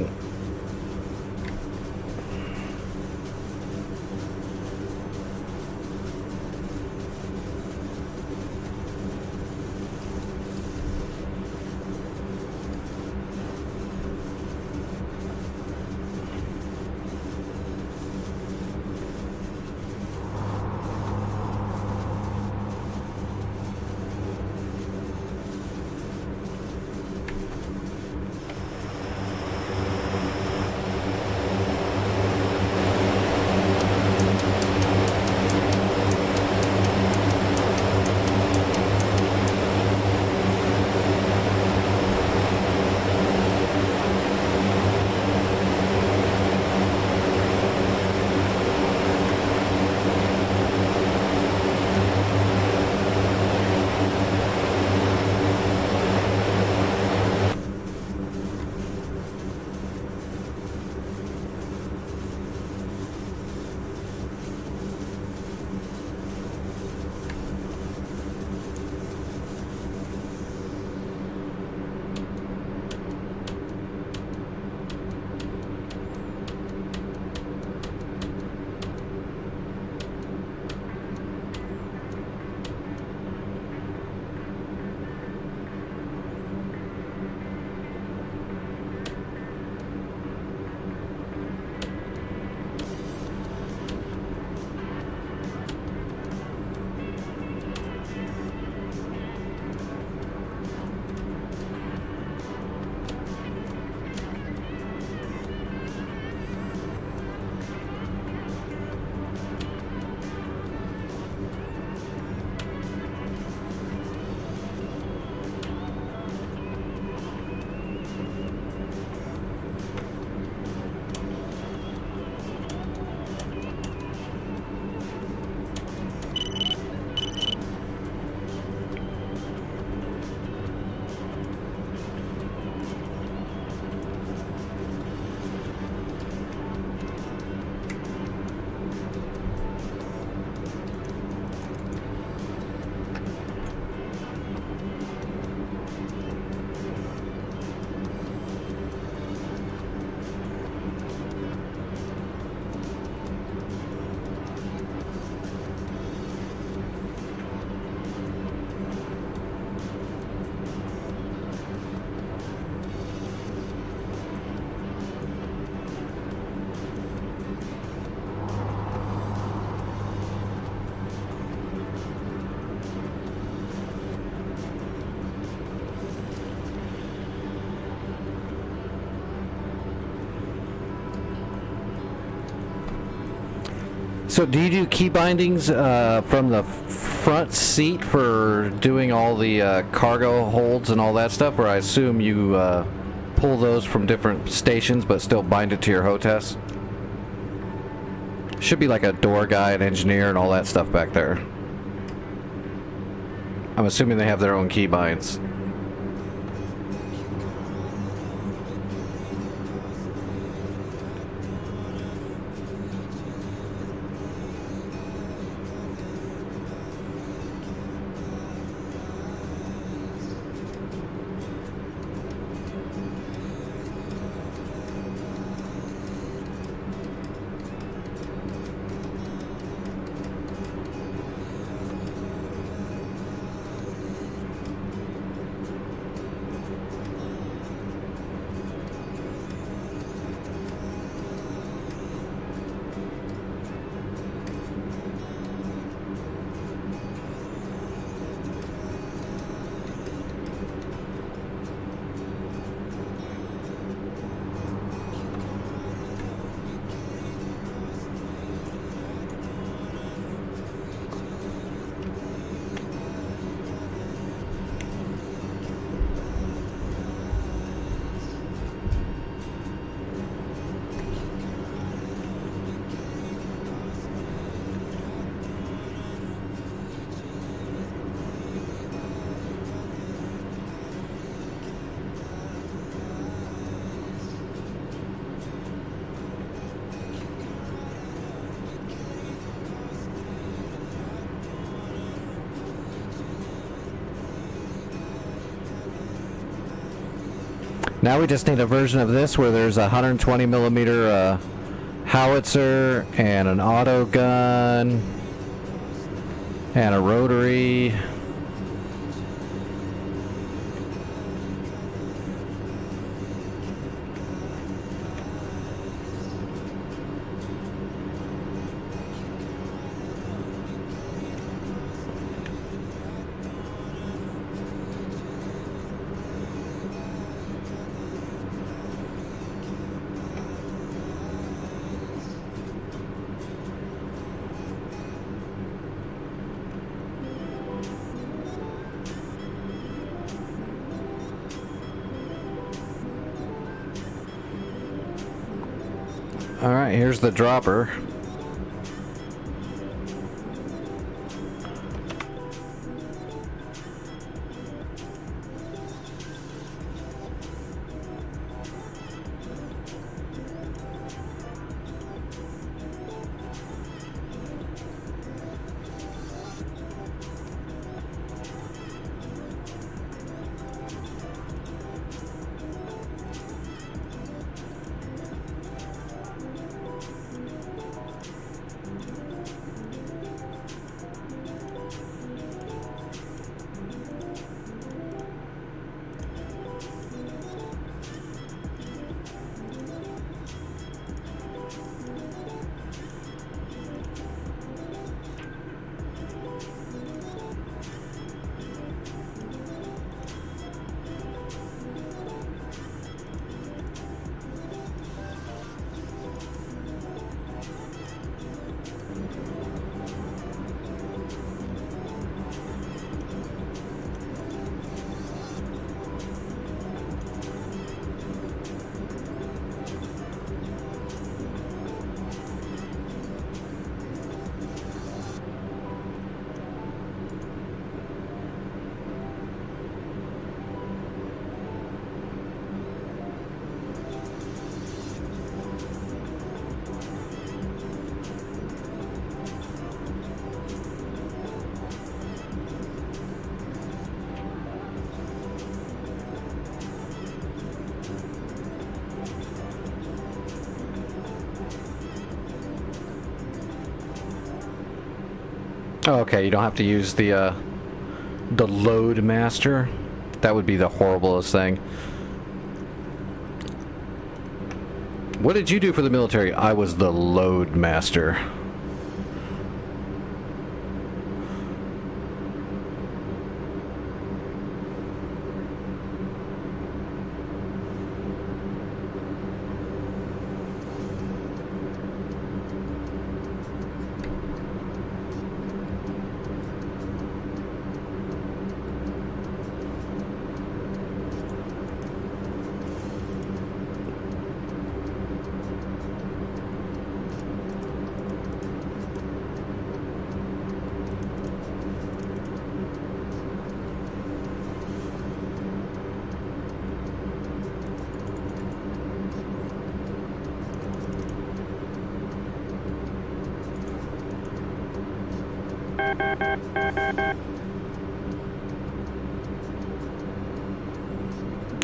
So do you do key bindings from the front seat for doing all the cargo holds and all that stuff, or I assume you pull those from different stations but still bind it to your hostess? Should be like a door guy, an engineer, and all that stuff back there. I'm assuming they have their own key binds. Now we just need a version of this where there's a 120 millimeter howitzer and an auto gun and a rotary. Alright, here's the dropper. Oh, okay, you don't have to use the load master. That would be the horriblest thing. What did you do for the military? I was the load master.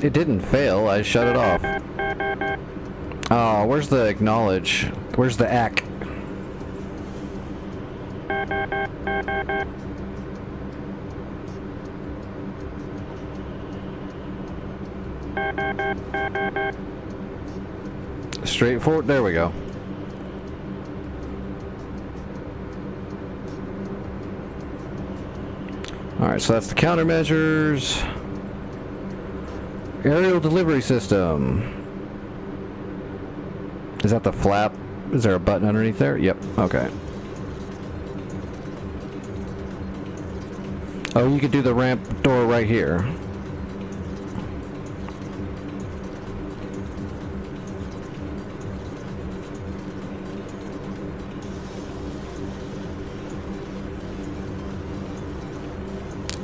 It didn't fail, I shut it off. Oh, where's the acknowledge? Where's the ACK? Straightforward, there we go. Alright, so that's the countermeasures. Aerial delivery system. Is that the flap? Is there a button underneath there? Yep, okay. Oh, you could do the ramp door right here.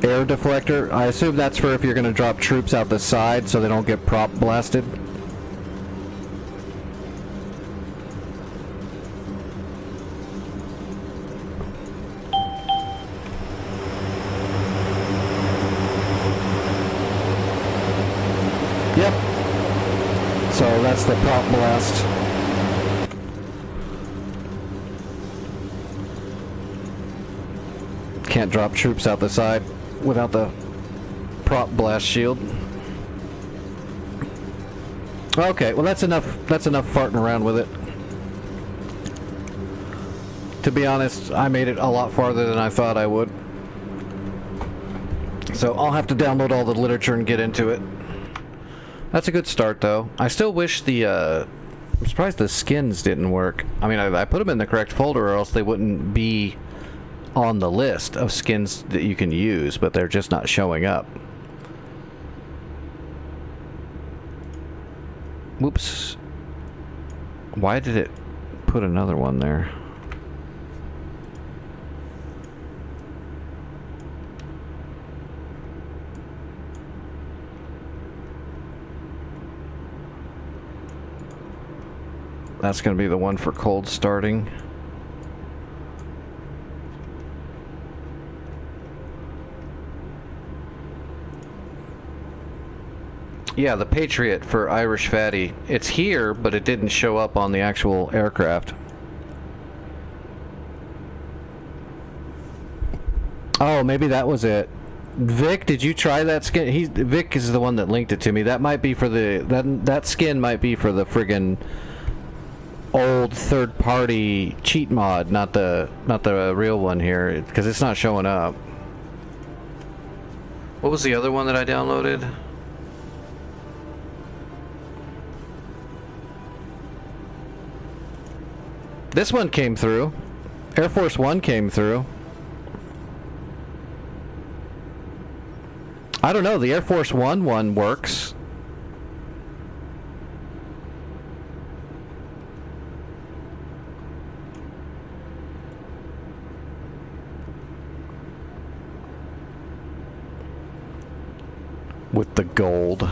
Air deflector. I assume that's for if you're going to drop troops out the side so they don't get prop blasted. Yep. So that's the prop blast. Can't drop troops out the side without the prop blast shield. Okay, well that's enough farting around with it. To be honest, I made it a lot farther than I thought I would. So I'll have to download all the literature and get into it. That's a good start though. I still wish the I'm surprised the skins didn't work. I mean, I put them in the correct folder or else they wouldn't be on the list of skins that you can use, but they're just not showing up. Whoops. Why did it put another one there? That's going to be the one for cold starting. Yeah, the Patriot for Irish Fatty. It's here, but it didn't show up on the actual aircraft. Oh, maybe that was it. Vic, did you try that skin? Vic is the one that linked it to me. That might be for the that skin might be for the friggin' old third-party cheat mod, not the real one here, because it's not showing up. What was the other one that I downloaded? This one came through. Air Force One came through. I don't know, the Air Force One works. With the gold.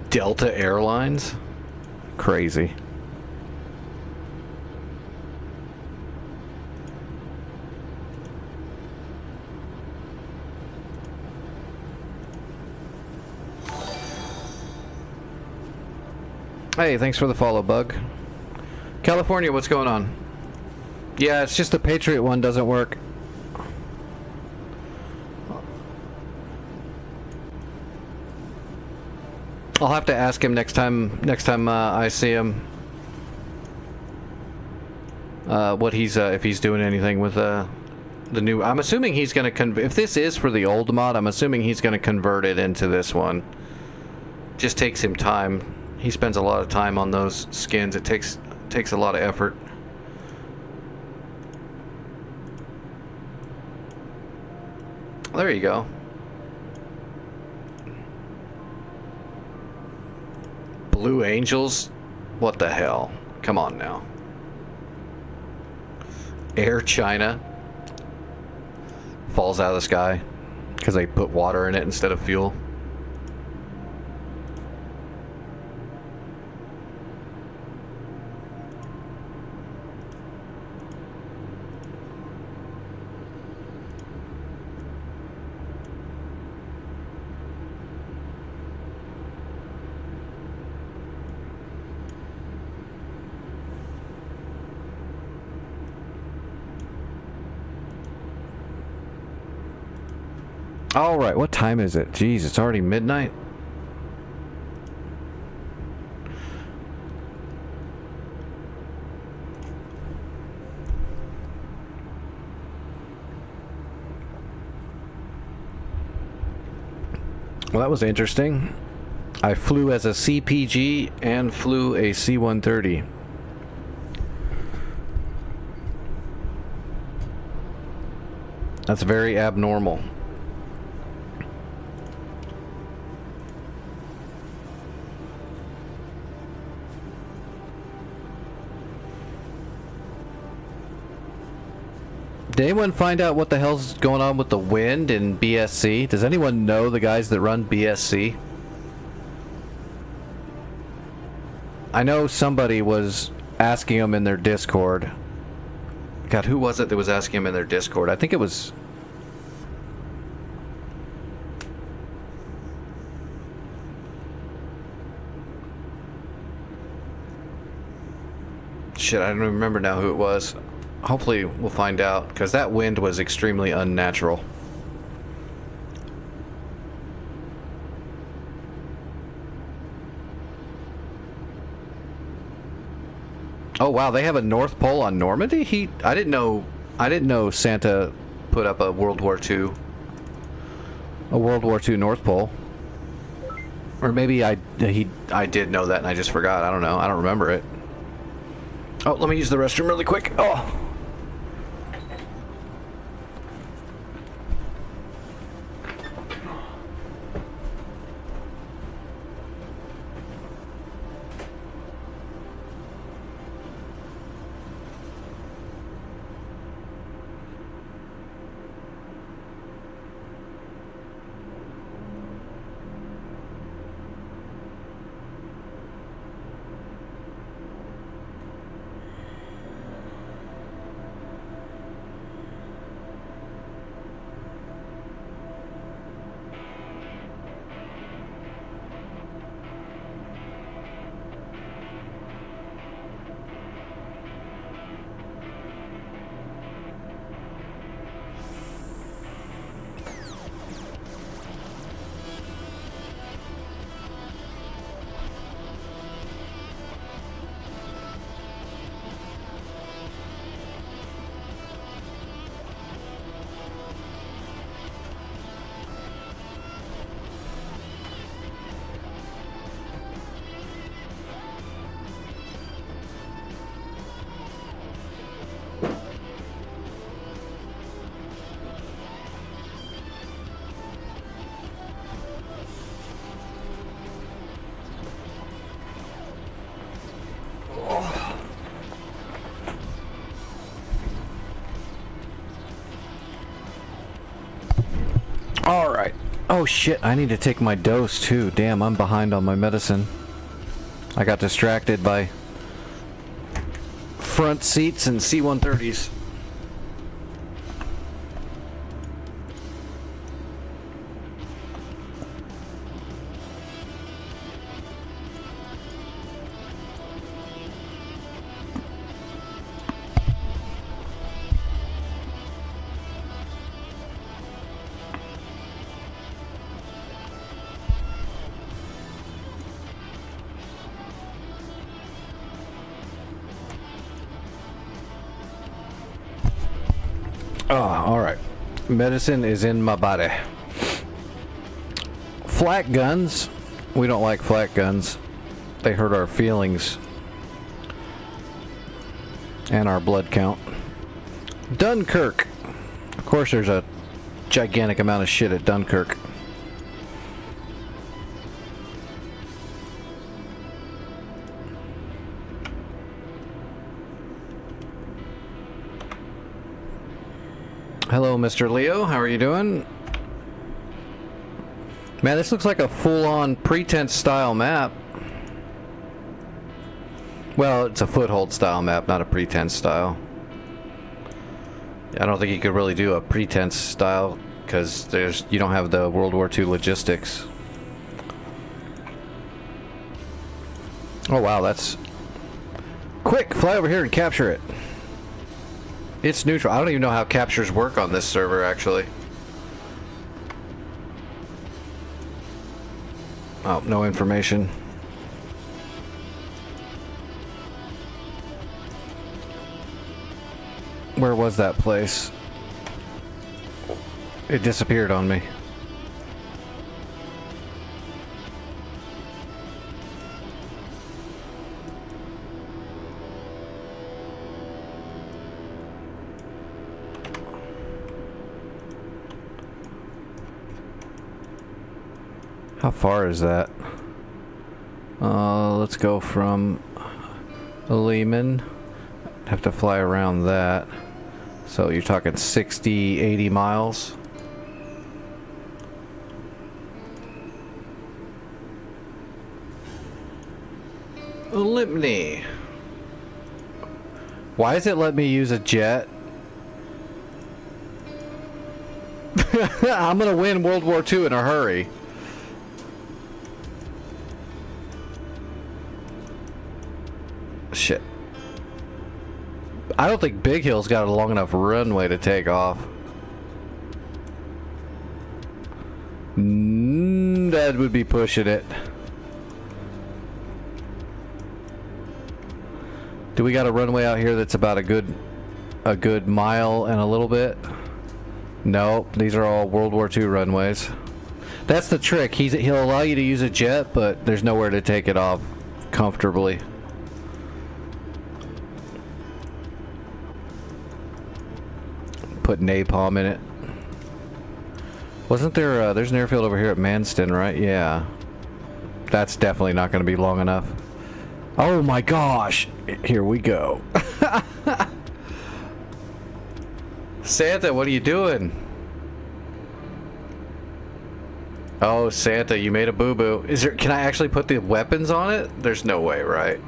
Delta Airlines? Crazy. Hey, thanks for the follow, Bug. California, what's going on? Yeah, it's just the Patriot one doesn't work. I'll have to ask him next time I see him. What he's if he's doing anything with the new. I'm assuming he's gonna if this is for the old mod, I'm assuming he's gonna convert it into this one. Just takes him time. He spends a lot of time on those skins. It takes a lot of effort. There you go. Blue Angels? What the hell? Come on now. Air China falls out of the sky because they put water in it instead of fuel. All right, what time is it? Jeez, it's already midnight. Well, that was interesting. I flew as a CPG and flew a C-130. That's very abnormal. Did anyone find out what the hell's going on with the wind in BSC? Does anyone know the guys that run BSC? I know somebody was asking them in their Discord. God, who was it that was asking them in their Discord? I think it was... Shit, I don't even remember now who it was. Hopefully we'll find out, because that wind was extremely unnatural. Oh wow, they have a North Pole on Normandy? I didn't know Santa put up a World War II North Pole. Or maybe I did know that and I just forgot. I don't know. I don't remember it. Oh, let me use the restroom really quick. Oh. Alright. Oh shit, I need to take my dose too. Damn, I'm behind on my medicine. I got distracted by front seats and C-130s. Oh, alright. Medicine is in my body. Flak guns. We don't like flak guns. They hurt our feelings. And our blood count. Dunkirk. Of course there's a gigantic amount of shit at Dunkirk. Hello, Mr. Leo. How are you doing? Man, this looks like a full-on pretense style map. Well, it's a foothold style map, not a pretense style. I don't think you could really do a pretense style because you don't have the World War II logistics. Oh wow, that's quick. Fly over here and capture it. It's neutral. I don't even know how captures work on this server, actually. Oh, no information. Where was that place? It disappeared on me. How far is that? Let's go from Lehman. Have to fly around that. So you're talking 60, 80 miles. Lipney. Why does it let me use a jet? I'm gonna win World War II in a hurry. Shit. I don't think Big Hill's got a long enough runway to take off. That would be pushing it. Do we got a runway out here that's about a good mile and a little bit? Nope, these are all World War II runways. That's the trick. He'll allow you to use a jet, but there's nowhere to take it off comfortably. Put napalm in it. Wasn't there, there's an airfield over here at Manston, right? Yeah. That's definitely not going to be long enough. Oh my gosh! Here we go. Santa, what are you doing? Oh, Santa, you made a boo-boo. Can I actually put the weapons on it? There's no way, right?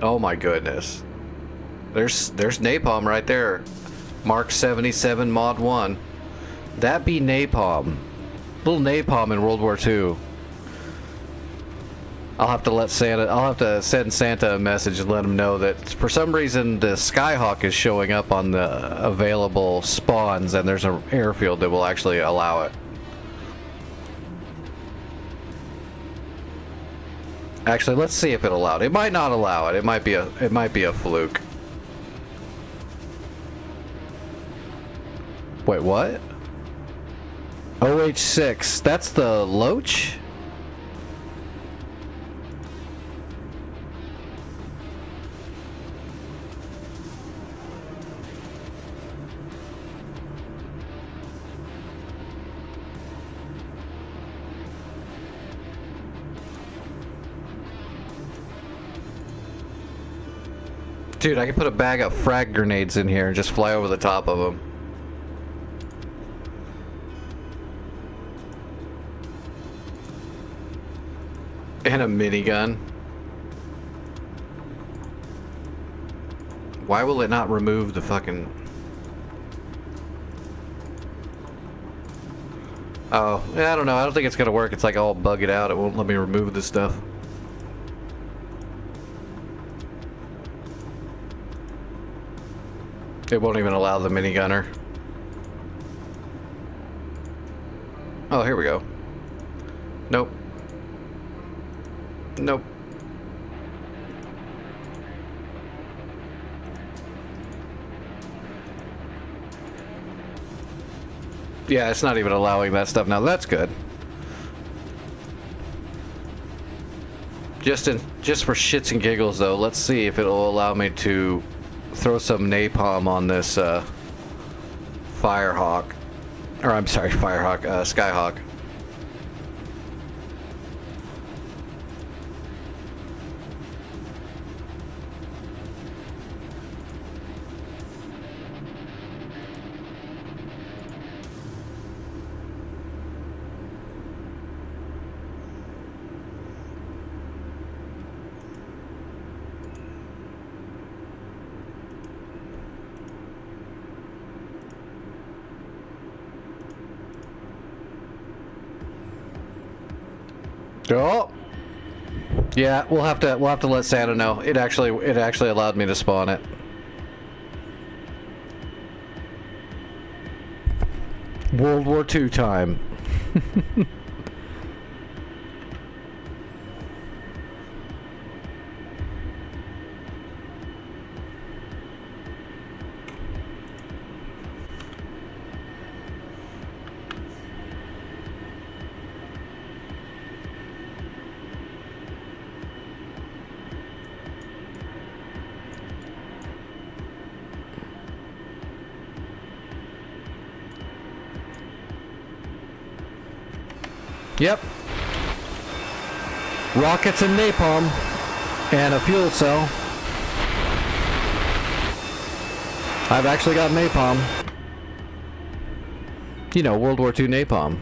Oh my goodness. There's napalm right there. Mark 77 Mod 1. That be napalm. Little napalm in World War II. I'll have to send Santa a message and let him know that for some reason the Skyhawk is showing up on the available spawns and there's an airfield that will actually allow it. Actually, let's see if it allowed. It might not allow it. It might be a fluke. Wait, what? OH6. That's the Loach? Dude, I could put a bag of frag grenades in here and just fly over the top of them. And a minigun. Why will it not remove the fucking... Oh, yeah, I don't know. I don't think it's gonna work. It's like all bugged out. It won't let me remove this stuff. It won't even allow the minigunner. Oh, here we go. Nope. Nope. Yeah, it's not even allowing that stuff now. That's good. Just for shits and giggles, though, let's see if it'll allow me to throw some napalm on this Firehawk. Or I'm sorry, Firehawk, Skyhawk. Oh, yeah. We'll have to let Santa know. It actually allowed me to spawn it. World War II time. Yep. Rockets and napalm. And a fuel cell. I've actually got napalm. You know, World War II napalm.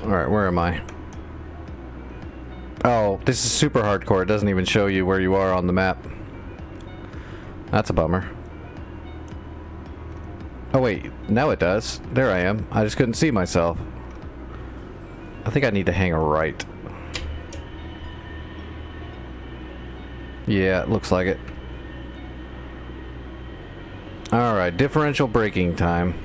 Alright, where am I? Oh, this is super hardcore. It doesn't even show you where you are on the map. That's a bummer. Oh wait, now it does. There I am. I just couldn't see myself. I think I need to hang a right. Yeah, it looks like it. Alright, differential braking time.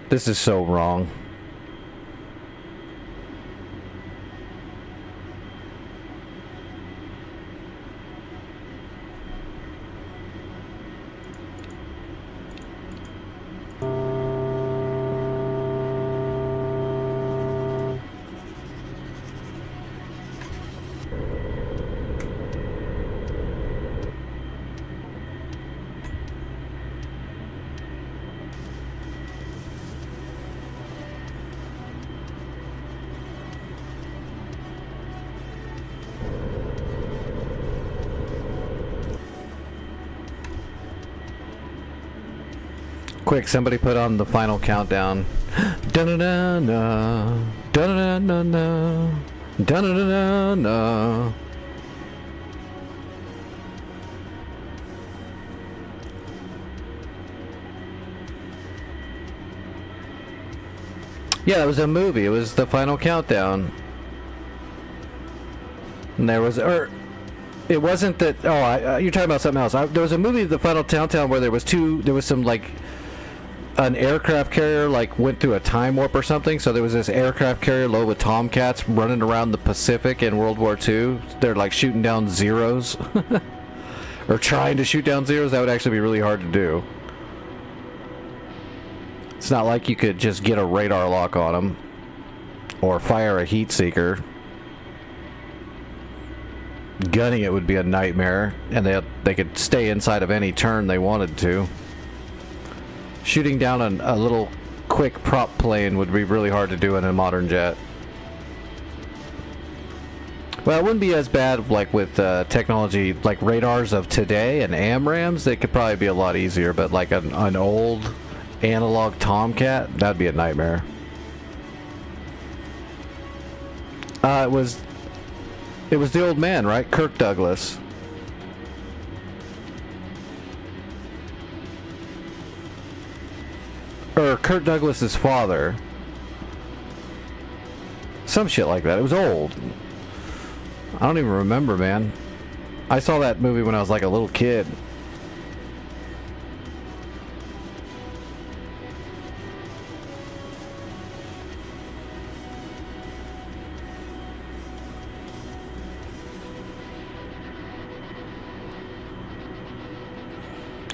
This is so wrong. Quick, somebody put on the final countdown. Da-na-na-na, da-na-na-na, da-na-na-na-na. Yeah, it was a movie. It was the final countdown. And there was, it wasn't that. Oh, you're talking about something else. There was a movie, The Final Countdown, where there was some like an aircraft carrier like went through a time warp or something. So there was this aircraft carrier loaded with Tomcats running around the Pacific in World War II. They're like shooting down zeros, or trying to shoot down zeros. That would actually be really hard to do. It's not like you could just get a radar lock on them or fire a heat seeker. Gunning it would be a nightmare, and they could stay inside of any turn they wanted to. Shooting down a little quick prop plane would be really hard to do in a modern jet. Well, it wouldn't be as bad like with technology like radars of today and AMRAAMs. They could probably be a lot easier, but like an old analog Tomcat, that'd be a nightmare. It was the old man, right? Kirk Douglas. Or Kirk Douglas's father. Some shit like that. It was old. I don't even remember, man. I saw that movie when I was like a little kid.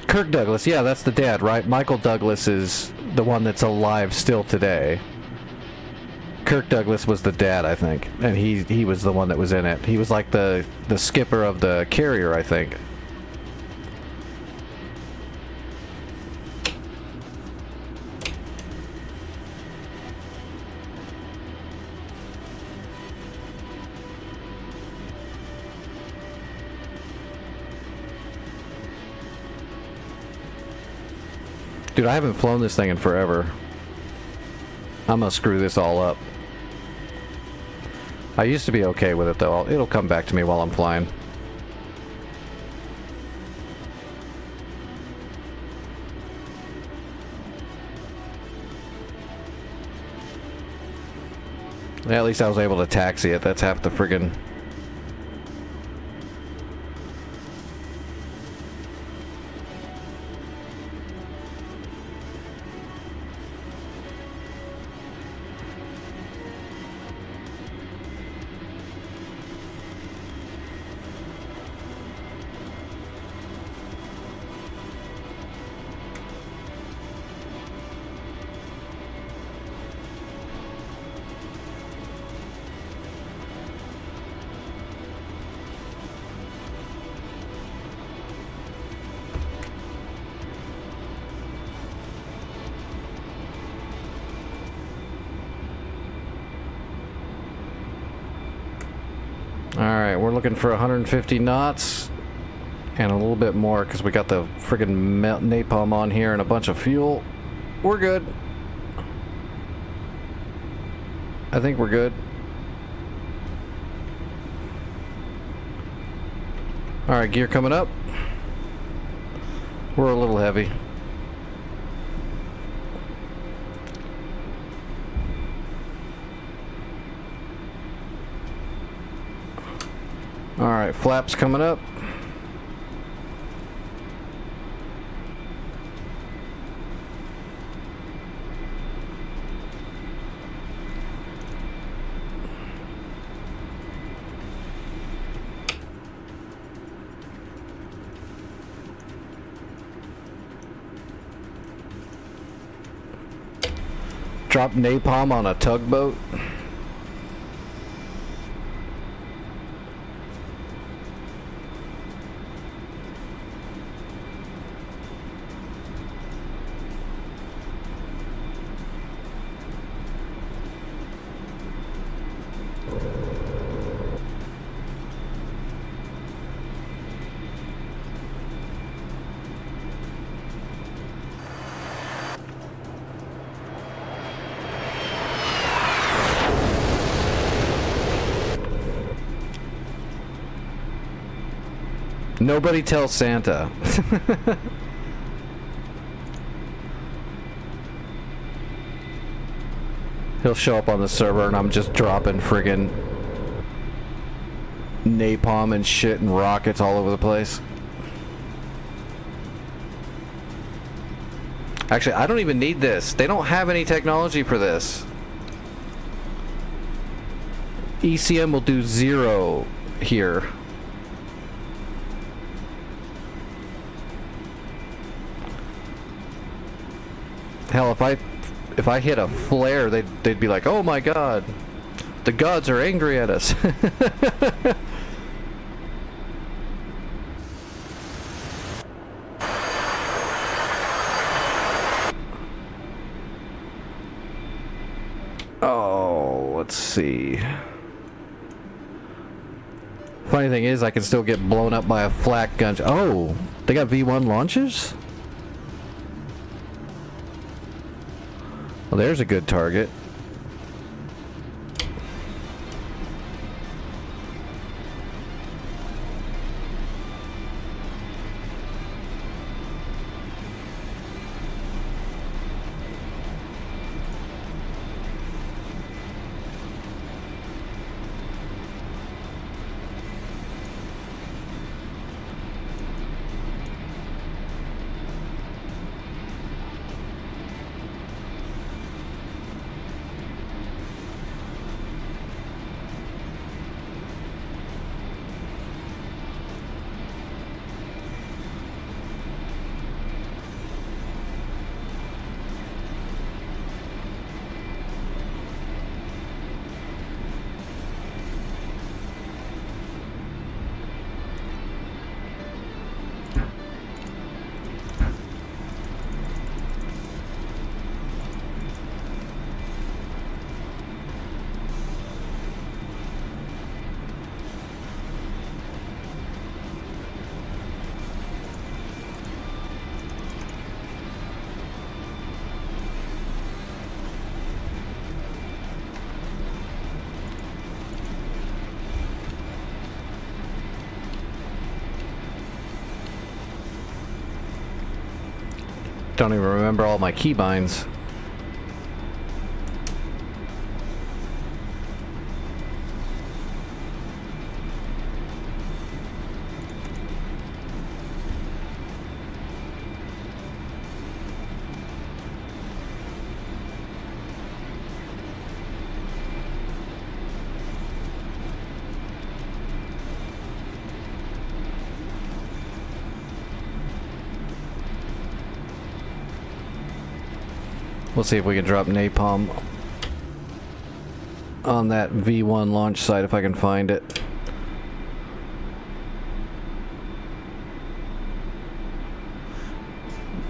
Kirk Douglas, yeah, that's the dad, right? Michael Douglas is the one that's alive still today. Kirk Douglas was the dad, I think, and he was the one that was in it. He was like the skipper of the carrier, I think. Dude, I haven't flown this thing in forever. I'm gonna screw this all up. I used to be okay with it though. It'll come back to me while I'm flying. Yeah, at least I was able to taxi it. That's half the friggin'... Alright, we're looking for 150 knots and a little bit more because we got the friggin' napalm on here and a bunch of fuel. We're good. I think we're good. Alright, gear coming up. We're a little heavy. Alright, flaps coming up. Drop napalm on a tugboat. Nobody tells Santa. He'll show up on the server and I'm just dropping friggin' napalm and shit and rockets all over the place. Actually, I don't even need this. They don't have any technology for this. ECM will do 0 here. Hell, if I hit a flare, they'd be like, "Oh my God, the gods are angry at us." Oh, let's see. Funny thing is, I can still get blown up by a flak gun. Oh, they got V1 launches? Well, there's a good target. Don't even remember all my keybinds. We'll see if we can drop napalm on that V1 launch site if I can find it.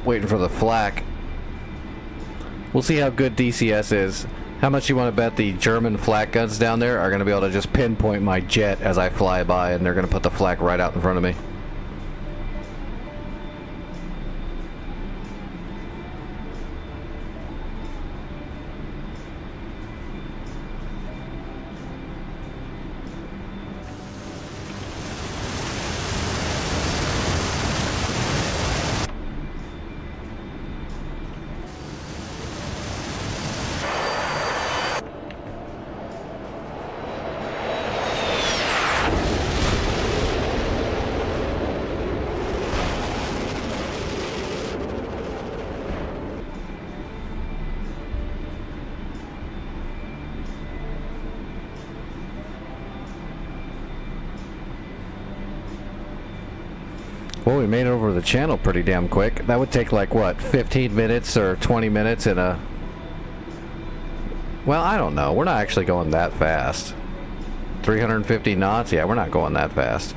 Waiting for the flak. We'll see how good DCS is. How much you want to bet the German flak guns down there are going to be able to just pinpoint my jet as I fly by, and they're going to put the flak right out in front of me. Well, we made it over the channel pretty damn quick. That would take like, what, 15 minutes or 20 minutes in a... Well, I don't know. We're not actually going that fast. 350 knots? Yeah, we're not going that fast.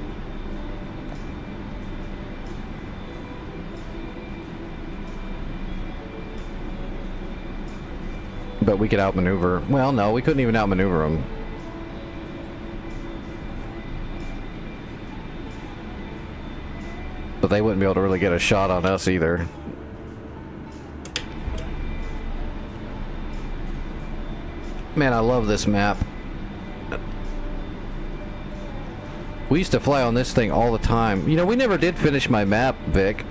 But we could outmaneuver... Well, no, we couldn't even outmaneuver them. But they wouldn't be able to really get a shot on us either. Man, I love this map. We used to fly on this thing all the time. You know, we never did finish my map, Vic.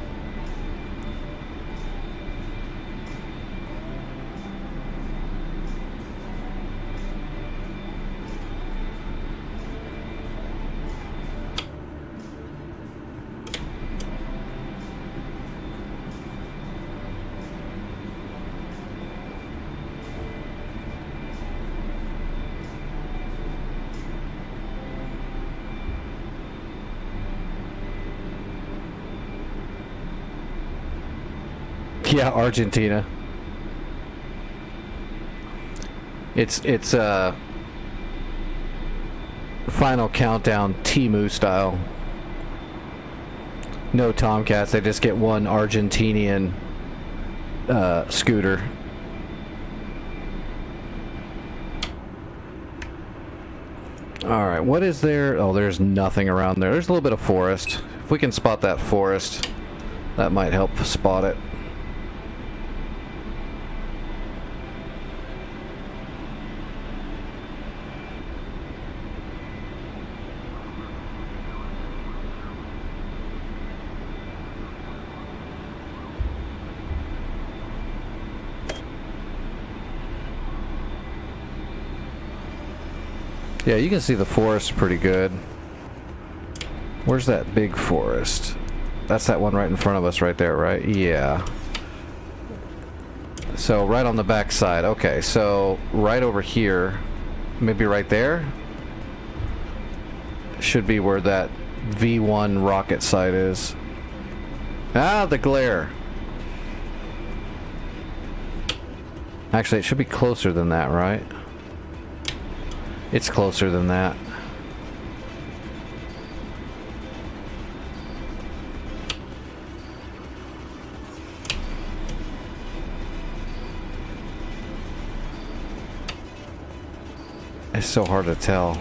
Yeah, Argentina. It's Final Countdown Temu style. No Tomcats, they just get one Argentinian scooter. Alright, what is there? Oh, there's nothing around there. There's a little bit of forest. If we can spot that forest, that might help spot it. Yeah, you can see the forest pretty good. Where's that big forest? That's that one right in front of us right there, right? Yeah. So right on the back side. Okay, so right over here, maybe right there, should be where that V1 rocket site is. Ah, the glare. Actually, it should be closer than that, right? It's closer than that. It's so hard to tell.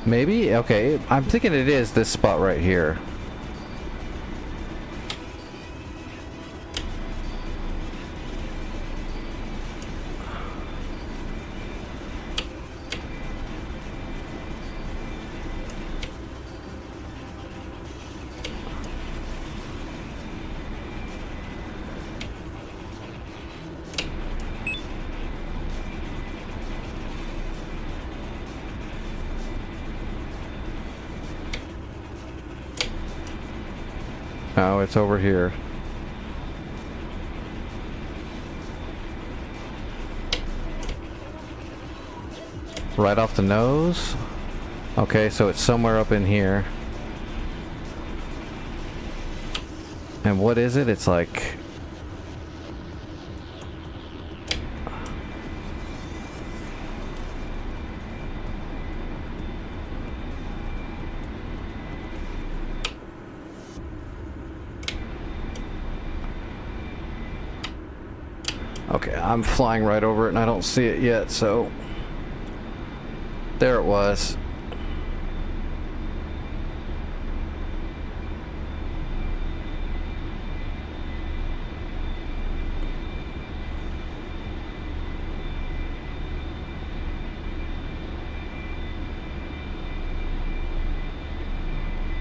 Maybe? Okay, I'm thinking it is this spot right here. Oh, it's over here. Right off the nose? Okay, so it's somewhere up in here. And what is it? It's like... Okay, I'm flying right over it and I don't see it yet, so... There it was.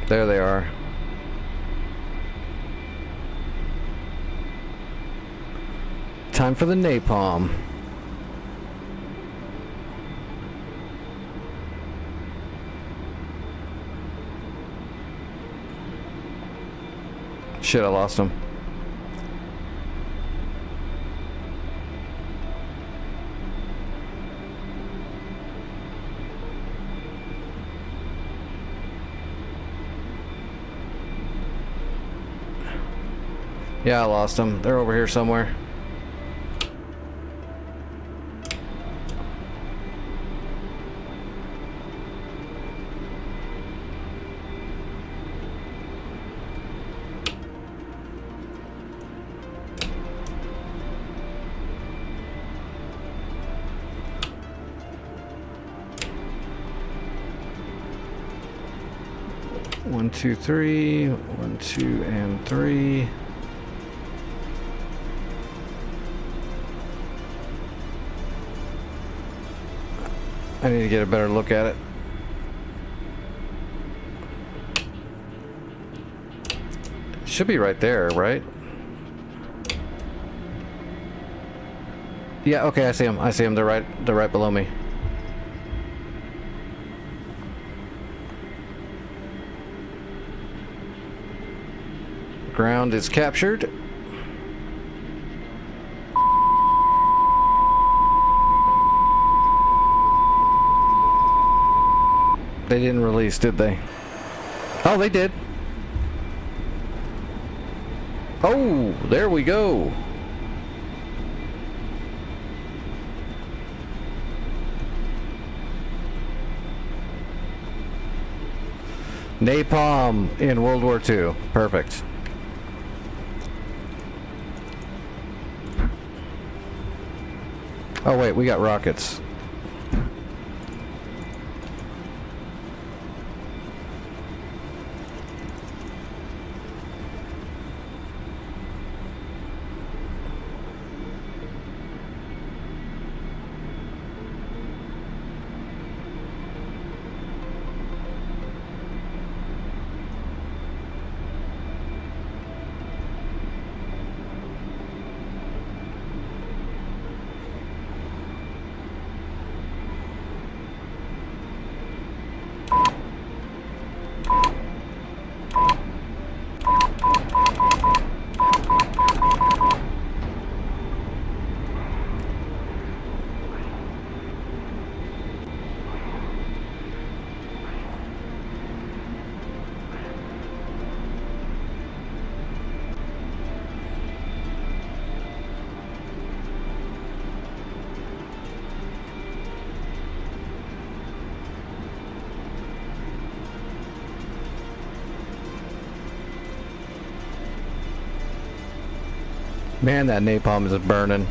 There they are. Time for the napalm. Shit, I lost him. Yeah, I lost them. They're over here somewhere. One, two, three. 1, 2, and 3. I need to get a better look at it. Should be right there, right? Yeah, okay, I see them. I see them. They're right below me. Ground is captured. They didn't release, did they? Oh, they did. Oh, there we go. Napalm in World War II. Perfect. Oh wait, we got rockets. Man, that napalm is burning.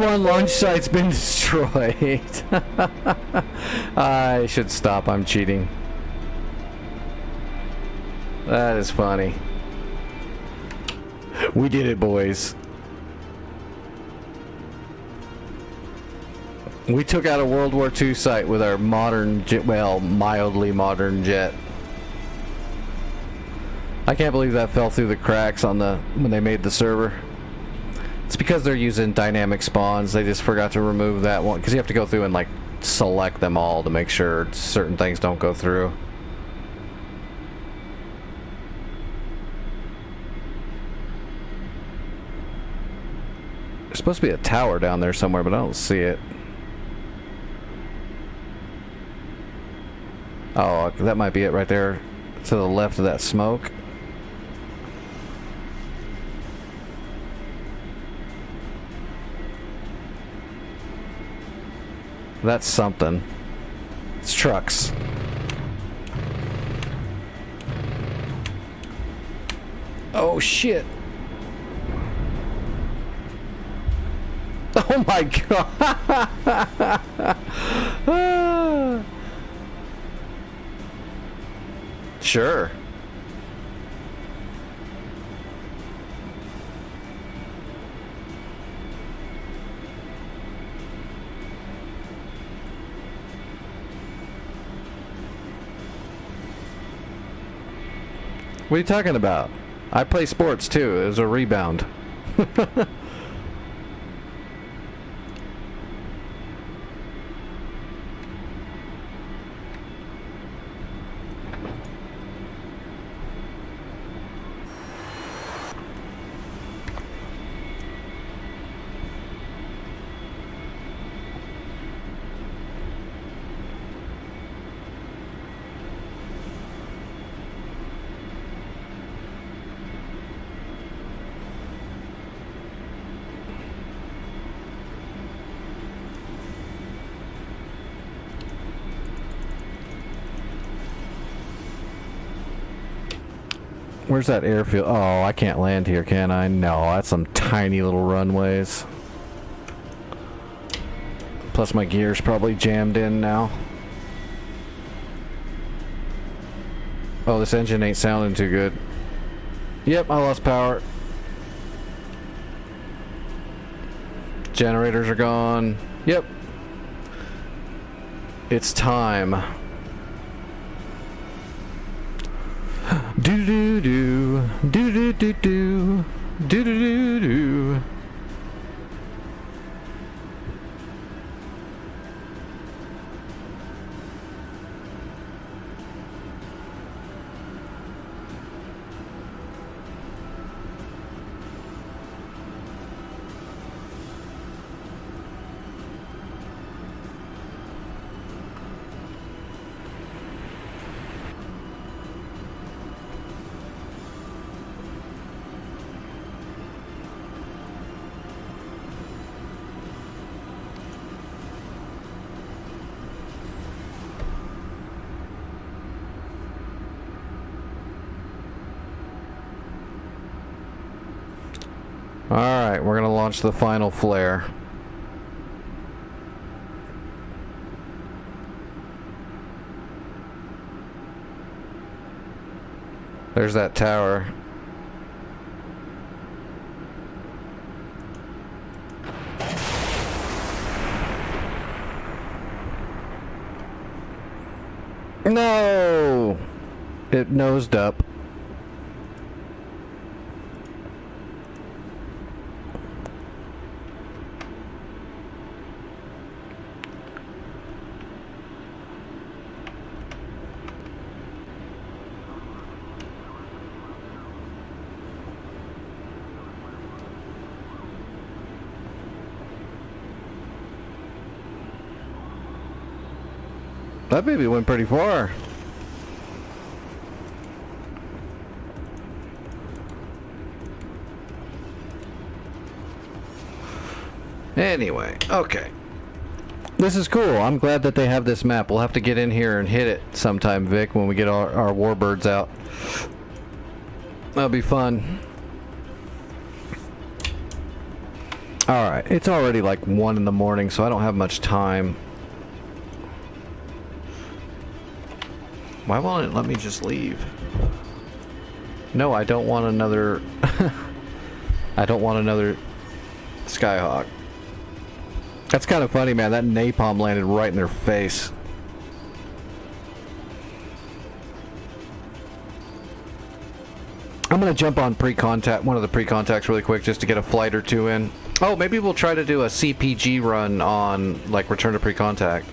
one launch site's been destroyed. I should stop. I'm cheating. That is funny. We did it, boys. We took out a World War II site with our modern jet, well, mildly modern jet. I can't believe that fell through the cracks on the when they made the server. It's because they're using dynamic spawns. They just forgot to remove that one because you have to go through and like select them all to make sure certain things don't go through. There's supposed to be a tower down there somewhere, but I don't see it. Oh, that might be it right there to the left of that smoke. That's something. It's trucks. Oh shit. Oh my god. Sure. What are you talking about? I play sports too. It was a rebound. Where's that airfield? Oh, I can't land here, can I? No, that's some tiny little runways. Plus my gear's probably jammed in now. Oh, this engine ain't sounding too good. Yep, I lost power. Generators are gone. Yep. It's time. Do do do do do do do do do do do. Alright, we're gonna launch the final flare. There's that tower. No! It nosed up. That baby went pretty far. Anyway, okay. This is cool. I'm glad that they have this map. We'll have to get in here and hit it sometime, Vic, when we get our warbirds out. That'll be fun. Alright, it's already like 1 in the morning, so I don't have much time. Why won't it let me just leave? No, I don't want another... I don't want another Skyhawk. That's kind of funny, man. That napalm landed right in their face. I'm gonna jump on pre-contact, one of the pre-contacts really quick just to get a flight or two in. Oh, maybe we'll try to do a CPG run on, like, return to pre-contact.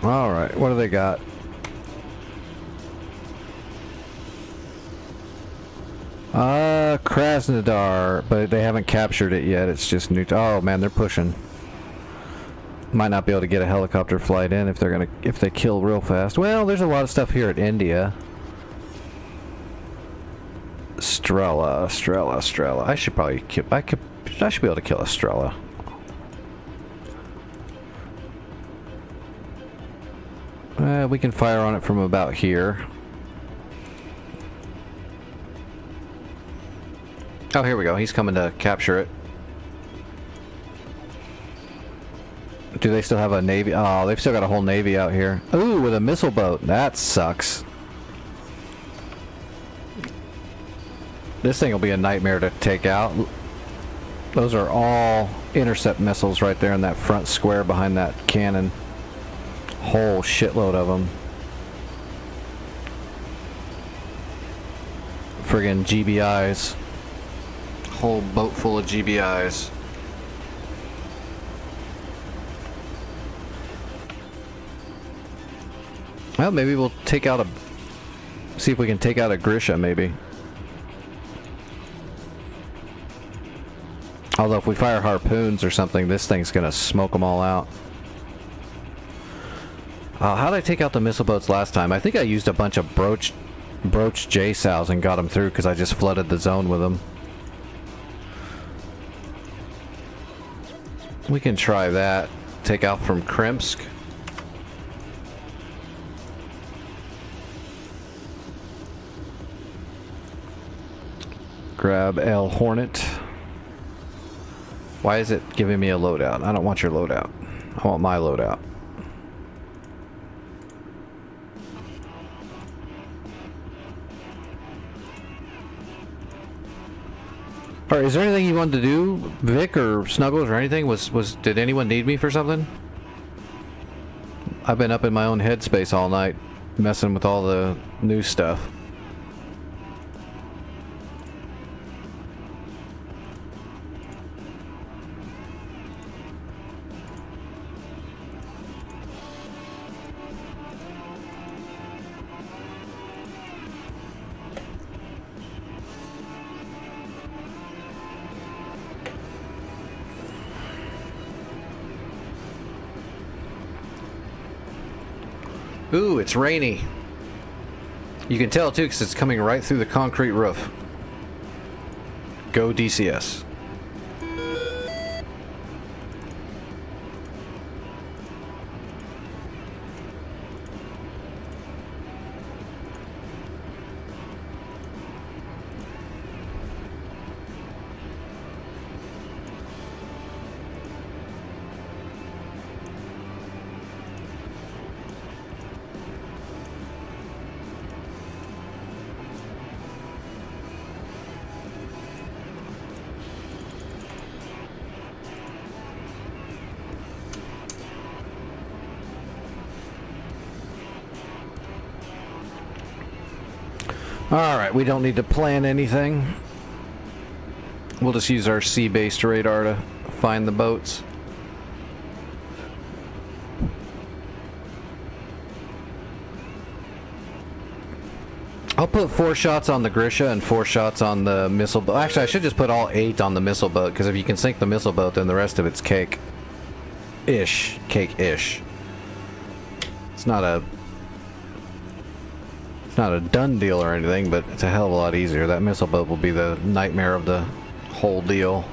Alright, what do they got? Krasnodar, but they haven't captured it yet. It's just new. Oh man, they're pushing. Might not be able to get a helicopter flight in if they kill real fast. Well, there's a lot of stuff here at India. Strela. I should probably kill. I should be able to kill a Strela. We can fire on it from about here. Oh, here we go. He's coming to capture it. Do they still have a navy? Oh, they've still got a whole navy out here. Ooh, with a missile boat. That sucks. This thing will be a nightmare to take out. Those are all intercept missiles right there in that front square behind that cannon. Whole shitload of them. Friggin' GBIs. Whole boat full of GBIs. Well, maybe we'll take out a... See if we can take out a Grisha, maybe. Although if we fire harpoons or something, this thing's gonna smoke them all out. How did I take out the missile boats last time? I think I used a bunch of broach J-SALs and got them through because I just flooded the zone with them. We can try that. Take out from Krimsk. Grab L Hornet. Why is it giving me a loadout? I don't want your loadout. I want my loadout. Alright, is there anything you wanted to do, Vic or Snuggles or anything? Did anyone need me for something? I've been up in my own headspace all night, messing with all the new stuff. Ooh, it's rainy. You can tell too because it's coming right through the concrete roof. Go DCS. Alright, we don't need to plan anything. We'll just use our sea-based radar to find the boats. I'll put 4 shots on the Grisha and 4 shots on the missile boat. Actually, I should just put all 8 on the missile boat, because if you can sink the missile boat, then the rest of it's cake-ish. Cake-ish. It's not a done deal or anything, but it's a hell of a lot easier. That missile boat will be the nightmare of the whole deal.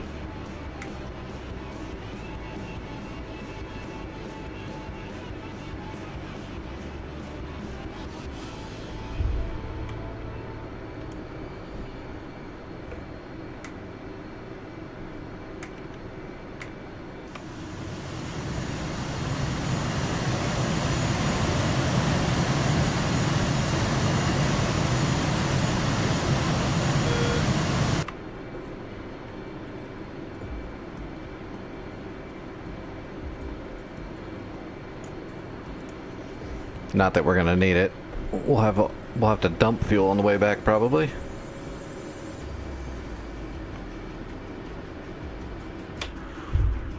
Not that we're gonna need it. We'll have to dump fuel on the way back probably.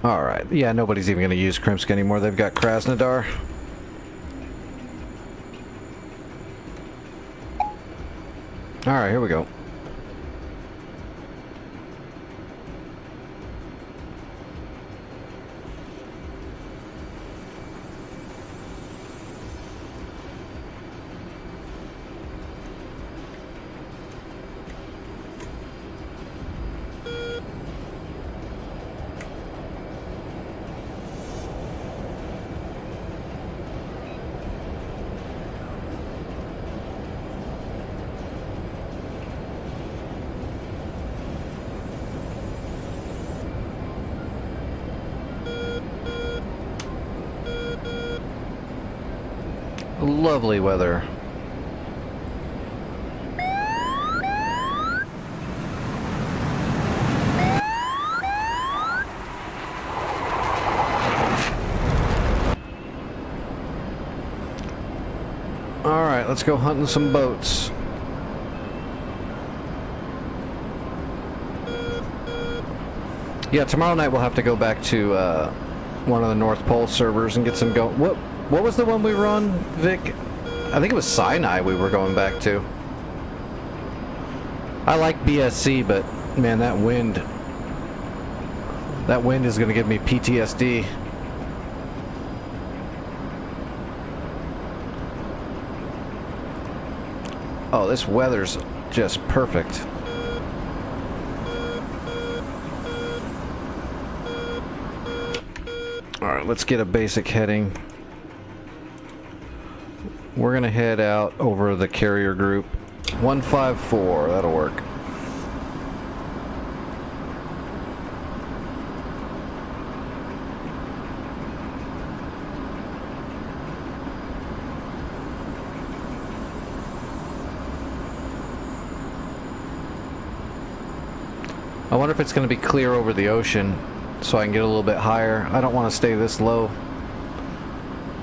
All right. Yeah, nobody's even gonna use Krimsk anymore. They've got Krasnodar. All right, here we go. Lovely weather. All right, let's go hunting some boats. Yeah, tomorrow night we'll have to go back to one of the North Pole servers and get some go. What was the one we were on, Vic? I think it was Sinai we were going back to. I like BSC, but man, that wind is going to give me PTSD. Oh, this weather's just perfect. All right, let's get a basic heading. We're gonna head out over the carrier group 154. That'll work. I wonder if it's gonna be clear over the ocean so I can get a little bit higher. I don't want to stay this low,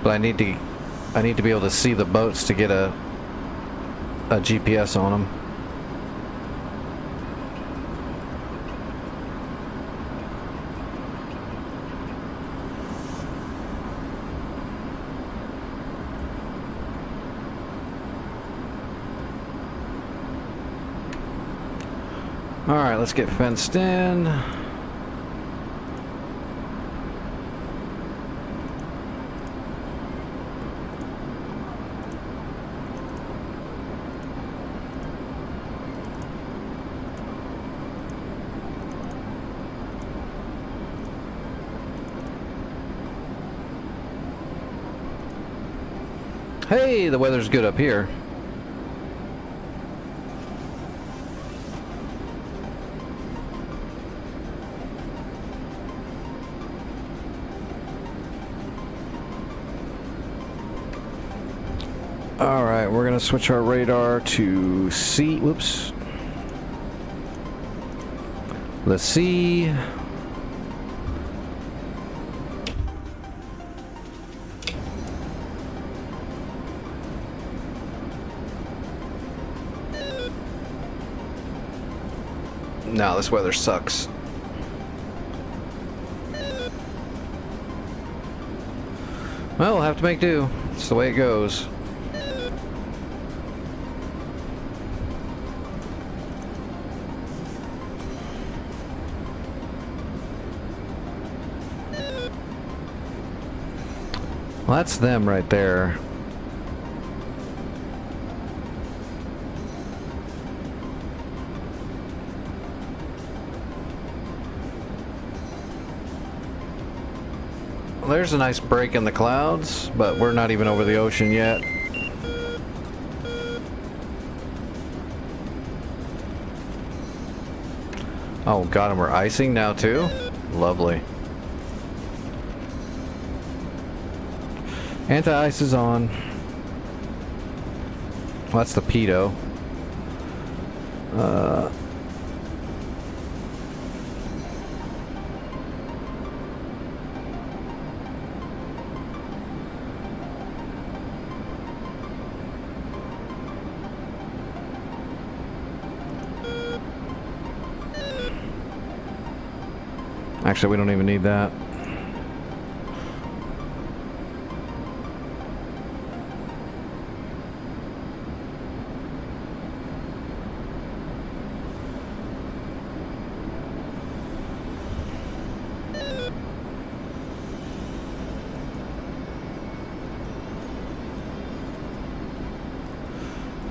but I need to be able to see the boats to get a GPS on them. All right, let's get fenced in. Hey, the weather's good up here. All right, we're gonna switch our radar to C. Whoops. The C. No, this weather sucks. Well, we'll have to make do. It's the way it goes. Well, that's them right there. There's a nice break in the clouds, but we're not even over the ocean yet. Oh god, and we're icing now too? Lovely. Anti-ice is on. Well, that's the pedo. Actually, we don't even need that.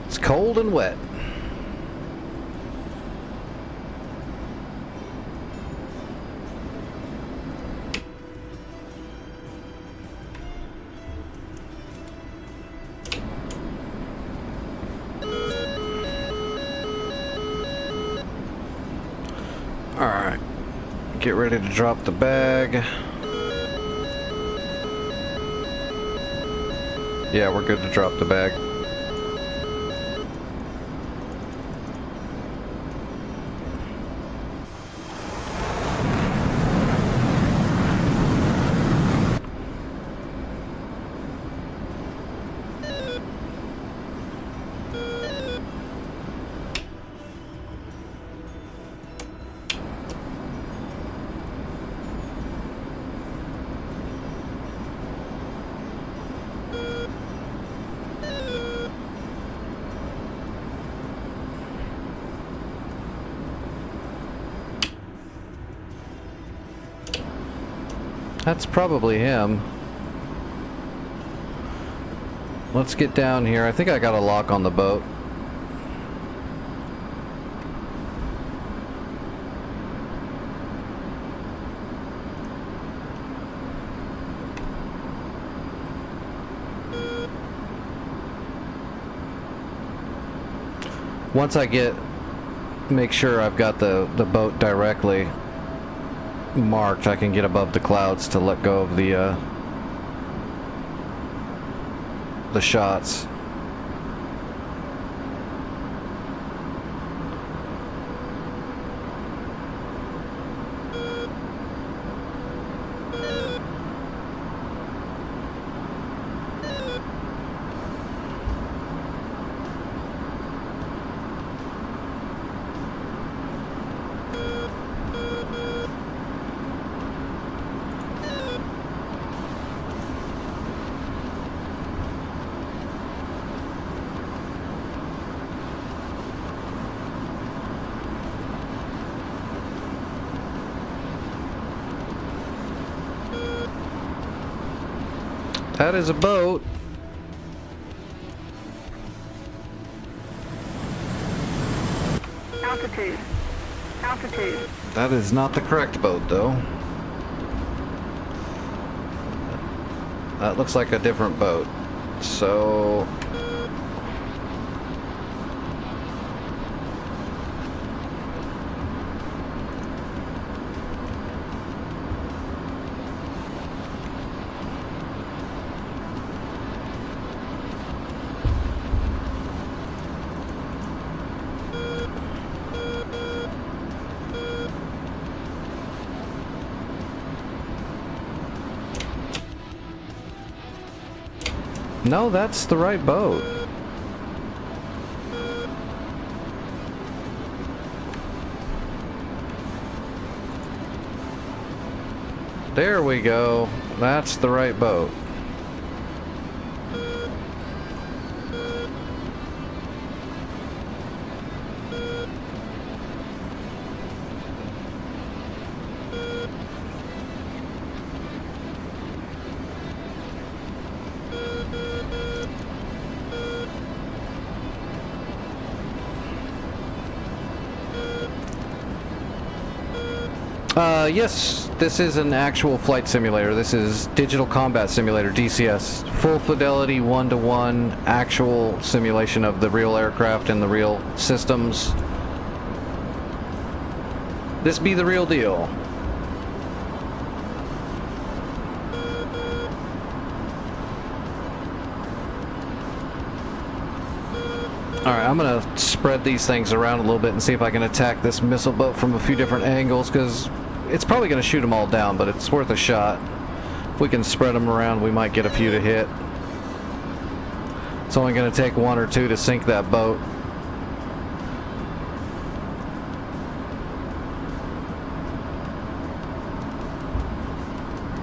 It's cold and wet. Alright, get ready to drop the bag. Yeah, we're good to drop the bag. That's probably him. Let's get down here. I think I got a lock on the boat. Once I make sure I've got the boat directly marked, I can get above the clouds to let go of the shots. That is a boat. Altitude. Altitude. That is not the correct boat, though. That looks like a different boat. So... No, that's the right boat. There we go. That's the right boat. Yes, this is an actual flight simulator. This is Digital Combat Simulator, DCS. Full fidelity, one-to-one, actual simulation of the real aircraft and the real systems. This be the real deal. Alright, I'm gonna spread these things around a little bit and see if I can attack this missile boat from a few different angles, because it's probably gonna shoot them all down, but it's worth a shot. If we can spread them around, we might get a few to hit. It's only gonna take one or two to sink that boat.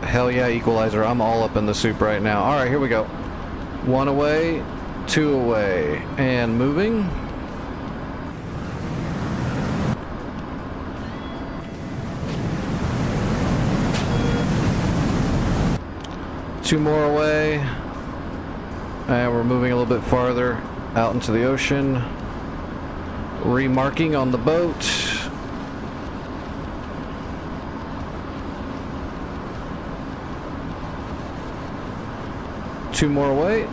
Hell yeah, equalizer. I'm all up in the soup right now. Alright, here we go. One away. Two away, and moving. Two more away, and we're moving a little bit farther out into the ocean. Remarking on the boat. Two more away.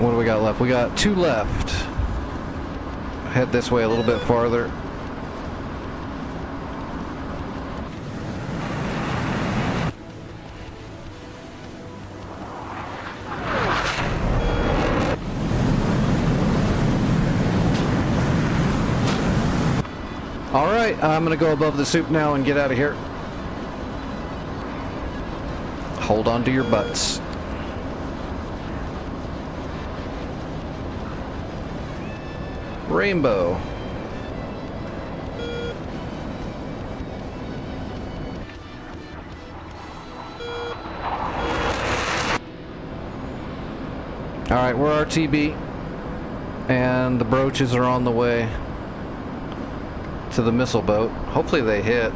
What do we got left? We got two left. Head this way a little bit farther. Alright, I'm gonna go above the soup now and get out of here. Hold on to your butts. Rainbow. Alright, we're RTB, and the broaches are on the way to the missile boat. Hopefully they hit.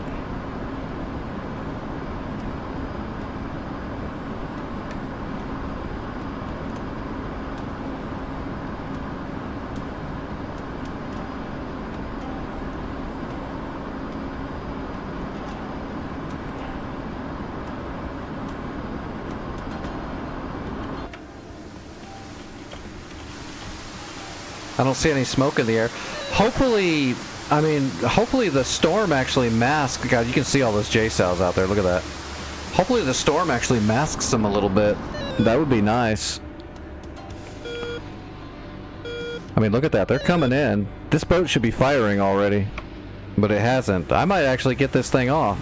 I don't see any smoke in the air. Hopefully, hopefully the storm actually masks. God, you can see all those J-cells out there. Look at that. Hopefully the storm actually masks them a little bit. That would be nice. I mean, look at that. They're coming in. This boat should be firing already, but it hasn't. I might actually get this thing off.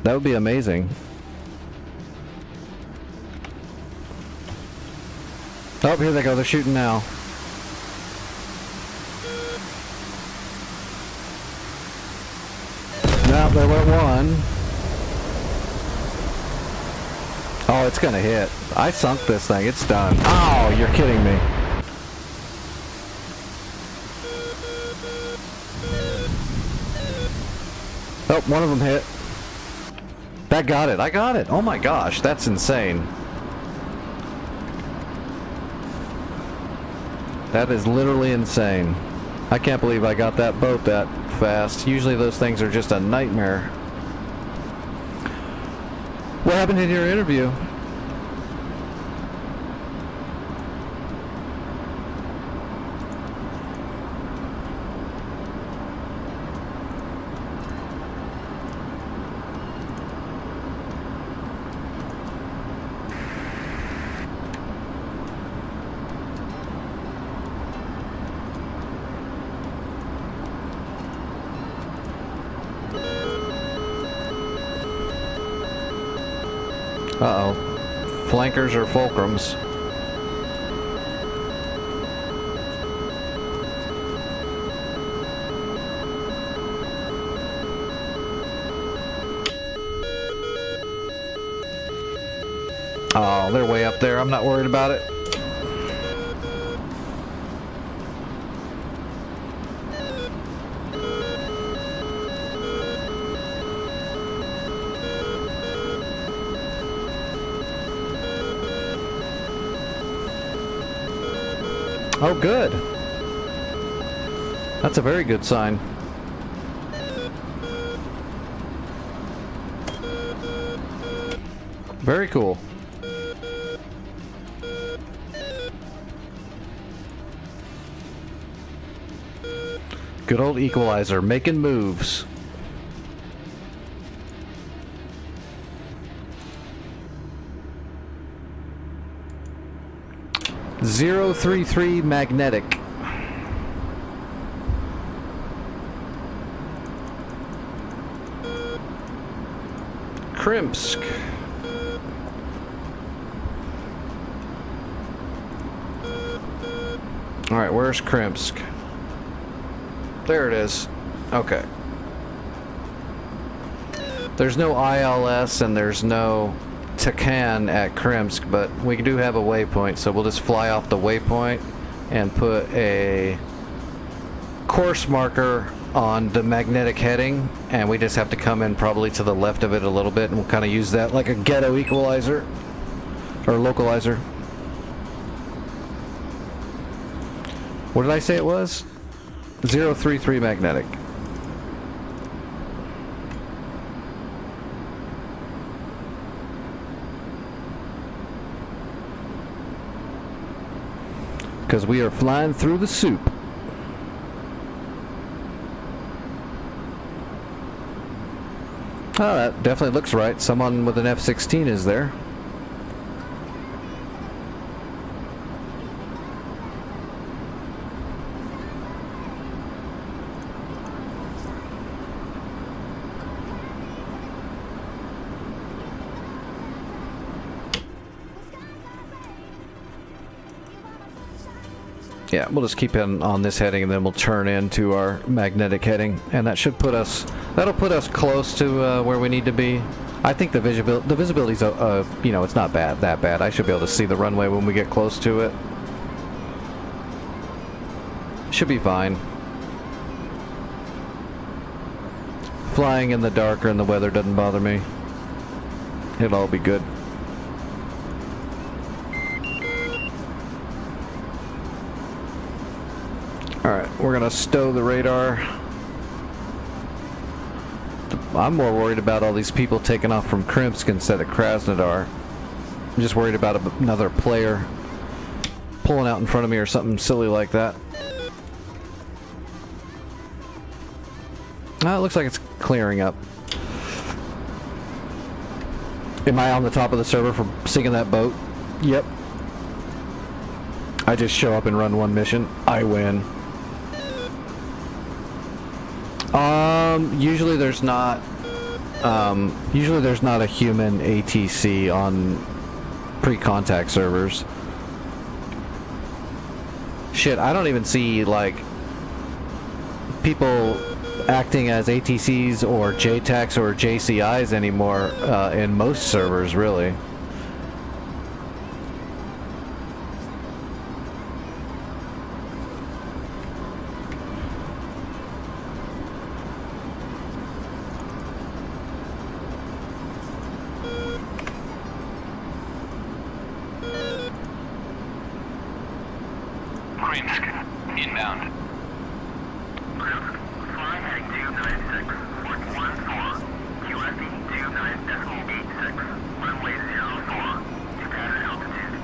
That would be amazing. Oh, here they go. They're shooting now. Now there went one. Oh, it's gonna hit. I sunk this thing. It's done. Oh, you're kidding me. Oh, one of them hit. That got it. I got it. Oh my gosh, that's insane. That is literally insane. I can't believe I got that boat that fast. Usually those things are just a nightmare. What happened in your interview? Uh-oh. Flankers or fulcrums? Oh, they're way up there. I'm not worried about it. Oh, good. That's a very good sign. Very cool. Good old equalizer, making moves. .033 magnetic. Krimsk. Alright, where's Krimsk? There it is. Okay. There's no ILS and there's no Takan at Krimsk, but we do have a waypoint, so we'll just fly off the waypoint and put a course marker on the magnetic heading, and we just have to come in probably to the left of it a little bit, and we'll kind of use that like a ghetto equalizer or localizer. What did I say it was? 033 magnetic. Because we are flying through the soup. Oh, that definitely looks right. Someone with an F-16 is there. Yeah, we'll just keep it on this heading, and then we'll turn into our magnetic heading, and that should put us. That'll put us close to where we need to be. I think the visibility's you know, it's not that bad. I should be able to see the runway when we get close to it. Should be fine. Flying in the dark or in the weather doesn't bother me. It'll all be good. Alright, we're gonna stow the radar. I'm more worried about all these people taking off from Krimsk instead of Krasnodar. I'm just worried about another player pulling out in front of me or something silly like that. It looks like it's clearing up. Am I on the top of the server for sinking that boat? Yep. I just show up and run one mission. I win. Usually there's not a human ATC on pre-contact servers. Shit, I don't even see, like, people acting as ATCs or JTACs or JCIs anymore in most servers, really. Inbound. Fly heading 296, 114, QFE 29.86, runway 04, to pattern altitude.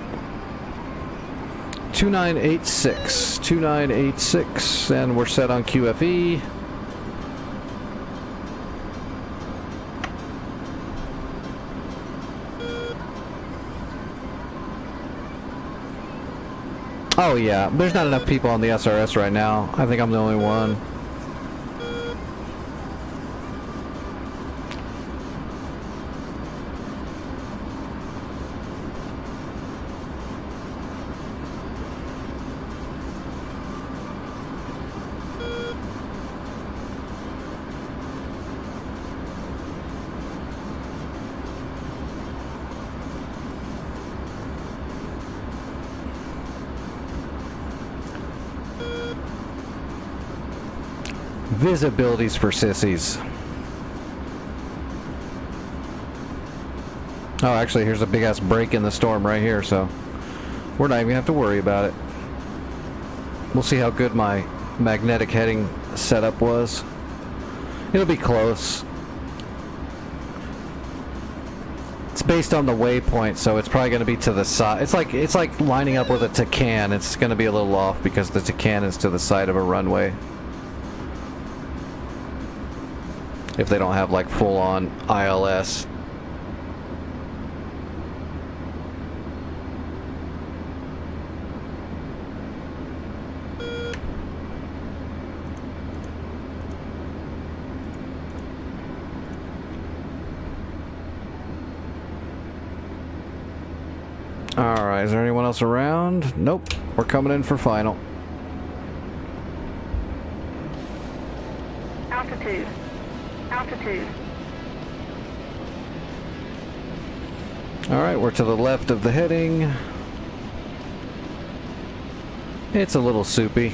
2986, and we're set on QFE. Oh yeah, there's not enough people on the SRS right now. I think I'm the only one. Visibility's for sissies. Oh, actually, here's a big ass break in the storm right here, so we're not even gonna have to worry about it. We'll see how good my magnetic heading setup was. It'll be close. It's based on the waypoint, so it's probably going to be to the side. It's like lining up with a Tacan. It's going to be a little off because the Tacan is to the side of a runway. If they don't have like full-on ILS. Alright, is there anyone else around? Nope, we're coming in for final. Altitude. Altitude. Alright, we're to the left of the heading. It's a little soupy.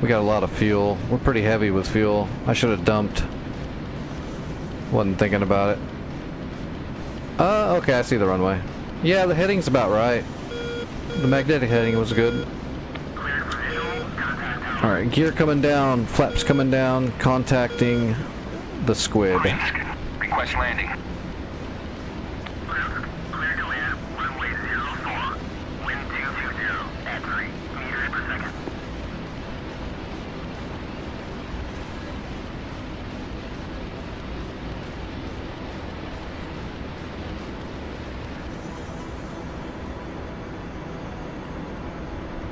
We got a lot of fuel. We're pretty heavy with fuel. I should have dumped. Wasn't thinking about it. Okay, I see the runway. Yeah, the heading's about right. The magnetic heading was good. Alright, gear coming down, flaps coming down, contacting the squid. Request landing. Clear to land, runway 04, wind 220 at 3 meters per second.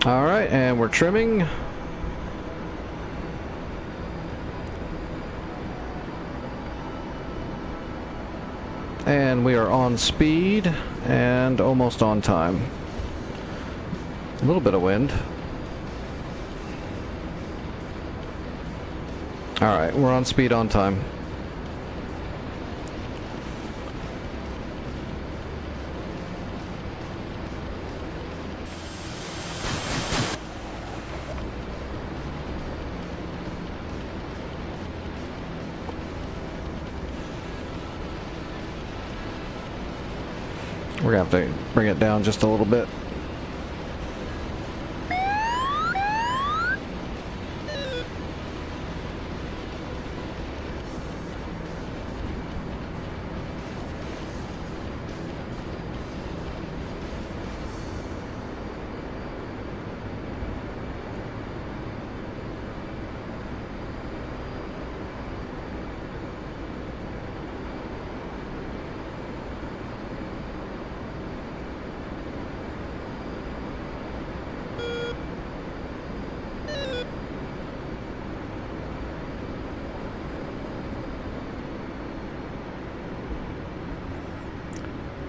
Alright, and we're trimming. And we are on speed and almost on time. A little bit of wind. Alright, we're on speed, on time. We're gonna have to bring it down just a little bit.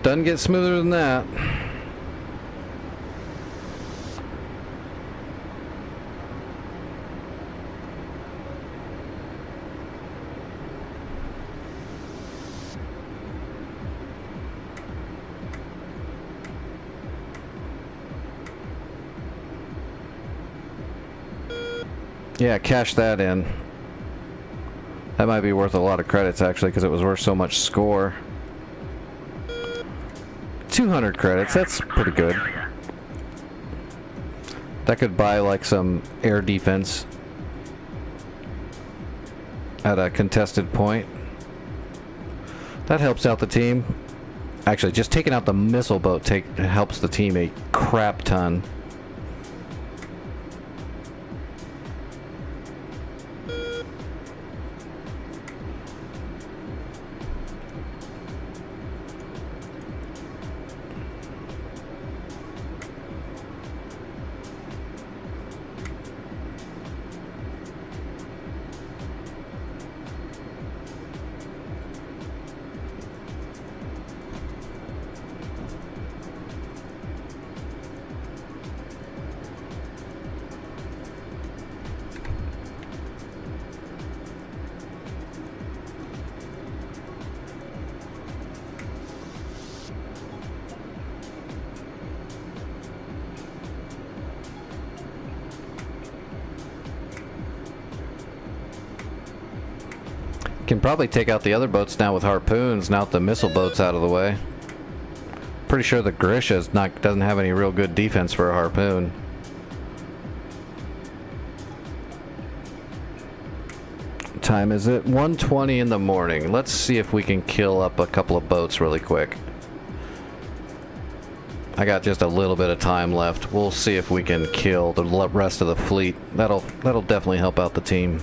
Doesn't get smoother than that. Yeah, cash that in. That might be worth a lot of credits actually, because it was worth so much score. 200 credits, that's pretty good. That could buy like some air defense at a contested point. That helps out the team. Actually, just taking out the missile boat helps the team a crap ton. can probably take out the other boats now with harpoons, now that the missile boat's out of the way. Pretty sure the Grisha's doesn't have any real good defense for a harpoon. What time is it? 1:20 in the morning. Let's see if we can kill up a couple of boats really quick. I got just a little bit of time left. We'll see if we can kill the rest of the fleet. That'll definitely help out the team.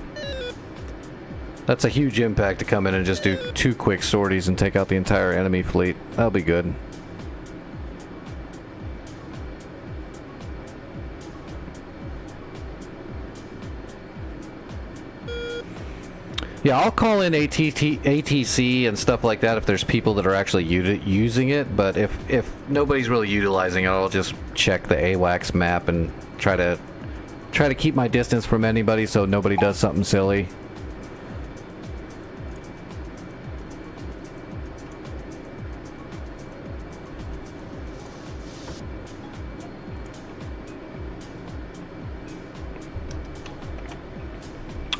That's a huge impact to come in and just do 2 quick sorties and take out the entire enemy fleet. That'll be good. Yeah, I'll call in ATC and stuff like that if there's people that are actually using it, but if nobody's really utilizing it, I'll just check the AWACS map and try to keep my distance from anybody so nobody does something silly.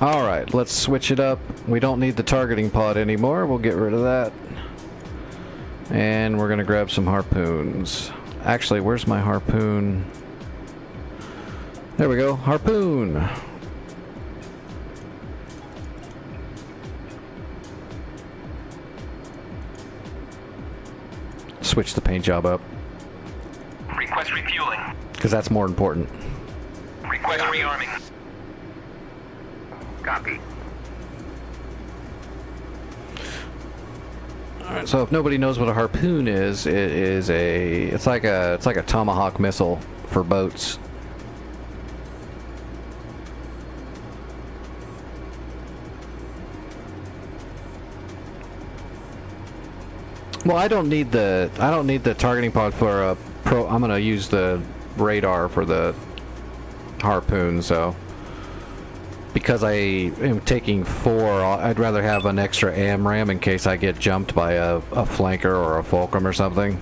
Alright, let's switch it up. We don't need the targeting pod anymore. We'll get rid of that. And we're going to grab some harpoons. Actually, where's my harpoon? There we go. Harpoon! Switch the paint job up. Request refueling. Because that's more important. Request rearming. Copy. Alright, so if nobody knows what a harpoon is, it's like a tomahawk missile for boats. Well, I don't need the targeting pod for a pro. I'm gonna use the radar for the harpoon, so because I am taking 4, I'd rather have an extra AMRAM in case I get jumped by a flanker or a fulcrum or something.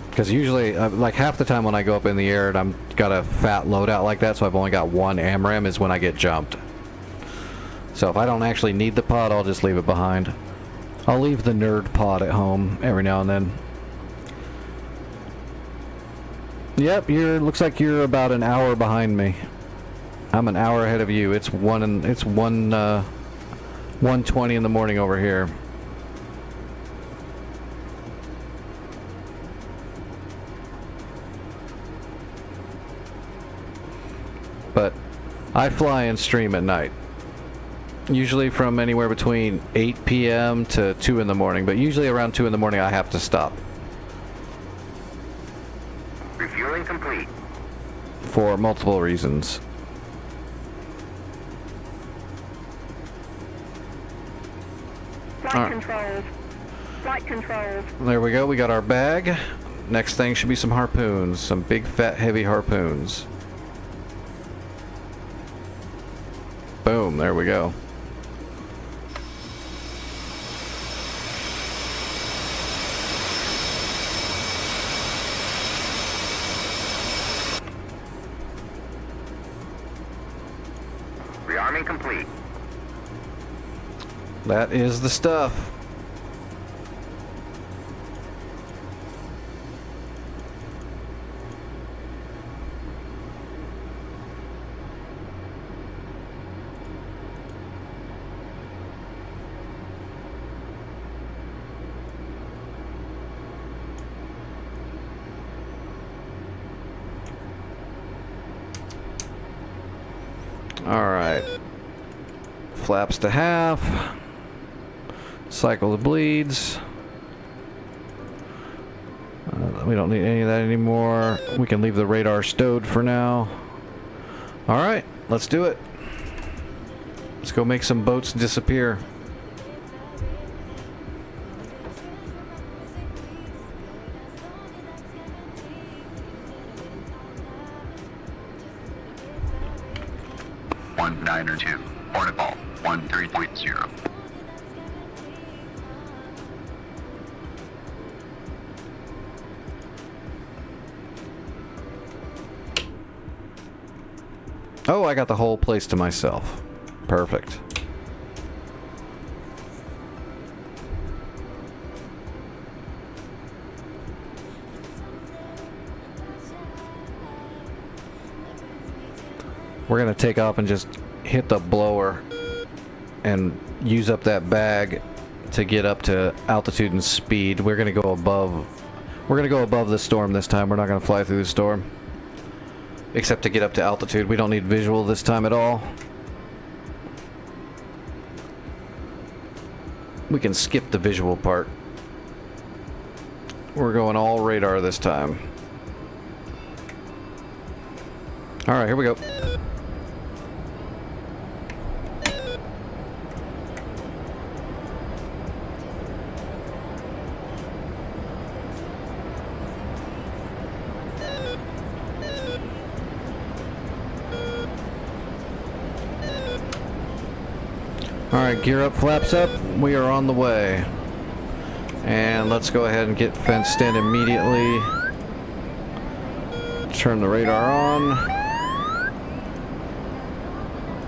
Because usually, like half the time when I go up in the air and I've got a fat loadout like that, so I've only got 1 AMRAM, is when I get jumped. So if I don't actually need the pod, I'll just leave it behind. I'll leave the nerd pod at home every now and then. Yep, looks like you're about an hour behind me. I'm an hour ahead of you. It's 1:20 in the morning over here. But I fly and stream at night. Usually from anywhere between 8 p.m. to 2 in the morning, but usually around 2 in the morning I have to stop. Refueling complete. For multiple reasons. Flight controls. Flight controls. There we go, we got our bag. Next thing should be some harpoons. Some big, fat, heavy harpoons. Boom, there we go. Rearming complete. That is the stuff. Alright. Flaps to half. Cycle the bleeds. We don't need any of that anymore. We can leave the radar stowed for now. Alright, let's do it. Let's go make some boats disappear. Niner 2, Hornet ball, 13.0. Oh, I got the whole place to myself. Perfect. We're gonna take off and just hit the blower and use up that bag to get up to altitude and speed. We're gonna go above. We're gonna go above the storm this time. We're not gonna fly through the storm, except to get up to altitude. We don't need visual this time at all. We can skip the visual part. We're going all radar this time. All right, here we go. Alright, gear up, flaps up. We are on the way. And let's go ahead and get fenced in immediately. Turn the radar on.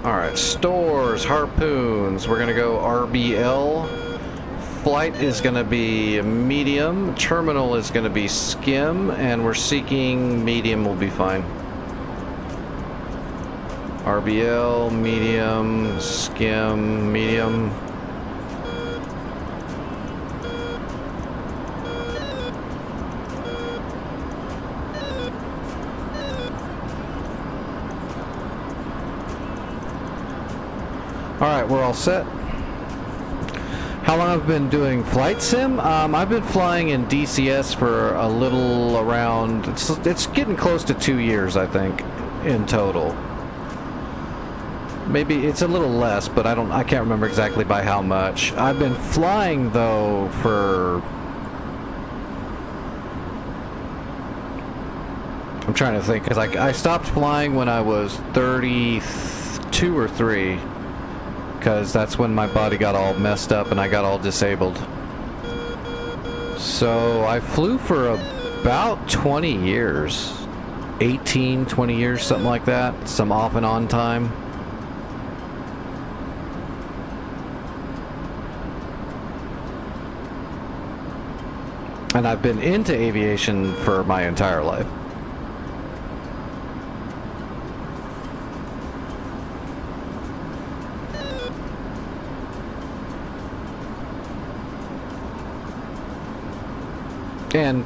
Alright, stores, harpoons. We're gonna go RBL. Flight is gonna be medium. Terminal is gonna be skim. And we're seeking medium will be fine. RBL, medium, skim, medium. Alright, we're all set. How long I've been doing flight sim? I've been flying in DCS for a little around, it's getting close to 2 years, I think, in total. Maybe it's a little less, but I can't remember exactly by how much. I've been flying though for, I'm trying to think, because I stopped flying when I was 32 or 3, because that's when my body got all messed up and I got all disabled. So I flew for about 20 years, 18, 20 years, something like that, some off and on time. And I've been into aviation for my entire life. And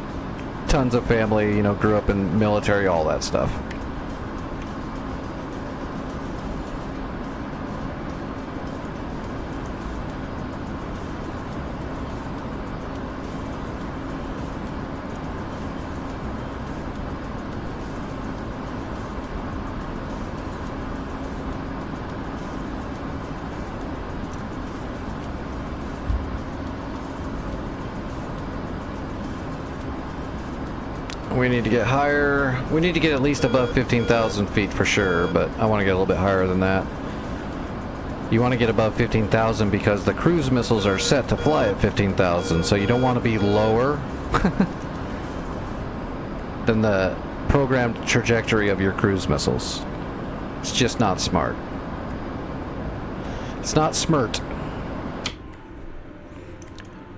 tons of family, you know, grew up in military, all that stuff. We need to get higher. We need to get at least above 15,000 feet for sure, but I want to get a little bit higher than that. You want to get above 15,000 because the cruise missiles are set to fly at 15,000, so you don't want to be lower than the programmed trajectory of your cruise missiles. It's just not smart. It's not smart.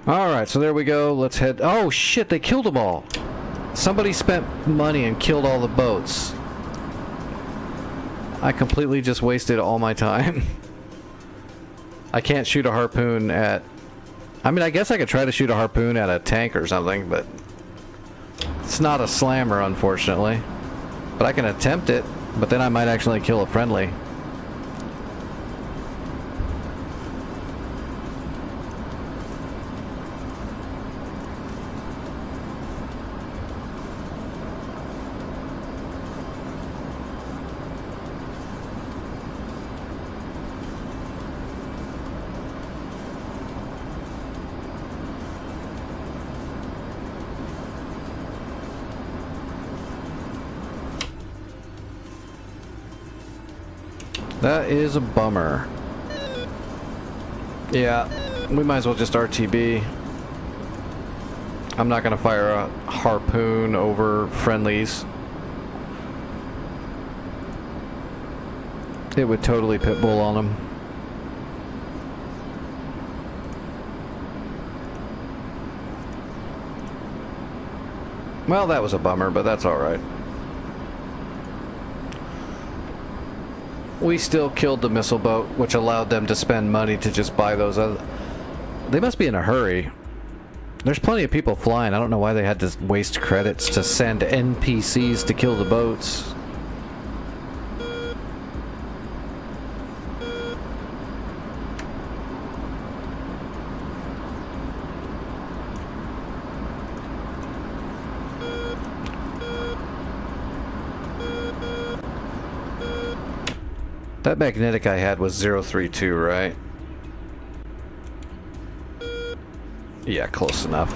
Alright, so there we go. Let's head... Oh shit, they killed them all! Somebody spent money and killed all the boats. I completely just wasted all my time. I can't shoot a harpoon at... I mean, I guess I could try to shoot a harpoon at a tank or something, but... It's not a slammer, unfortunately. But I can attempt it, but then I might actually kill a friendly. That is a bummer. Yeah, we might as well just RTB. I'm not gonna fire a harpoon over friendlies. It would totally pit bull on him. Well, that was a bummer, but that's alright. We still killed the missile boat, which allowed them to spend money to just buy those other... They must be in a hurry. There's plenty of people flying. I don't know why they had to waste credits to send NPCs to kill the boats. That magnetic I had was 032, right? Yeah, close enough.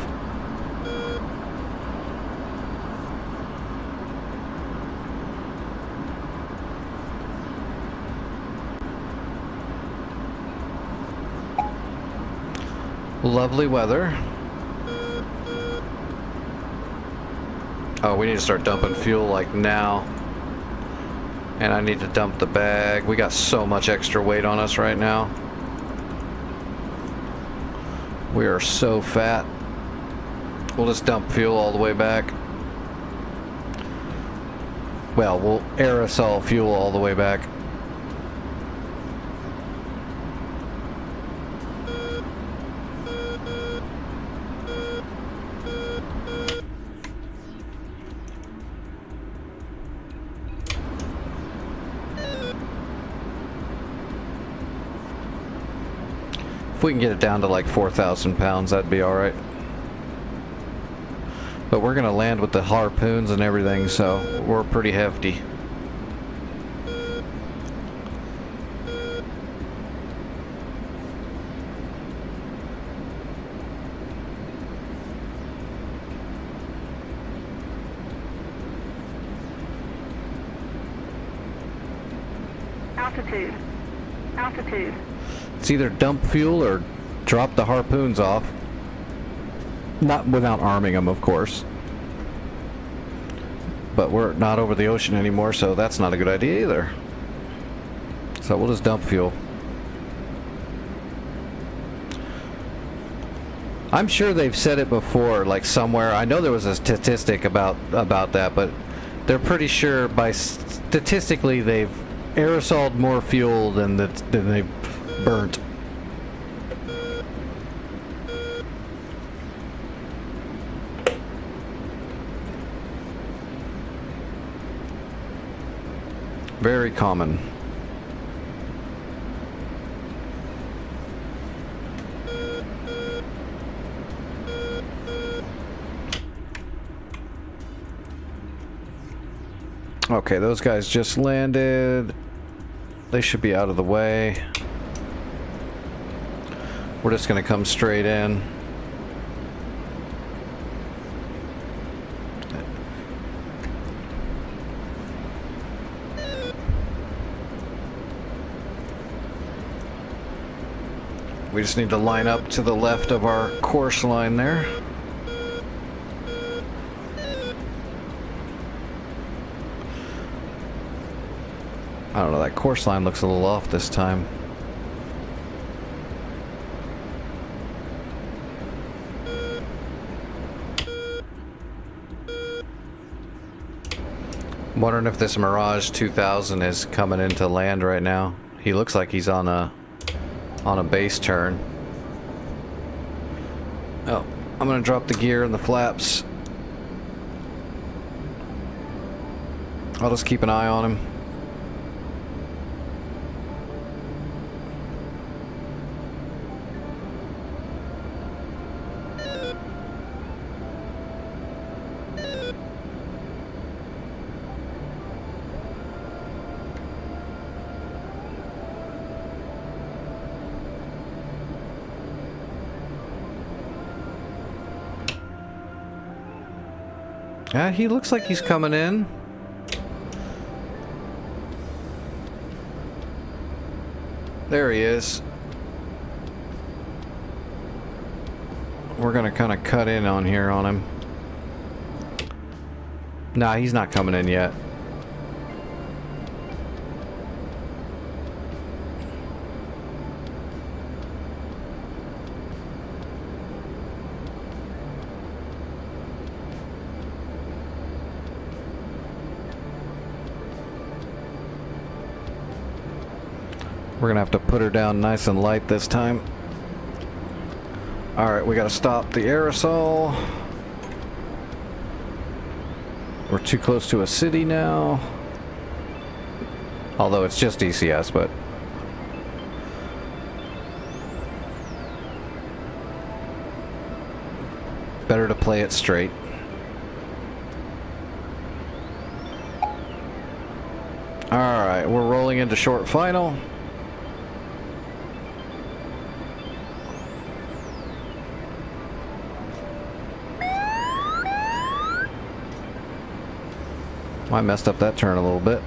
Lovely weather. Oh, we need to start dumping fuel like now. And I need to dump the bag. We got so much extra weight on us right now. We are so fat. We'll just dump fuel all the way back. Well, we'll aerosol fuel all the way back. If we can get it down to like 4,000 pounds, that'd be alright. But we're gonna land with the harpoons and everything, so we're pretty hefty. Altitude. Altitude. It's either dump fuel or drop the harpoons off. Not without arming them, of course. But we're not over the ocean anymore, so that's not a good idea either. So we'll just dump fuel. I'm sure they've said it before, like somewhere. I know there was a statistic about that, but they're pretty sure by statistically they've aerosoled more fuel than they've burnt. Very common. Okay, those guys just landed. They should be out of the way. We're just gonna come straight in. We just need to line up to the left of our course line there. I don't know, that course line looks a little off this time. I'm wondering if this Mirage 2000 is coming into land right now. He looks like he's on a base turn. Oh, I'm gonna drop the gear and the flaps. I'll just keep an eye on him. Yeah, he looks like he's coming in. There he is. We're gonna kind of cut in on here on him. Nah, he's not coming in yet. We're gonna have to put her down nice and light this time. Alright, we gotta stop the aerosol. We're too close to a city now. Although it's just DCS, but... better to play it straight. Alright, we're rolling into short final. I messed up that turn a little bit.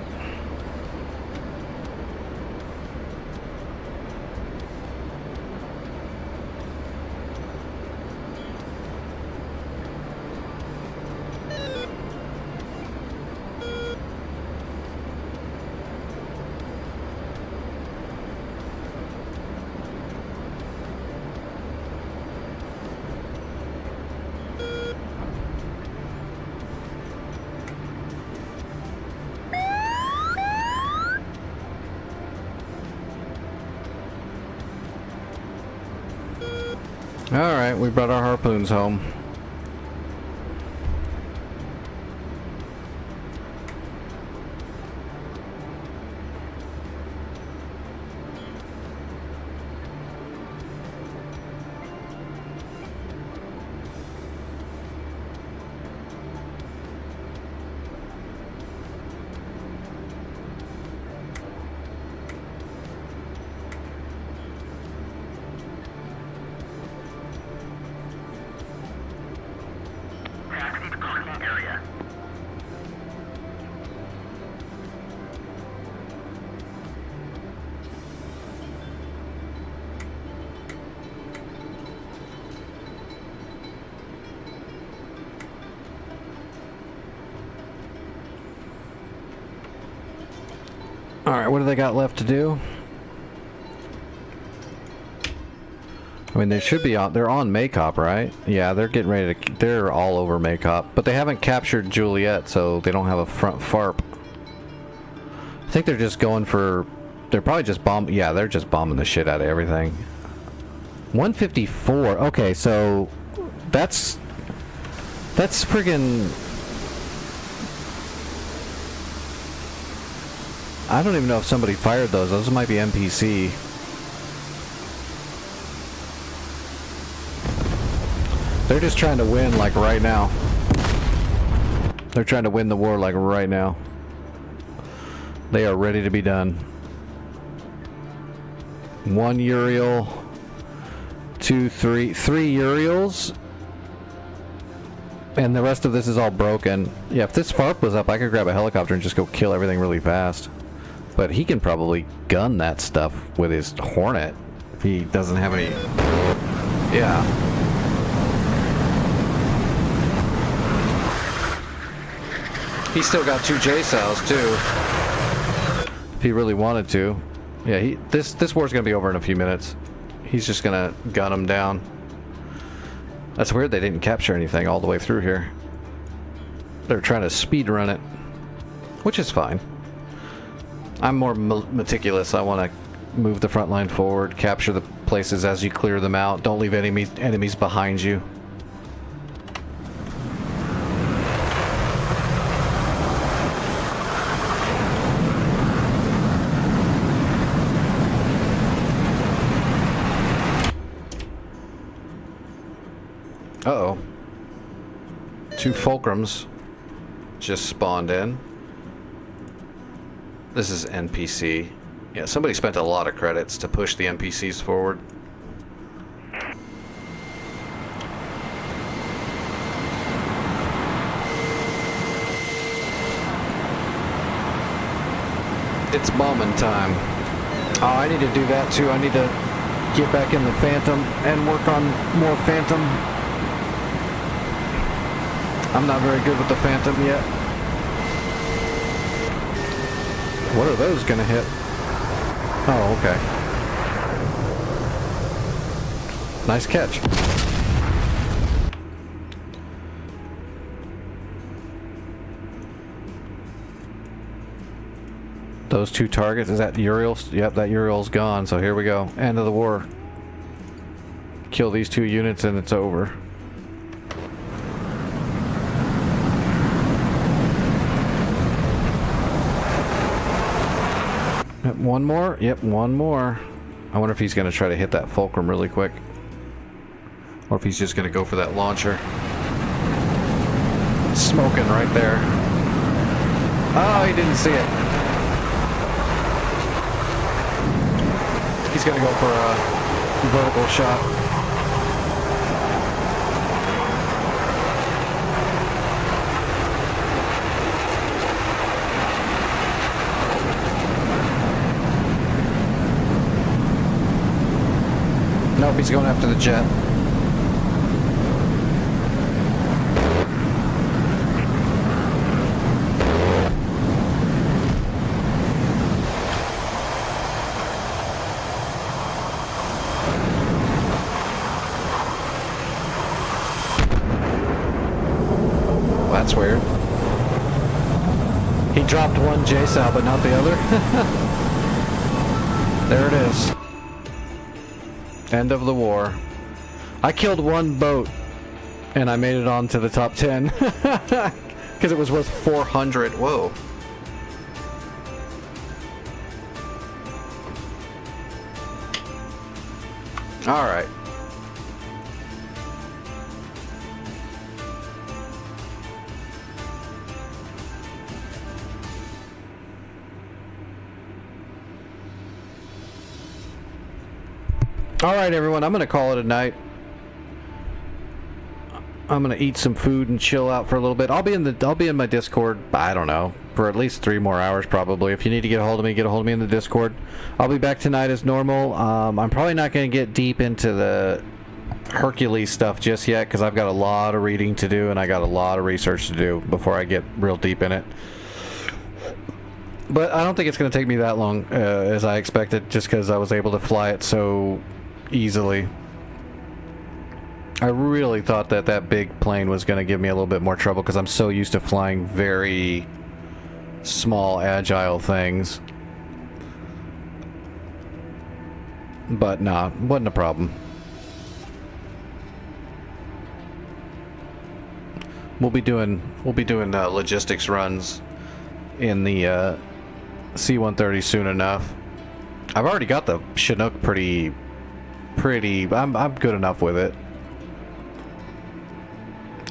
Alright, we brought our harpoons home. Alright, what do they got left to do? I mean, they should be on... they're on Maycop, right? Yeah, they're getting ready to... they're all over Maycop. But they haven't captured Juliet, so they don't have a front FARP. I think they're just going for... they're probably just bombing... yeah, they're just bombing the shit out of everything. 154. Okay, so... that's friggin... I don't even know if somebody fired those. Those might be NPC. They're just trying to win, like, right now. They're trying to win the war, like, right now. They are ready to be done. 1 Uriel. 2, 3. 3 Uriels. And the rest of this is all broken. Yeah, if this FARP was up, I could grab a helicopter and just go kill everything really fast. But he can probably gun that stuff with his Hornet if he doesn't have any... yeah. He's still got 2 JSOWs too. If he really wanted to. Yeah, this war's gonna be over in a few minutes. He's just gonna gun him down. That's weird they didn't capture anything all the way through here. They're trying to speed run it, which is fine. I'm more meticulous. I want to move the front line forward, capture the places as you clear them out. Don't leave enemies behind you. Uh-oh. 2 Fulcrums just spawned in. This is NPC. Yeah, somebody spent a lot of credits to push the NPCs forward. It's bombing time. Oh, I need to do that too. I need to get back in the Phantom and work on more Phantom. I'm not very good with the Phantom yet. What are those gonna hit? Oh, okay. Nice catch. those two targets. Is that Uriel? Yep, that Uriel's gone. So here we go. End of the war. Kill these 2 units and it's over. Yep, one more. Yep, one more. I wonder if he's going to try to hit that fulcrum really quick. Or if he's just going to go for that launcher. Smoking right there. Oh, he didn't see it. He's going to go for a vertical shot. Nope, he's going after the jet. That's weird. He dropped one JSOW, but not the other. There it is. End of the war. I killed one boat, and I made it onto the top 10. Because it was worth 400. Whoa. Alright. Alright everyone, I'm gonna call it a night. I'm gonna eat some food and chill out for a little bit. I'll be in my Discord, I don't know, for at least 3 more hours probably. If you need to get a hold of me in the Discord. I'll be back tonight as normal. I'm probably not gonna get deep into the Hercules stuff just yet because I've got a lot of reading to do and I got a lot of research to do before I get real deep in it. But I don't think it's gonna take me that long as I expected, just because I was able to fly it so easily. I really thought that that big plane was going to give me a little bit more trouble because I'm so used to flying very small, agile things. But nah, wasn't a problem. We'll be doing logistics runs in the C-130 soon enough. I've already got the Chinook pretty. I'm good enough with it.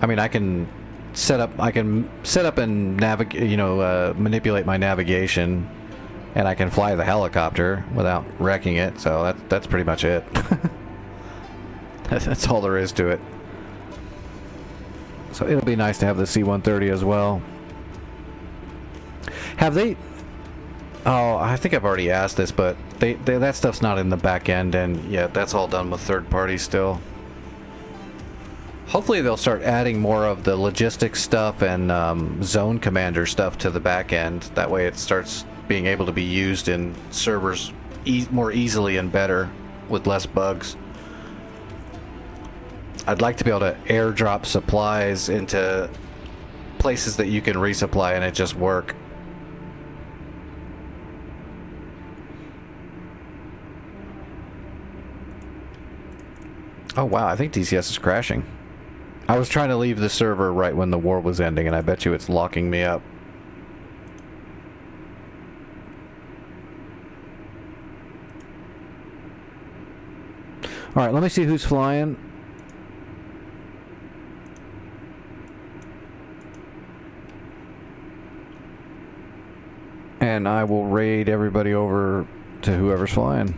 I mean, I can set up and navigate, manipulate my navigation, and I can fly the helicopter without wrecking it. So that's pretty much it. That's all there is to it. So it'll be nice to have the C-130 as well. Have they? Oh, I think I've already asked this, but that stuff's not in the back end, and yeah, that's all done with third parties still. Hopefully they'll start adding more of the logistics stuff and zone commander stuff to the back end. That way it starts being able to be used in servers more easily and better with less bugs. I'd like to be able to airdrop supplies into places that you can resupply and it just work. Oh wow, I think DCS is crashing. I was trying to leave the server right when the war was ending, and I bet you it's locking me up. Alright, let me see who's flying. And I will raid everybody over to whoever's flying.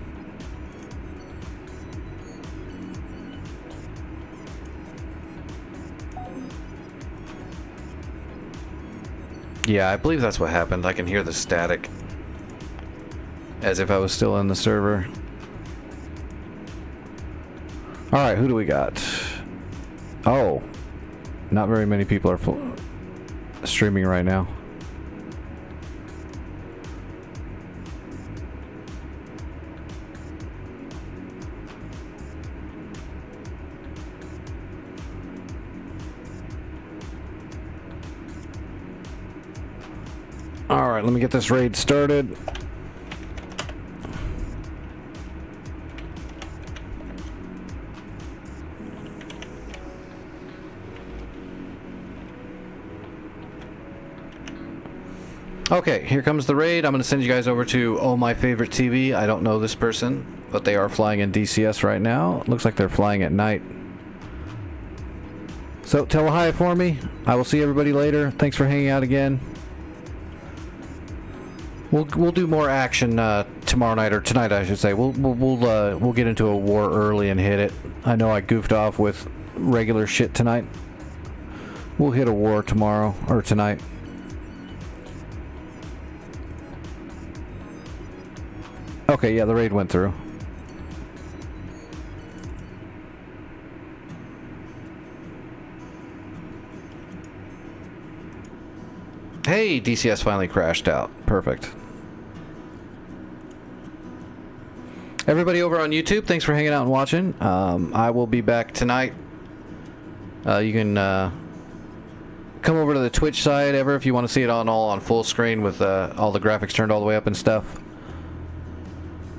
Yeah, I believe that's what happened. I can hear the static as if I was still in the server. Alright, who do we got? Oh, not very many people are streaming right now. Alright, let me get this raid started. Okay, here comes the raid. I'm going to send you guys over to Oh My Favorite TV. I don't know this person, but they are flying in DCS right now. Looks like they're flying at night. So tell a hi for me. I will see everybody later. Thanks for hanging out again. We'll do more action tomorrow night, or tonight I should say. We'll get into a war early and hit it. I know I goofed off with regular shit tonight. We'll hit a war tomorrow or tonight. Okay, yeah, the raid went through. Hey, DCS finally crashed out. Perfect. Everybody over on YouTube, thanks for hanging out and watching. I will be back tonight. You can come over to the Twitch side if you want to see it all on full screen with all the graphics turned all the way up and stuff.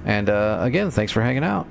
And again, thanks for hanging out.